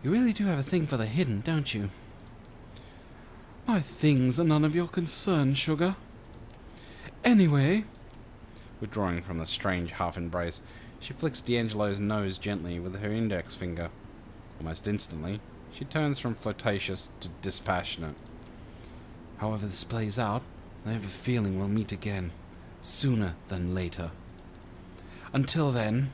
You really do have a thing for the hidden, don't you? My things are none of your concern, sugar. Anyway... Withdrawing from the strange half-embrace, she flicks D'Angelo's nose gently with her index finger. Almost instantly, she turns from flirtatious to dispassionate. However this plays out, I have a feeling we'll meet again, sooner than later. Until then...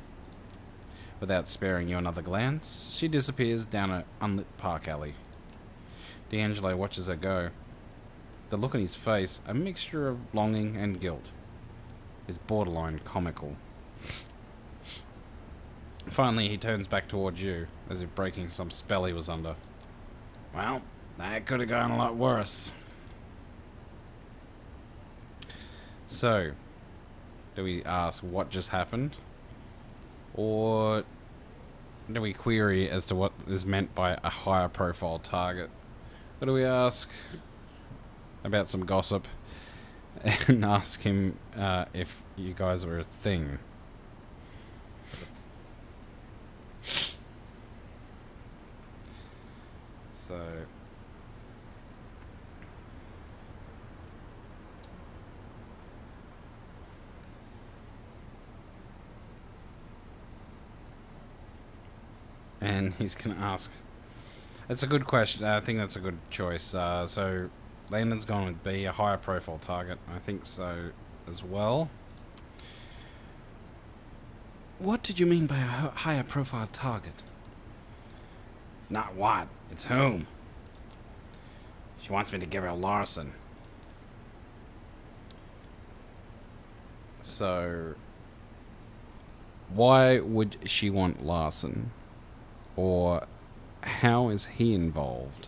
Without sparing you another glance, she disappears down an unlit park alley. D'Angelo watches her go. The look on his face, a mixture of longing and guilt, is borderline comical. Finally, he turns back towards you, as if breaking some spell he was under. Well, that could have gone a lot worse. So, do we ask what just happened? Or do we query as to what is meant by a higher profile target? Or do we ask about some gossip and ask him if you guys were a thing? So... and he's going to ask... That's a good question. I think that's a good choice. So, Landon's gone with B, a higher profile target. I think so as well. What did you mean by a higher profile target? It's not what, it's whom. She wants me to give her Larson. So, why would she want Larson? Or how is he involved?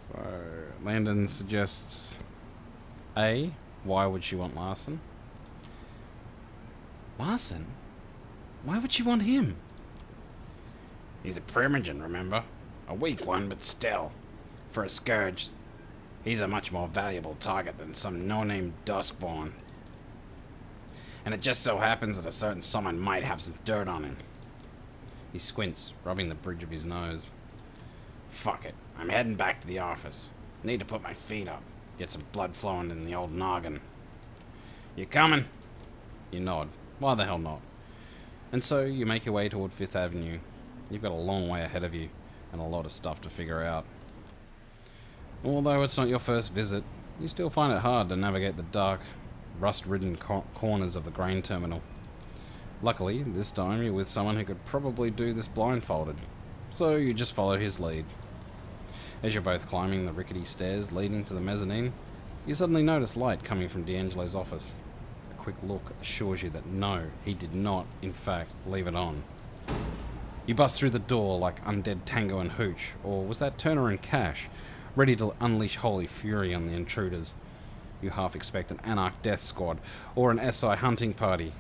So, Landon suggests A. Why would she want Larson? Larson? Why would she want him? He's a primogen, remember? A weak one, but still. For a scourge, He's a much more valuable target than some no-name Duskborn. And it just so happens that a certain someone might have some dirt on him. He squints, rubbing the bridge of his nose. Fuck it. I'm heading back to the office. Need to put my feet up. Get some blood flowing in the old noggin. You coming? You nod. Why the hell not? And so you make your way toward 5th Avenue. You've got a long way ahead of you and a lot of stuff to figure out. Although it's not your first visit, you still find it hard to navigate the dark, rust-ridden corners of the grain terminal. Luckily, this time you're with someone who could probably do this blindfolded, so you just follow his lead. As you're both climbing the rickety stairs leading to the mezzanine, you suddenly notice light coming from D'Angelo's office. A quick look assures you that no, he did not, in fact, leave it on. You bust through the door like undead Tango and Hooch, or was that Turner and Cash, ready to unleash holy fury on the intruders. You half expect an Anarch death squad, or an SI hunting party.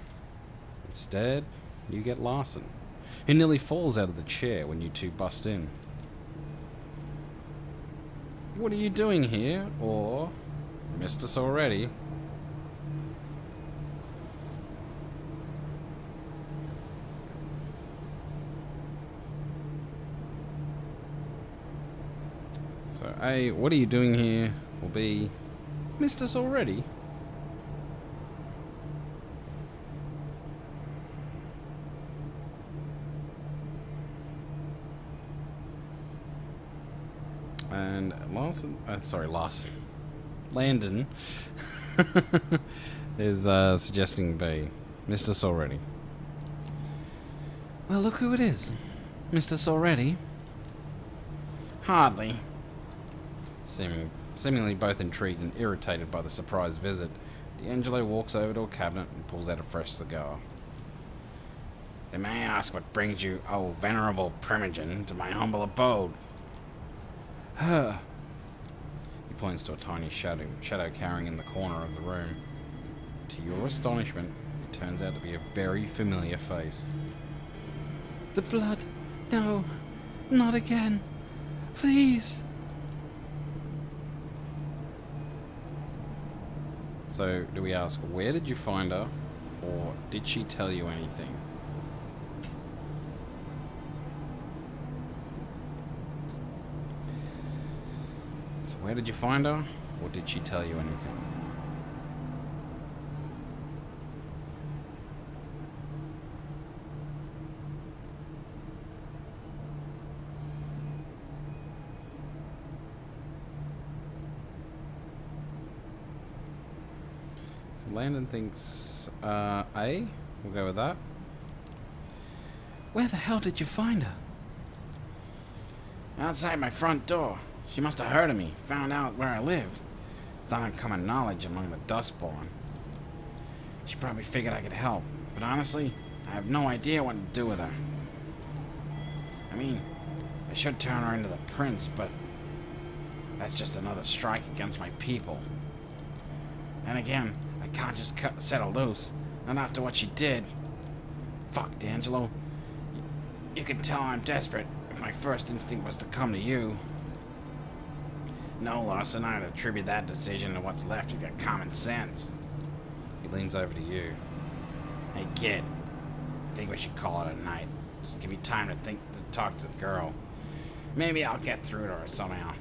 Instead, you get Larson, who nearly falls out of the chair when you two bust in. What are you doing here? Or, missed us already? So A, what are you doing here? Or B, missed us already? And Landon is suggesting B. Missed us already. Well, look who it is. Missed us already? Hardly. Seemingly both intrigued and irritated by the surprise visit, D'Angelo walks over to a cabinet and pulls out a fresh cigar. Then may I ask what brings you, oh venerable Primogen, to my humble abode? Huh. He points to a tiny shadow cowering in the corner of the room. To your astonishment, it turns out to be a very familiar face. The blood. No. Not again. Please. So, do we ask, where did you find her? Or did she tell you anything? So, where did you find her? Or did she tell you anything? So Landon thinks A. We'll go with that. Where the hell did you find her? Outside my front door. She must have heard of me, found out where I lived. Thought uncommon knowledge among the Dustborn. She probably figured I could help, but honestly, I have no idea what to do with her. I mean, I should turn her into the prince, but that's just another strike against my people. Then again, I can't just set her loose, not after what she did. Fuck, D'Angelo. You can tell I'm desperate if my first instinct was to come to you. No, Larson, I'd attribute that decision to what's left of your common sense. He leans over to you. Hey, kid. I think we should call it a night. Just give me time to talk to the girl. Maybe I'll get through to her somehow.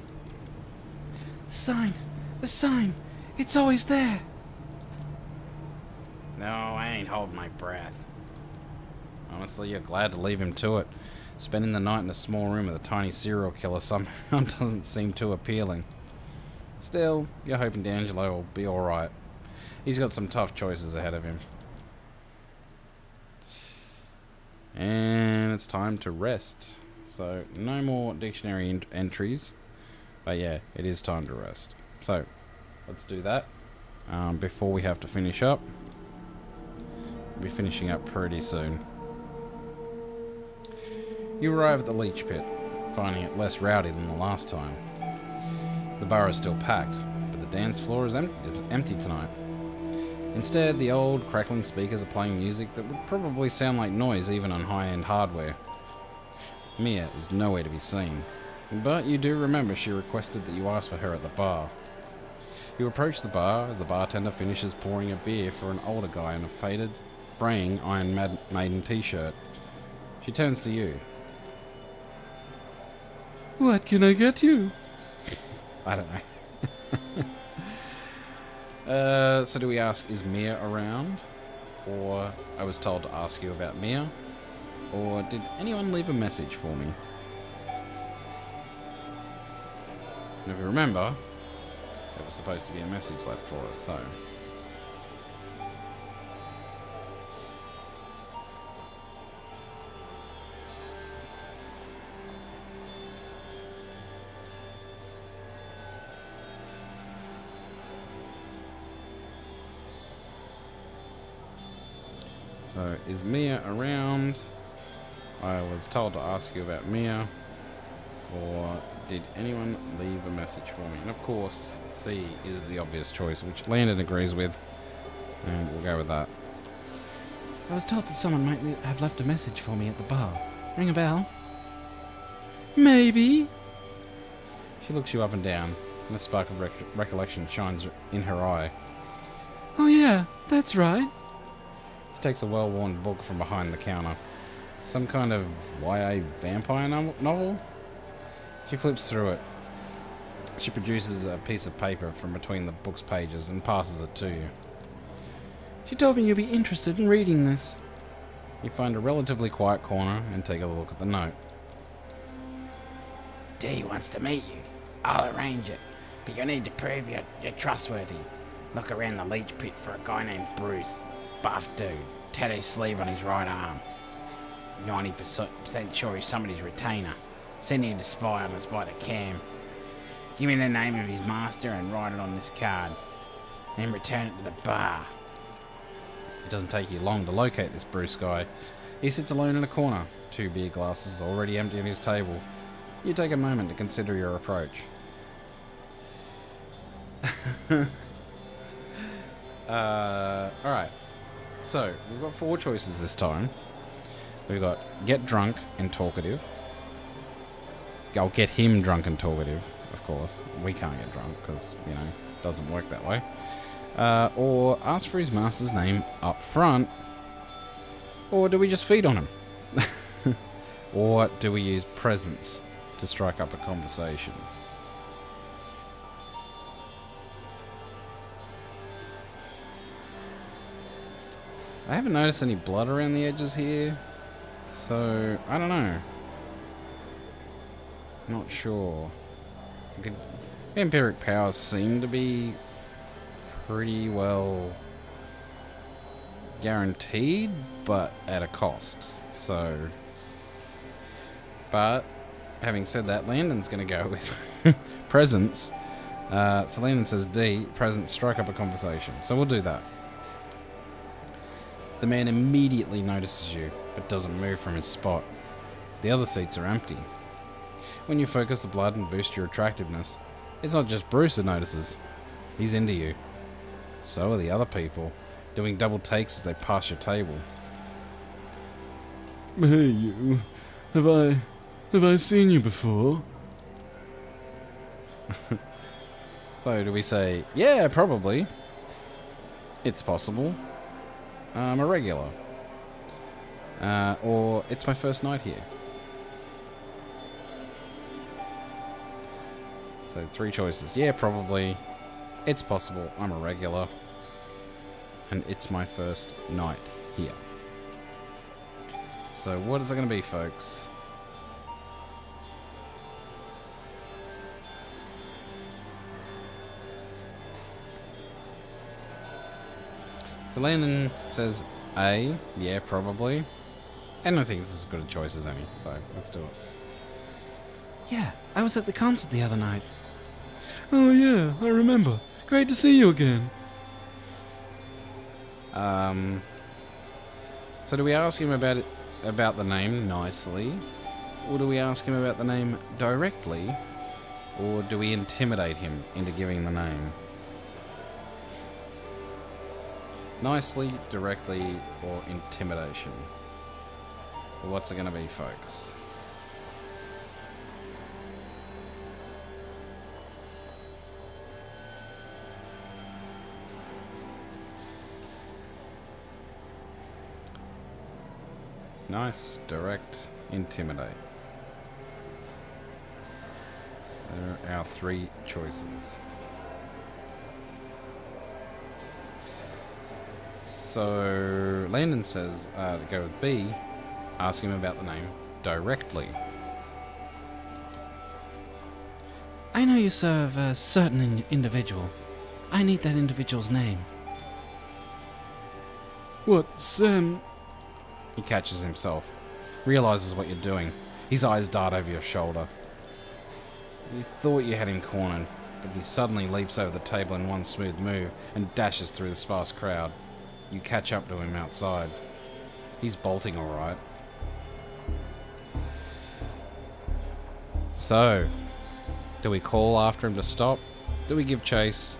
The sign. The sign. It's always there. No, I ain't holding my breath. Honestly, you're glad to leave him to it. Spending the night in a small room with a tiny serial killer somehow doesn't seem too appealing. Still, you're hoping D'Angelo will be alright. He's got some tough choices ahead of him. And it's time to rest. So, no more dictionary entries. But yeah, it is time to rest. So, let's do that. Before we have to finish up. We'll be finishing up pretty soon. You arrive at the leech pit, finding it less rowdy than the last time. The bar is still packed, but the dance floor is empty tonight. Instead, the old, crackling speakers are playing music that would probably sound like noise even on high-end hardware. Mia is nowhere to be seen, but you do remember she requested that you ask for her at the bar. You approach the bar as the bartender finishes pouring a beer for an older guy in a faded, fraying Iron Maiden t-shirt. She turns to you. What can I get you? I don't know. So do we ask, is Mia around? Or I was told to ask you about Mia? Or did anyone leave a message for me? If you remember, there was supposed to be a message left for us, so... So, is Mia around? I was told to ask you about Mia. Or did anyone leave a message for me? And of course, C is the obvious choice, which Landon agrees with. And we'll go with that. I was told that someone might have left a message for me at the bar. Ring a bell? Maybe. She looks you up and down, and a spark of recollection shines in her eye. Oh yeah, that's right. She takes a well-worn book from behind the counter. Some kind of YA vampire novel? She flips through it. She produces a piece of paper from between the book's pages and passes it to you. She told me you'd be interested in reading this. You find a relatively quiet corner and take a look at the note. D wants to meet you. I'll arrange it. But you'll need to prove you're trustworthy. Look around the leech pit for a guy named Bruce. Buff dude. Tattoo sleeve on his right arm. 90% sure he's somebody's retainer. Send him to spy on us by the cam. Give me the name of his master and write it on this card. Then return it to the bar. It doesn't take you long to locate this Bruce guy. He sits alone in a corner, 2 beer glasses already empty on his table. You take a moment to consider your approach. Alright. So, we've got 4 choices this time. We've got get drunk and talkative. I'll get him drunk and talkative, of course. We can't get drunk because, you know, it doesn't work that way. Or ask for his master's name up front. Or do we just feed on him? Or do we use presents to strike up a conversation? I haven't noticed any blood around the edges here, so I don't know. Not sure. Vampiric powers seem to be pretty well guaranteed, but at a cost. So, but having said that, Landon's going to go with presents. So Landon says D, presents, strike up a conversation. So we'll do that. The man immediately notices you, but doesn't move from his spot. The other seats are empty. When you focus the blood and boost your attractiveness, it's not just Bruce that notices. He's into you. So are the other people, doing double takes as they pass your table. Hey you, have I seen you before? So do we say, yeah, probably. It's possible. I'm a regular. Or it's my first night here. So 3 choices. Yeah, probably. It's possible. I'm a regular. And it's my first night here. So what is it going to be, folks? So Landon says A. Yeah, probably. And I think this is as good a choice as any. So let's do it. Yeah, I was at the concert the other night. Oh yeah, I remember. Great to see you again. So do we ask him about the name nicely? Or do we ask him about the name directly? Or do we intimidate him into giving the name? Nicely, directly, or intimidation? Well, what's it going to be, folks? Nice. Direct. Intimidate. There are our 3 choices. So, Landon says to go with B, ask him about the name directly. I know you serve a certain individual. I need that individual's name. What, Sam? He catches himself, realizes what you're doing. His eyes dart over your shoulder. You thought you had him cornered, but he suddenly leaps over the table in one smooth move and dashes through the sparse crowd. You catch up to him outside. He's bolting all right. So, do we call after him to stop? Do we give chase?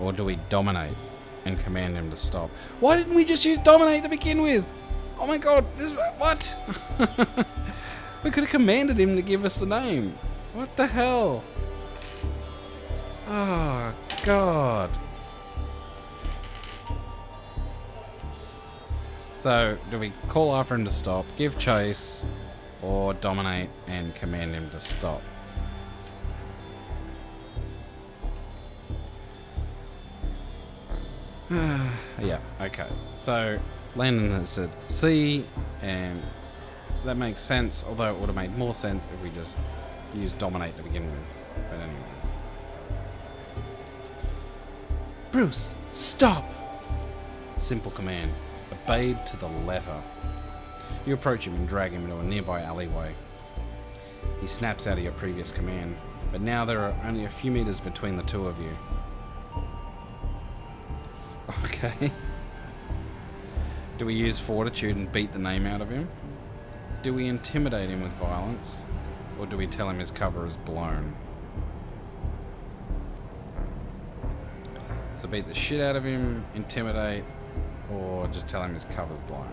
Or do we dominate and command him to stop? Why didn't we just use dominate to begin with? Oh my god, this what? We could have commanded him to give us the name. What the hell? Oh, God. So, do we call after him to stop, give chase, or dominate and command him to stop? Yeah, okay. So, Landon has said C, and that makes sense, although it would have made more sense if we just used dominate to begin with. But anyway. Bruce, stop! Simple command. Obeyed to the letter. You approach him and drag him into a nearby alleyway. He snaps out of your previous command, but now there are only a few meters between the two of you. Okay. Do we use fortitude and beat the name out of him? Do we intimidate him with violence? Or do we tell him his cover is blown? So beat the shit out of him, intimidate, or just tell him his cover's blown.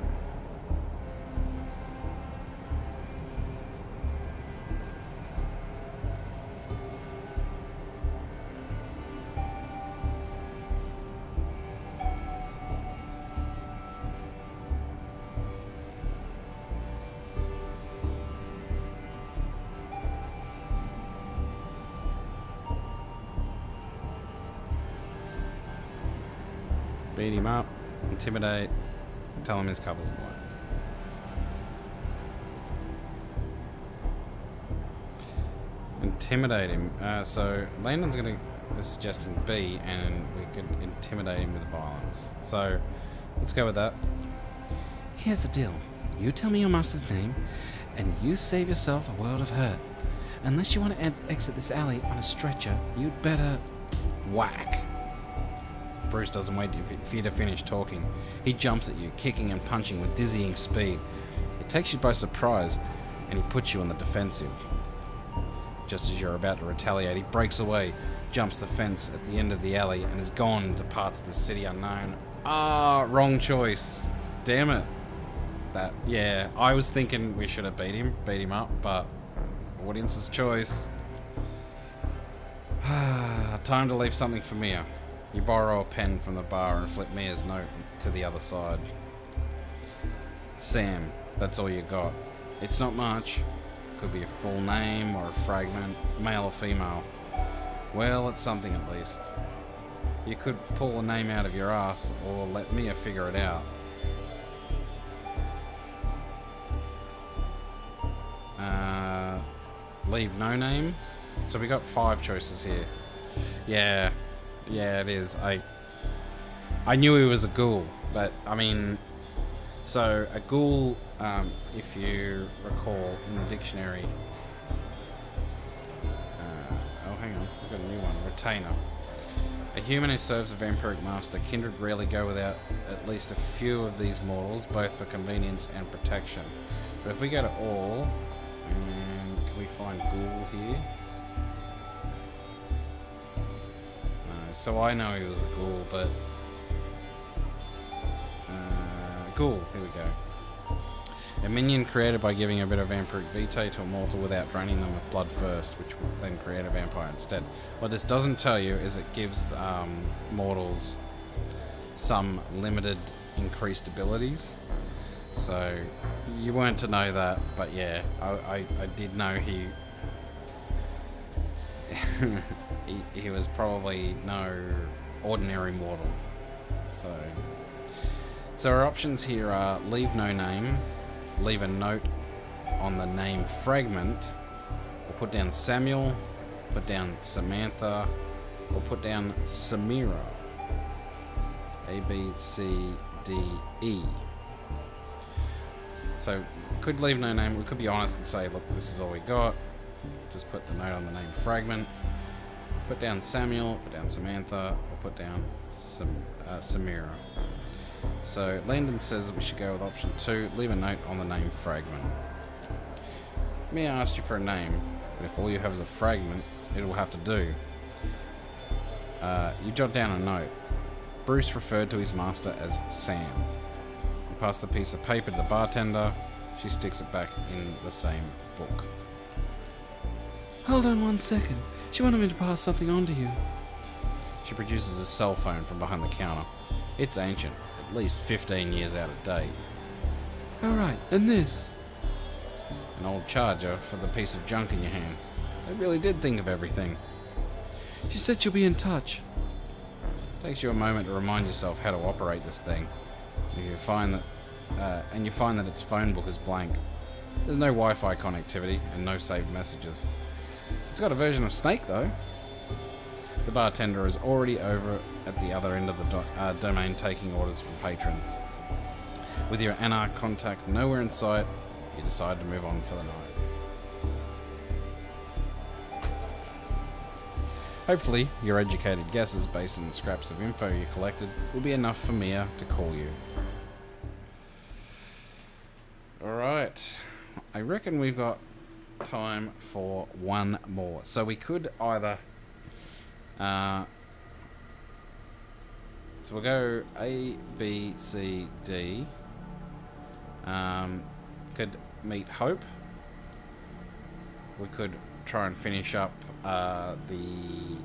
Beat him up, intimidate, tell him his cover's blown. Intimidate him. So Landon's going to suggesting B, and we could intimidate him with violence. So let's go with that. Here's the deal. You tell me your master's name, and you save yourself a world of hurt. Unless you want to exit this alley on a stretcher, you'd better... Whack. Bruce doesn't wait for you to finish talking. He jumps at you, kicking and punching with dizzying speed. It takes you by surprise, and he puts you on the defensive. Just as you're about to retaliate, he breaks away, jumps the fence at the end of the alley, and is gone into parts of the city unknown. Ah, wrong choice. Damn it. Yeah, I was thinking we should have beat him up, but audience's choice. Time to leave something for Mia. You borrow a pen from the bar and flip Mia's note to the other side. Sam, that's all you got. It's not much. Could be a full name or a fragment, male or female. Well, it's something at least. You could pull a name out of your ass or let Mia figure it out. Leave no name. So we got 5 choices here. Yeah, it is. I knew he was a ghoul, but I mean, so a ghoul, if you recall in the dictionary. Oh, hang on, I've got a new one. Retainer. A human who serves a vampiric master. Kindred rarely go without at least a few of these mortals, both for convenience and protection. But if we go to all, and can we find ghoul here? So I know he was a ghoul, but... ghoul, here we go. A minion created by giving a bit of vampiric vitae to a mortal without draining them with blood first, which will then create a vampire instead. What this doesn't tell you is it gives mortals some limited increased abilities. So, you weren't to know that, but yeah, I did know he... he was probably no ordinary mortal. So our options here are leave no name, leave a note on the name fragment, or put down Samuel, put down Samantha, or put down Samira. A, B, C, D, E. So, could leave no name. We could be honest and say, look, this is all we got. Just put the note on the name fragment. Put down Samuel, put down Samantha, or put down Samira. So, Landon says that we should go with option 2, leave a note on the name fragment. Me asked you for a name, but if all you have is a fragment, it will have to do. You jot down a note. Bruce referred to his master as Sam. You pass the piece of paper to the bartender. She sticks it back in the same book. Hold on 1 second. She wanted me to pass something on to you. She produces a cell phone from behind the counter. It's ancient, at least 15 years out of date. Alright, and this? An old charger for the piece of junk in your hand. They really did think of everything. She said she'll be in touch. Takes you a moment to remind yourself how to operate this thing. You find that its phone book is blank. There's no Wi-Fi connectivity and no saved messages. It's got a version of Snake though. The bartender is already over at the other end of the domain taking orders from patrons. With your Anarch contact nowhere in sight, you decide to move on for the night. Hopefully, your educated guesses based on the scraps of info you collected will be enough for Mia to call you. Alright, I reckon we've got time for one more. So we could either... so we'll go A, B, C, D. Could meet Hope. We could try and finish up the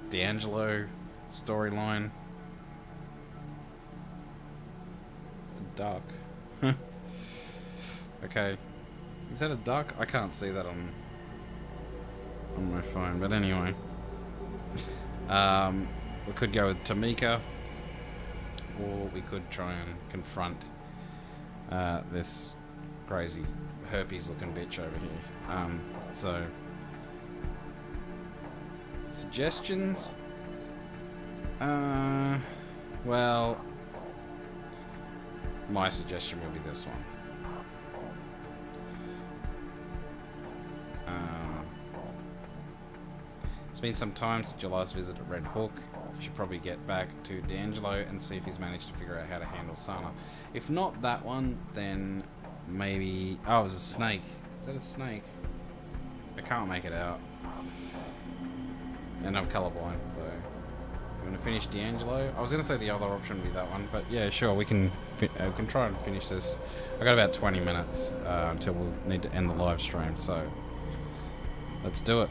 D'Angelo storyline. Duck. Okay. Is that a duck? I can't see that on my phone, but anyway. We could go with Tamika, or we could try and confront this crazy herpes looking bitch over here. So suggestions? Well, my suggestion will be this one. It's been some time since your last visit at Red Hook. You should probably get back to D'Angelo and see if he's managed to figure out how to handle Sana. If not that one, then maybe... Oh, it was a snake. Is that a snake? I can't make it out. And I'm colorblind, so... I'm going to finish D'Angelo. I was going to say the other option would be that one, but yeah, sure, we can try and finish this. I've got about 20 minutes until we'll need to end the live stream, so... Let's do it.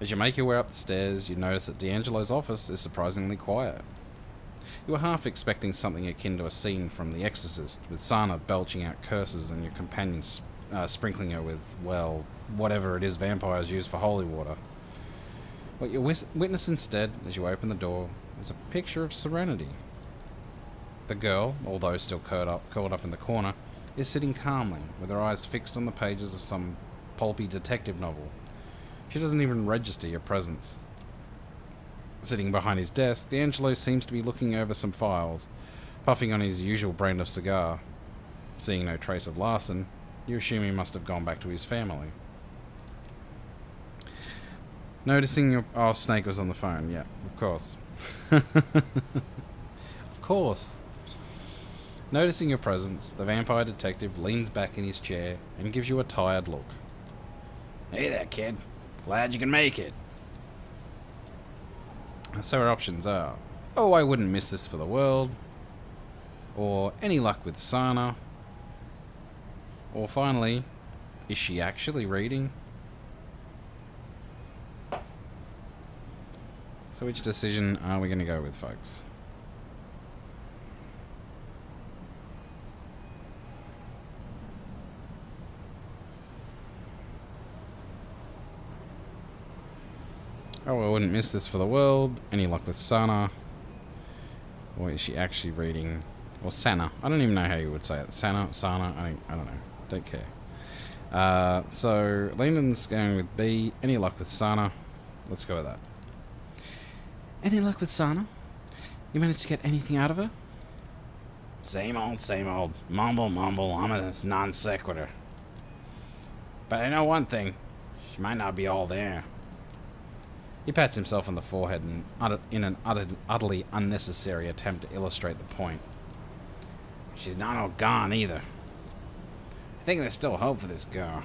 As you make your way up the stairs, you notice that D'Angelo's office is surprisingly quiet. You were half expecting something akin to a scene from The Exorcist, with Sana belching out curses and your companions sprinkling her with, well, whatever it is vampires use for holy water. What you witness instead, as you open the door, is a picture of serenity. The girl, although still curled up in the corner, is sitting calmly, with her eyes fixed on the pages of some pulpy detective novel. She doesn't even register your presence. Sitting behind his desk, D'Angelo seems to be looking over some files, puffing on his usual brand of cigar. Seeing no trace of Larson, you assume he must have gone back to his family. Noticing your... Oh, Snake was on the phone. Yeah, of course. Of course. Noticing your presence, the vampire detective leans back in his chair and gives you a tired look. Hey there, kid. Glad you can make it. So our options are, oh, I wouldn't miss this for the world, or any luck with Sana, or finally, is she actually reading? So which decision are we going to go with, folks? Oh, I wouldn't miss this for the world. Any luck with Sana? Or is she actually reading? Or Sana? I don't even know how you would say it. Sana? I don't know. Don't care. So, Landon's going with B. Any luck with Sana? Let's go with that. Any luck with Sana? You managed to get anything out of her? Same old, same old. Mumble, mumble, ominous non sequitur. But I know one thing. She might not be all there. He pats himself on the forehead in an utterly unnecessary attempt to illustrate the point. She's not all gone either. I think there's still hope for this girl.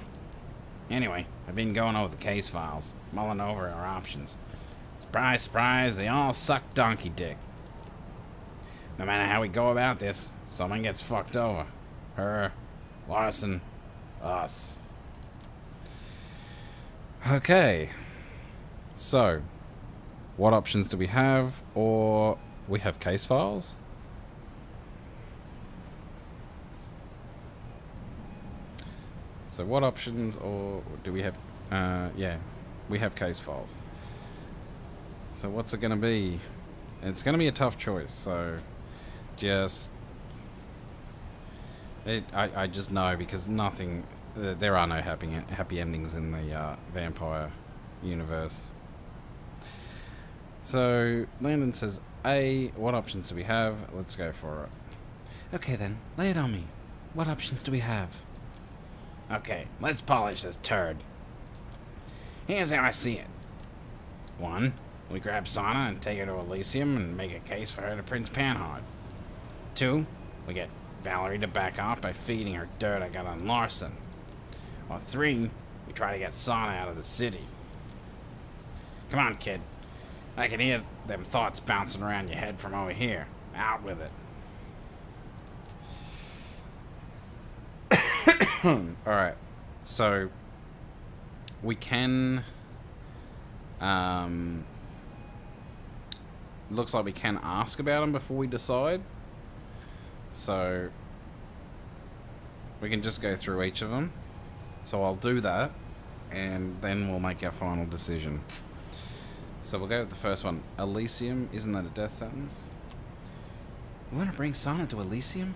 Anyway, I've been going over the case files, mulling over our options. Surprise, surprise, they all suck donkey dick. No matter how we go about this, someone gets fucked over. Her, Larson, us. Okay. So, what options do we have? Or we have case files? So what options, or do we have... yeah, we have case files. So what's it going to be? It's going to be a tough choice, so just... I just know, because nothing... there are no happy endings in the vampire universe. So, Landon says, A, what options do we have? Let's go for it. Okay then, lay it on me. What options do we have? Okay, let's polish this turd. Here's how I see it. 1, we grab Sana and take her to Elysium and make a case for her to Prince Panhard. 2, we get Valerie to back off by feeding her dirt I got on Larson. Or 3, we try to get Sana out of the city. Come on, kid. I can hear them thoughts bouncing around your head from over here. Out with it. Alright, so we can... looks like we can ask about them before we decide. So we can just go through each of them. So I'll do that, and then we'll make our final decision. So we'll go with the first one. Elysium, isn't that a death sentence? You want to bring Sana to Elysium?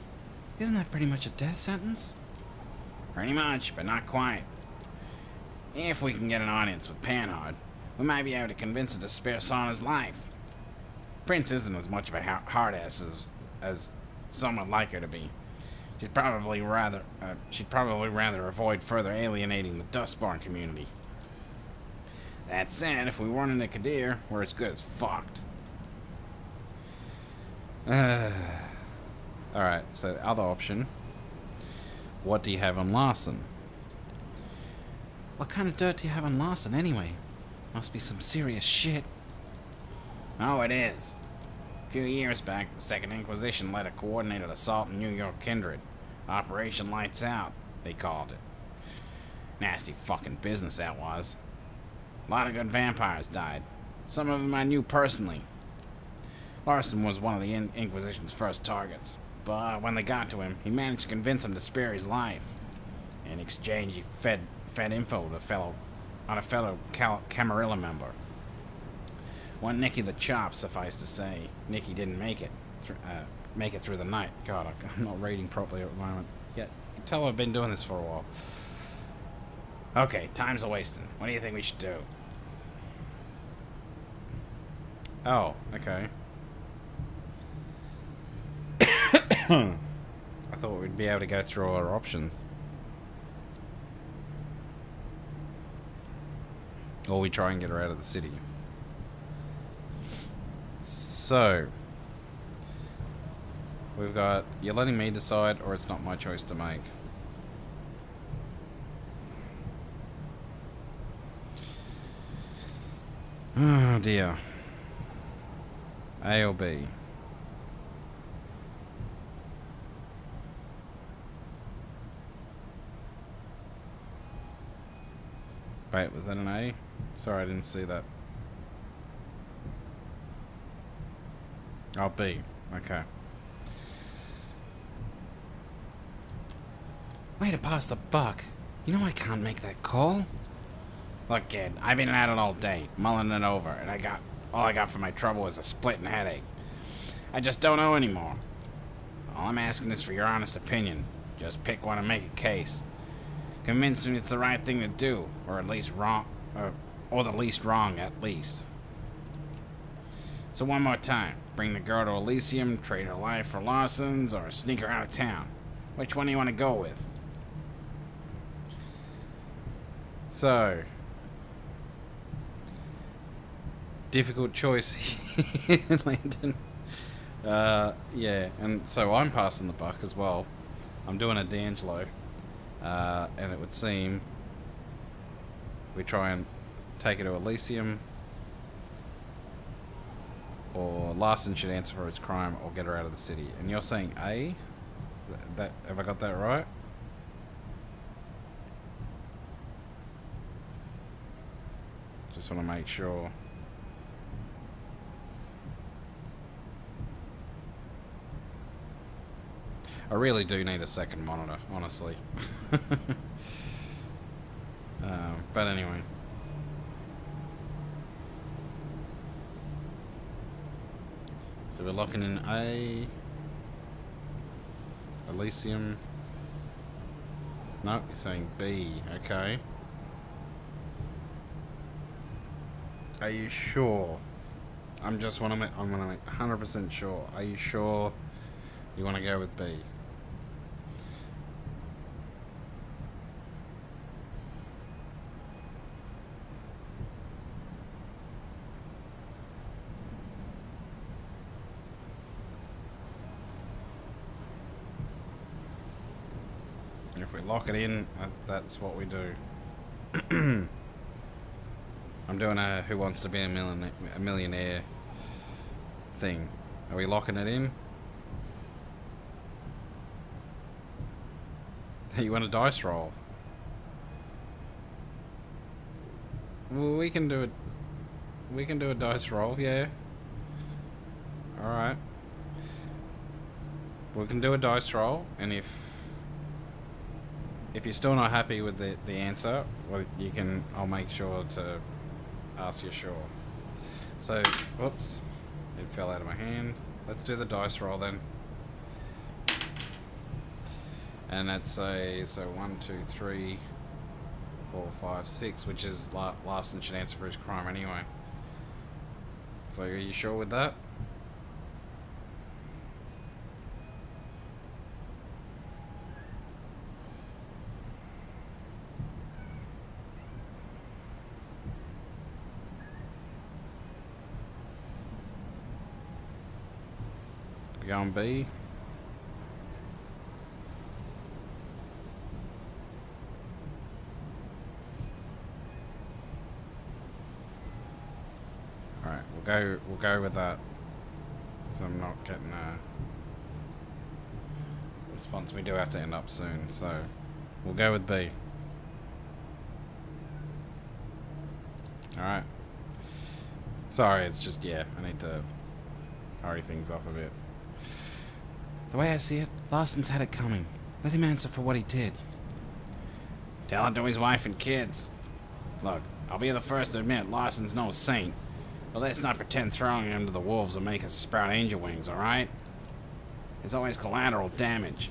Isn't that pretty much a death sentence? Pretty much, but not quite. If we can get an audience with Panhard, we might be able to convince her to spare Sana's life. Prince isn't as much of a hard-ass as some would like her to be. She'd probably rather avoid further alienating the Dustborn community. That said, if we run into Kadir, we're as good as fucked. Alright, so the other option. What do you have on Larson? What kind of dirt do you have on Larson anyway? Must be some serious shit. Oh, it is. A few years back, the Second Inquisition led a coordinated assault in New York Kindred. Operation Lights Out, they called it. Nasty fucking business that was. A lot of good vampires died. Some of them I knew personally. Larson was one of the Inquisition's first targets. But when they got to him, he managed to convince him to spare his life. In exchange, he fed info on a fellow Camarilla member. One Nicky the Chop, suffice to say. Nicky didn't make it through the night. God, I'm not reading properly at the moment. Yeah, you can tell I've been doing this for a while. Okay, time's a wasting. What do you think we should do? Oh, okay. I thought we'd be able to go through all our options. Or we try and get her out of the city. So, we've got, you're letting me decide, or it's not my choice to make. Oh dear. A or B? Wait, was that an A? Sorry, I didn't see that. Oh, B. Okay. Way to pass the buck. You know I can't make that call. Look, kid, I've been at it all day, mulling it over, and all I got for my trouble is a splitting headache. I just don't know anymore. All I'm asking is for your honest opinion. Just pick one and make a case. Convince me it's the right thing to do, or at least wrong, or the least wrong at least. So one more time, bring the girl to Elysium, trade her life for Lawson's, or sneak her out of town. Which one do you want to go with? So, difficult choice here, Landon. Yeah, and so I'm passing the buck as well. I'm doing a D'Angelo, and it would seem we try and take her to Elysium, or Larson should answer for his crime, or get her out of the city. And you're saying A? That have I got that right? Just want to make sure. I really do need a second monitor, honestly. But anyway. So we're locking in A. Elysium. No, you're saying B. Okay. Are you sure? I'm gonna make 100% sure. Are you sure you want to go with B? If we lock it in, that's what we do. I'm doing a Who Wants to Be a Millionaire thing. Are we locking it in? You want a dice roll? Well, we can do it. We can do a dice roll, yeah. Alright. We can do a dice roll, and if you're still not happy with the answer, well, I'll make sure to ask you sure. So, whoops, it fell out of my hand. Let's do the dice roll then. And that's so 1, 2, 3, 4, 5, 6, which is Larson should answer for his crime anyway. So are you sure with that? We go on B. Alright, we'll go with that. So I'm not getting a response. We do have to end up soon, so we'll go with B. Alright. Sorry, it's just, yeah, I need to hurry things up a bit. The way I see it, Larson's had it coming. Let him answer for what he did. Tell it to his wife and kids. Look, I'll be the first to admit Larson's no saint, but let's not pretend throwing him to the wolves will make us sprout angel wings, alright? There's always collateral damage.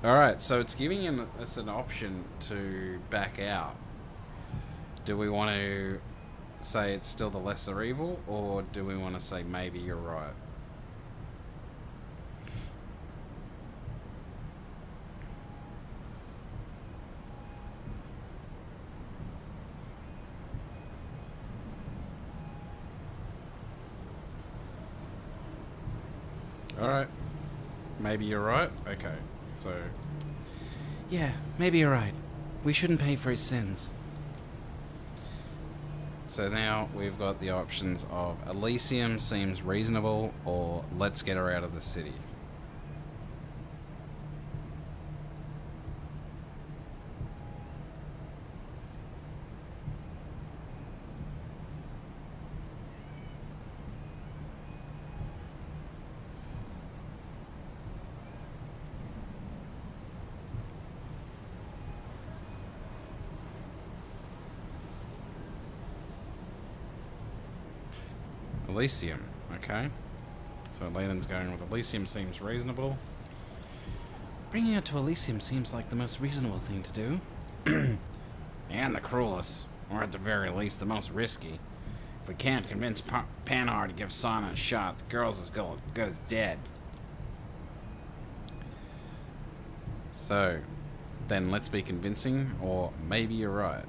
Alright, so it's giving us an option to back out. Do we want to say it's still the lesser evil, or do we want to say maybe you're right? Alright. Maybe you're right? Okay. So, Yeah, maybe you're right. We shouldn't pay for his sins. so now we've got the options of Elysium seems reasonable, or let's get her out of the city. Elysium. Okay. So Leland's going with Elysium seems reasonable. Bringing it to Elysium seems like the most reasonable thing to do. And the cruelest, or at the very least the most risky. If we can't convince Panhard to give Sana a shot, the girl's as good as dead. So, then let's be convincing, or maybe you're right.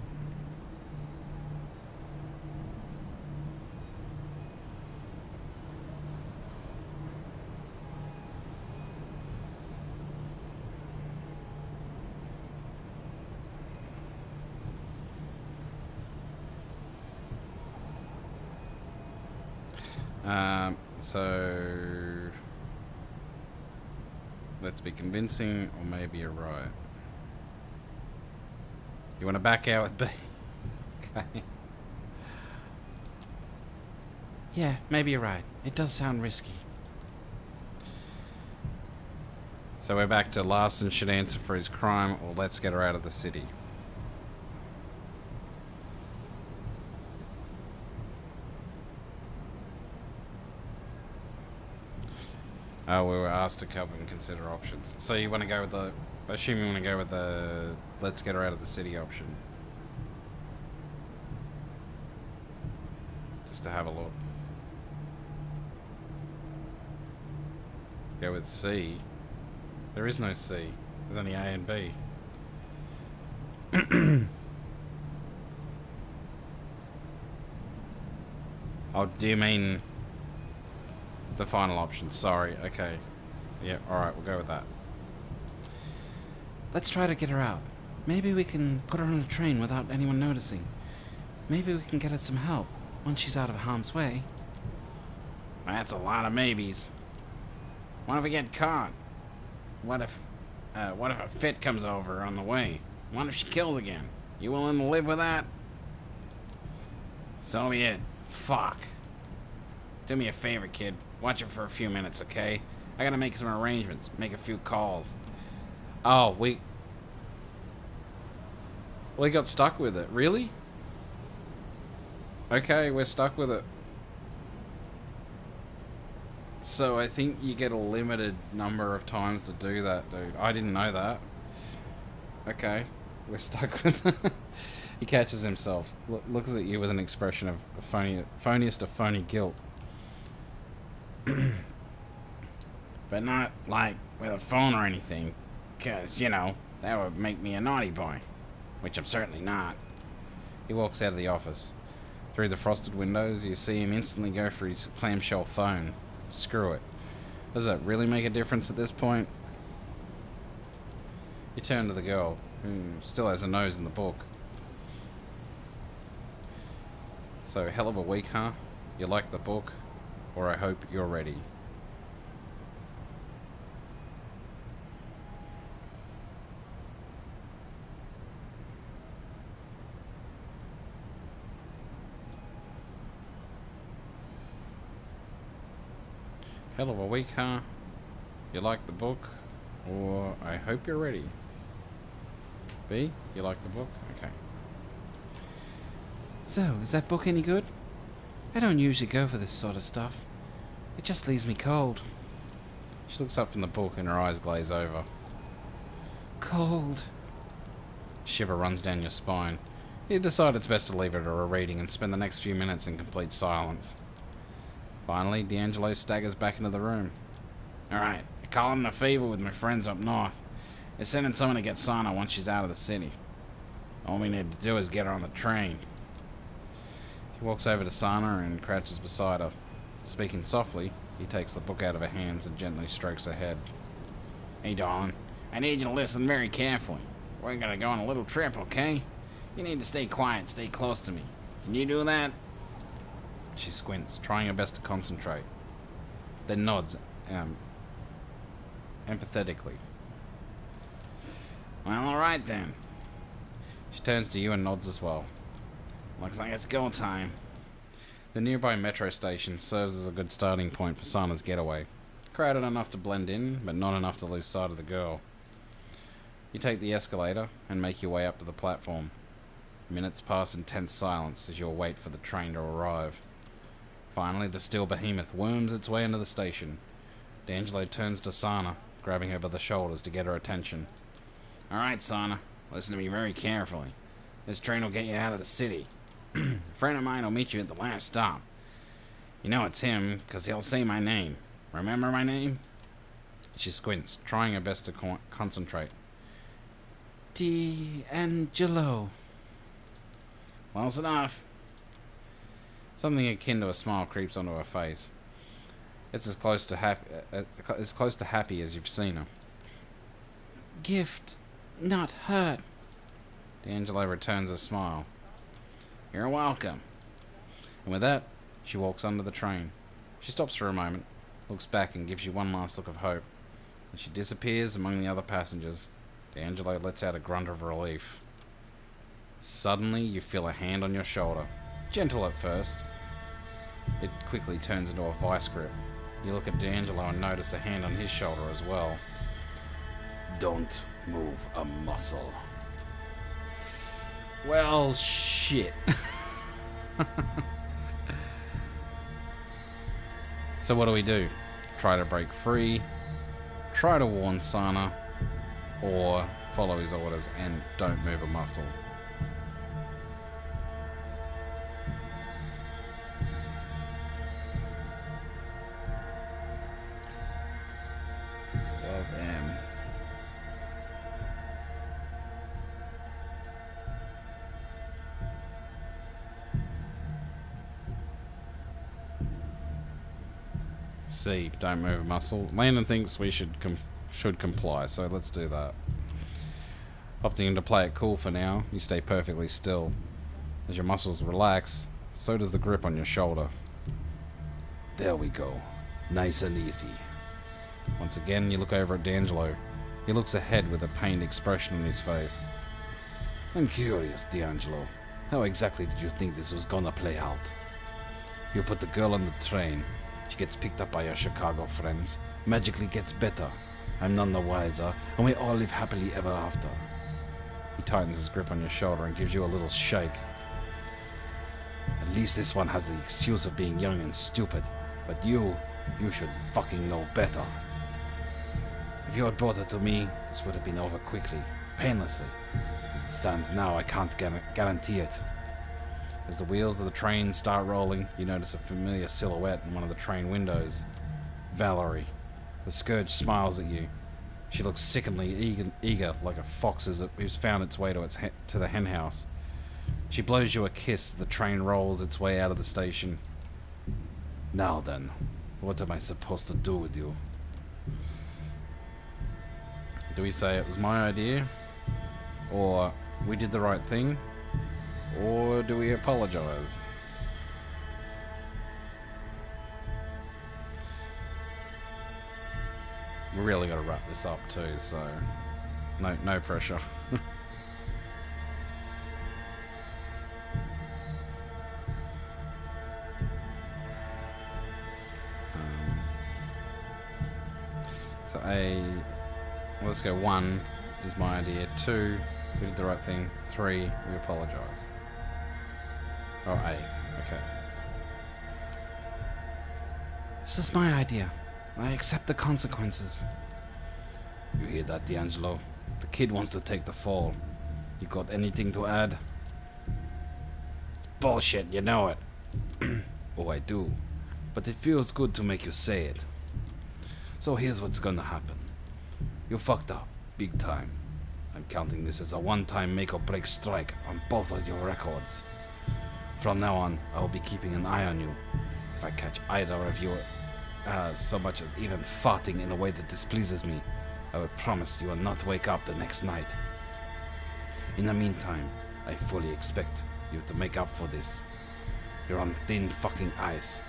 So let's be convincing, or maybe you're right. You want to back out with B? Okay. Yeah, maybe you're right. It does sound risky. So we're back to Larson should answer for his crime, or let's get her out of the city. Oh, we were asked to cover and consider options. So you want to go with the... I assume you want to go with the let's get her out of the city option. Just to have a look. Go with C. There is no C. There's only A and B. Oh, do you mean... the final option? Sorry, okay. Yeah, alright, we'll go with that. Let's try to get her out. Maybe we can put her on a train without anyone noticing. Maybe we can get her some help once she's out of harm's way. That's a lot of maybes. What if we get caught? What if a fit comes over on the way? What if she kills again? You willing to live with that? So be it. Fuck. Do me a favor, kid. Watch it for a few minutes, okay? I gotta make some arrangements, make a few calls. Oh, we got stuck with it. Really? Okay, we're stuck with it. So I think you get a limited number of times to do that, dude. I didn't know that. Okay, we're stuck with it. He catches himself. Looks at you with an expression of phoniest of phony guilt. But not, like, with a phone or anything. 'Cause, you know, that would make me a naughty boy. Which I'm certainly not. He walks out of the office. Through the frosted windows, you see him instantly go for his clamshell phone. Screw it. Does that really make a difference at this point? You turn to the girl, who still has a nose in the book. So, hell of a week, huh? You like the book? Or I hope you're ready. Hell of a week, huh? You like the book? Or I hope you're ready. B, you like the book? Okay. So, is that book any good? I don't usually go for this sort of stuff. It just leaves me cold. She looks up from the book and her eyes glaze over. Cold. Shiver runs down your spine. You decide it's best to leave it to a reading and spend the next few minutes in complete silence. Finally, D'Angelo staggers back into the room. Alright, I call in a favor with my friends up north. They're sending someone to get Sana once she's out of the city. All we need to do is get her on the train. He walks over to Sana and crouches beside her. Speaking softly, he takes the book out of her hands and gently strokes her head. Hey, darling, I need you to listen very carefully. We're gonna go on a little trip, okay? You need to stay quiet, stay close to me. Can you do that? She squints, trying her best to concentrate. Then nods, empathetically. Well, alright then. She turns to you and nods as well. Looks like it's go time. The nearby metro station serves as a good starting point for Sana's getaway. Crowded enough to blend in, but not enough to lose sight of the girl. You take the escalator and make your way up to the platform. Minutes pass in tense silence as you await for the train to arrive. Finally, the steel behemoth worms its way into the station. D'Angelo turns to Sana, grabbing her by the shoulders to get her attention. Alright, Sana. Listen to me very carefully. This train will get you out of the city. A friend of mine will meet you at the last stop. You know it's him, because he'll say my name. Remember my name? She squints, trying her best to concentrate. D'Angelo. Close enough. Something akin to a smile creeps onto her face. It's as close to happy as you've seen her. Gift, not hurt. D'Angelo returns a smile. You're welcome. And with that, she walks under the train. She stops for a moment, looks back and gives you one last look of hope. As she disappears among the other passengers, D'Angelo lets out a grunt of relief. Suddenly, you feel a hand on your shoulder. Gentle at first. It quickly turns into a vice grip. You look at D'Angelo and notice a hand on his shoulder as well. Don't move a muscle. Well, shit. So what do? Try to break free, try to warn Sana, or follow his orders and don't move a muscle? Well, damn. C, don't move a muscle. Landon thinks we should comply, so let's do that. Opting to play it cool for now, you stay perfectly still. As your muscles relax, so does the grip on your shoulder. There we go. Nice and easy. Once again, you look over at D'Angelo. He looks ahead with a pained expression on his face. I'm curious, D'Angelo. How exactly did you think this was gonna play out? You put the girl on the train. She gets picked up by her Chicago friends. Magically gets better. I'm none the wiser, and we all live happily ever after. He tightens his grip on your shoulder and gives you a little shake. At least this one has the excuse of being young and stupid. But you should fucking know better. If you had brought her to me, this would have been over quickly, painlessly. As it stands now, I can't guarantee it. As the wheels of the train start rolling, you notice a familiar silhouette in one of the train windows. Valerie. The scourge smiles at you. She looks sickeningly eager, like a fox who's found its way to the henhouse. She blows you a kiss as the train rolls its way out of the station. Now then, what am I supposed to do with you? Do we say it was my idea? Or we did the right thing? Or do we apologize? We really got to wrap this up too, so no pressure. So let's go. 1 is my idea. 2, we did the right thing. 3, we apologize. Oh, A. Okay. This was my idea. I accept the consequences. You hear that, D'Angelo? The kid wants to take the fall. You got anything to add? It's bullshit, you know it. Oh, I do. But it feels good to make you say it. So here's what's gonna happen. You fucked up, big time. I'm counting this as a one-time make-or-break strike on both of your records. From now on, I will be keeping an eye on you. If I catch either of you so much as even farting in a way that displeases me, I will promise you will not wake up the next night. In the meantime, I fully expect you to make up for this. You're on thin fucking ice,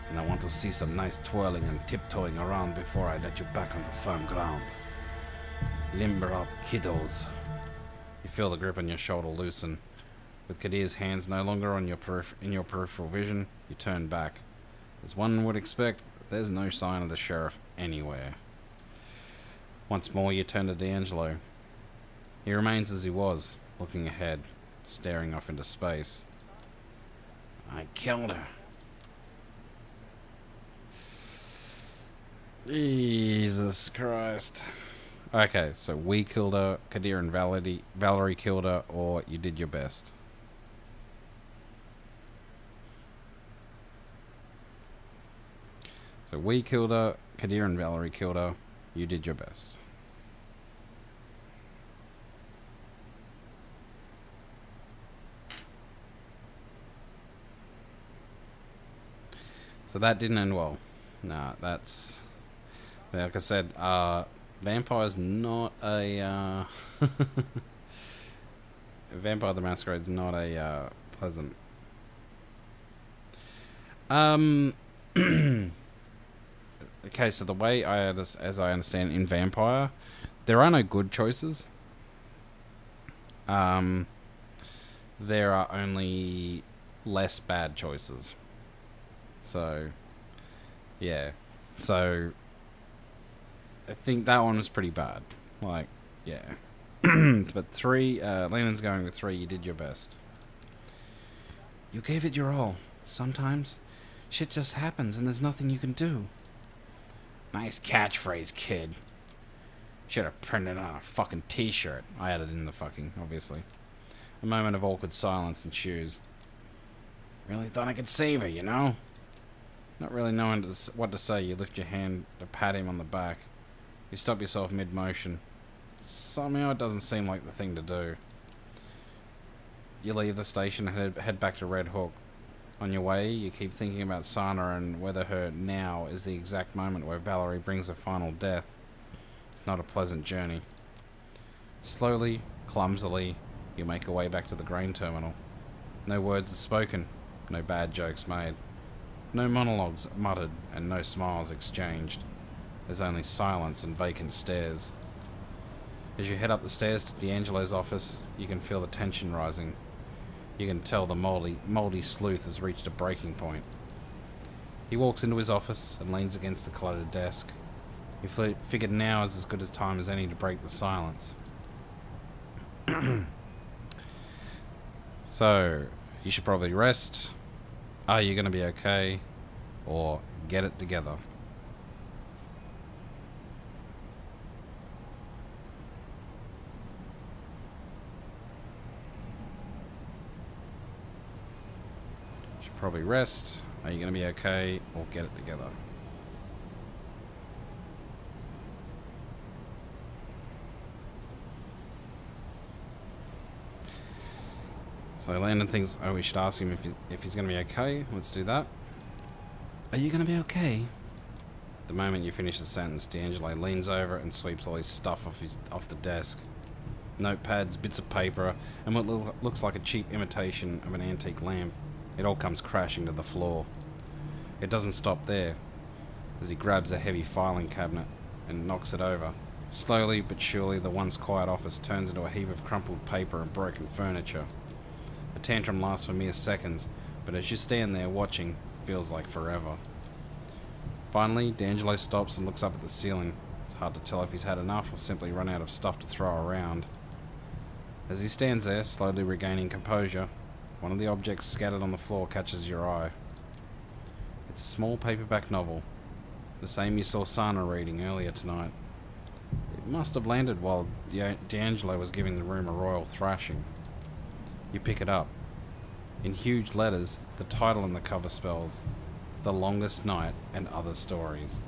and I want to see some nice twirling and tiptoeing around before I let you back onto firm ground. Limber up, kiddos. You feel the grip on your shoulder loosen. With Kadir's hands no longer on your peripheral vision, you turn back. As one would expect, there's no sign of the sheriff anywhere. Once more, you turn to D'Angelo. He remains as he was, looking ahead, staring off into space. I killed her. Jesus Christ. Okay, so we killed her, Kadir and Valerie killed her, or you did your best. So we killed her, Kadir and Valerie killed her, you did your best. So that didn't end well. Nah, that's... Like I said, Vampire's not a... Vampire the Masquerade's not a pleasant... Okay, so the way as I understand in Vampire, there are no good choices. There are only less bad choices. So, yeah. So, I think that one was pretty bad. Like, yeah. But 3, Lennon's going with 3, you did your best. You gave it your all. Sometimes, shit just happens and there's nothing you can do. Nice catchphrase, kid. Should have printed it on a fucking t-shirt. I added in the fucking, obviously. A moment of awkward silence ensues. Really thought I could save her, you know? Not really knowing what to say, you lift your hand to pat him on the back. You stop yourself mid-motion. Somehow it doesn't seem like the thing to do. You leave the station and head back to Red Hook. On your way, you keep thinking about Sana and whether her now is the exact moment where Valerie brings her final death. It's not a pleasant journey. Slowly, clumsily, you make your way back to the grain terminal. No words are spoken, no bad jokes made. No monologues muttered, and no smiles exchanged. There's only silence and vacant stares. As you head up the stairs to D'Angelo's office, you can feel the tension rising. You can tell the mouldy sleuth has reached a breaking point. He walks into his office and leans against the cluttered desk. He figured now is as good a time as any to break the silence. So, you should probably rest. Are you going to be okay? Or get it together? Should probably rest. Are you going to be okay? Or get it together? So Landon thinks, oh, we should ask him if he's going to be okay. Let's do that. Are you going to be okay? The moment you finish the sentence, D'Angelo leans over and sweeps all his stuff off the desk. Notepads, bits of paper, and what looks like a cheap imitation of an antique lamp. It all comes crashing to the floor. It doesn't stop there, as he grabs a heavy filing cabinet and knocks it over. Slowly but surely, the once quiet office turns into a heap of crumpled paper and broken furniture. The tantrum lasts for mere seconds, but as you stand there watching, it feels like forever. Finally, D'Angelo stops and looks up at the ceiling. It's hard to tell if he's had enough or simply run out of stuff to throw around. As he stands there, slowly regaining composure, one of the objects scattered on the floor catches your eye. It's a small paperback novel, the same you saw Sana reading earlier tonight. It must have landed while D'Angelo was giving the room a royal thrashing. You pick it up. In huge letters, the title in the cover spells, The Longest Night and Other Stories.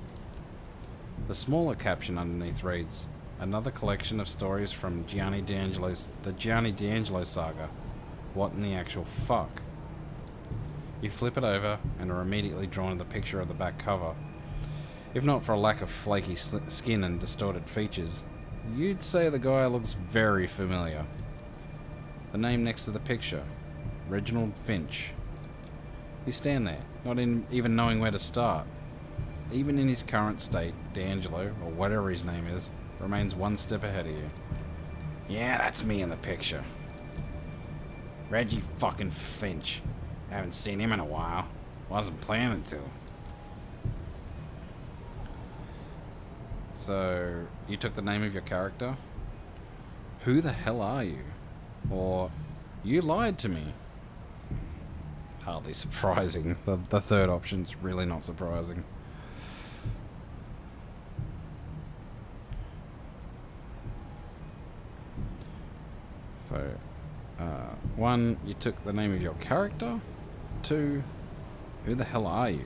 The smaller caption underneath reads, Another collection of stories from the Gianni D'Angelo saga. What in the actual fuck? You flip it over and are immediately drawn to the picture of the back cover. If not for a lack of flaky skin and distorted features, you'd say the guy looks very familiar. The name next to the picture, Reginald Finch. You stand there, not even knowing where to start. Even in his current state, D'Angelo, or whatever his name is, remains one step ahead of you. Yeah, that's me in the picture. Reggie fucking Finch. Haven't seen him in a while. Wasn't planning to. So, you took the name of your character? Who the hell are you? Or, you lied to me. Hardly surprising. The third option's really not surprising. So, 1, you took the name of your character. 2, who the hell are you?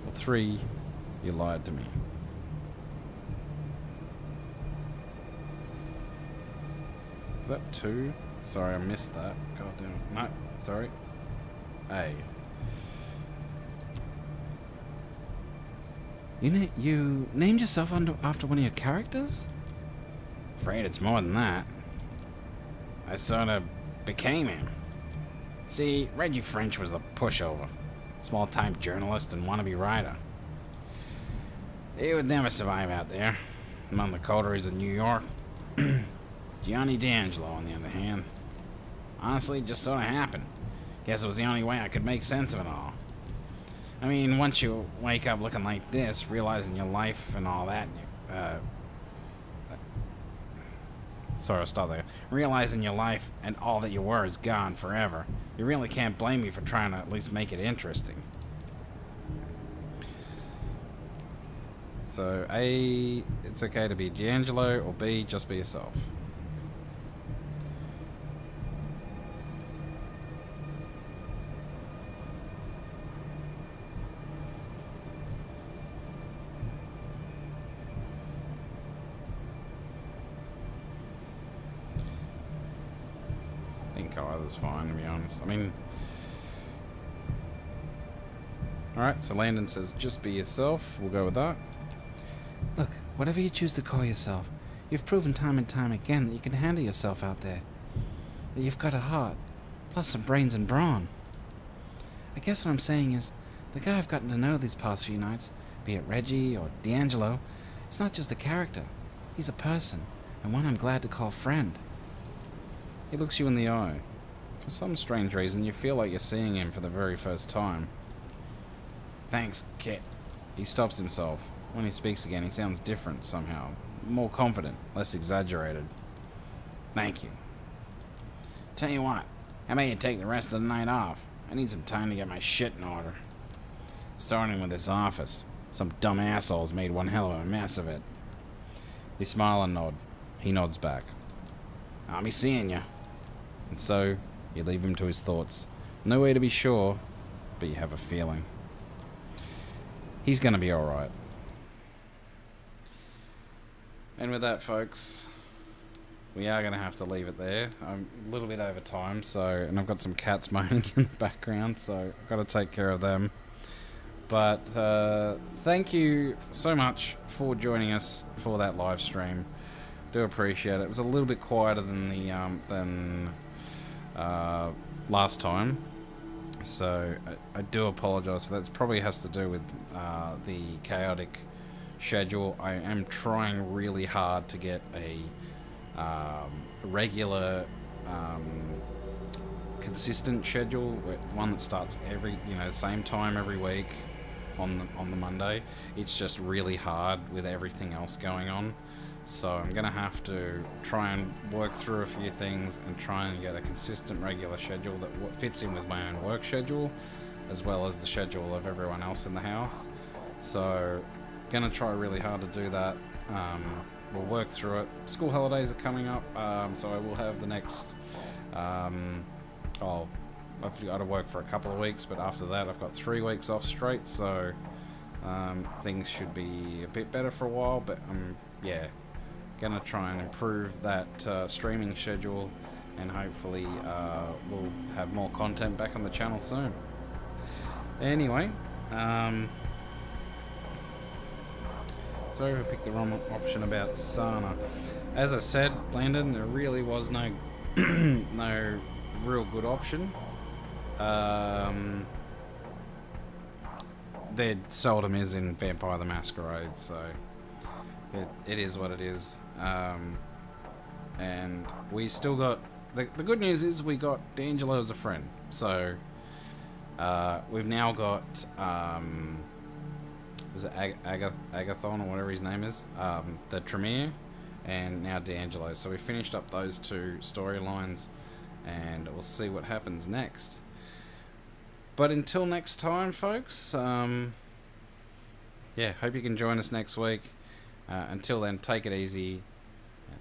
Or 3, you lied to me. Is that 2? Sorry, I missed that. God damn it. No, sorry. A. You named yourself after one of your characters? Afraid it's more than that. I sort of became him. See, Reggie French was a pushover. Small-time journalist and wannabe writer. He would never survive out there, among the Coteries of New York. Gianni D'Angelo, on the other hand. Honestly, it just sort of happened. Guess it was the only way I could make sense of it all. I mean, once you wake up looking like this, realizing your life and all that, sorry, I'll stop there. Realizing your life and all that you were is gone forever. You really can't blame me for trying to at least make it interesting. So, A, it's okay to be D'Angelo, or B, just be yourself. I think either's fine, to be honest. I mean... Alright, so Landon says, just be yourself. We'll go with that. Look, whatever you choose to call yourself, you've proven time and time again that you can handle yourself out there. That you've got a heart, plus some brains and brawn. I guess what I'm saying is, the guy I've gotten to know these past few nights, be it Reggie or D'Angelo, it's not just a character. He's a person, and one I'm glad to call friend. He looks you in the eye. For some strange reason, you feel like you're seeing him for the very first time. Thanks, Kit. He stops himself. When he speaks again, he sounds different somehow. More confident, less exaggerated. Thank you. Tell you what, how about you take the rest of the night off? I need some time to get my shit in order. Starting with this office. Some dumb assholes made one hell of a mess of it. You smile and nod. He nods back. I'll be seeing you. And so, you leave him to his thoughts. No way to be sure, but you have a feeling. He's gonna be alright. And with that, folks, we are gonna have to leave it there. I'm a little bit over time, and I've got some cats moaning in the background, so I've got to take care of them. But thank you so much for joining us for that live stream. Do appreciate it. It was a little bit quieter than the last time, so I do apologise for that. It probably has to do with the chaotic schedule. I am trying really hard to get a regular, consistent schedule, one that starts every same time every week on the Monday. It's just really hard with everything else going on. So I'm going to have to try and work through a few things and try and get a consistent regular schedule that fits in with my own work schedule, as well as the schedule of everyone else in the house. So going to try really hard to do that. We'll work through it. School holidays are coming up, so I will have the next... I've got to work for a couple of weeks, but after that I've got 3 weeks off straight, so things should be a bit better for a while, but yeah, gonna try and improve that streaming schedule, and hopefully we'll have more content back on the channel soon. Anyway, sorry if I picked the wrong option about Sana. As I said, Landon, there really was no no real good option. There seldom is in Vampire the Masquerade, so it is what it is. And we still got... The good news is we got D'Angelo as a friend, so we've now got... was it Agathon or whatever his name is? The Tremere, and now D'Angelo. So we finished up those 2 storylines, and we'll see what happens next. But until next time, folks, yeah, hope you can join us next week. Until then, take it easy.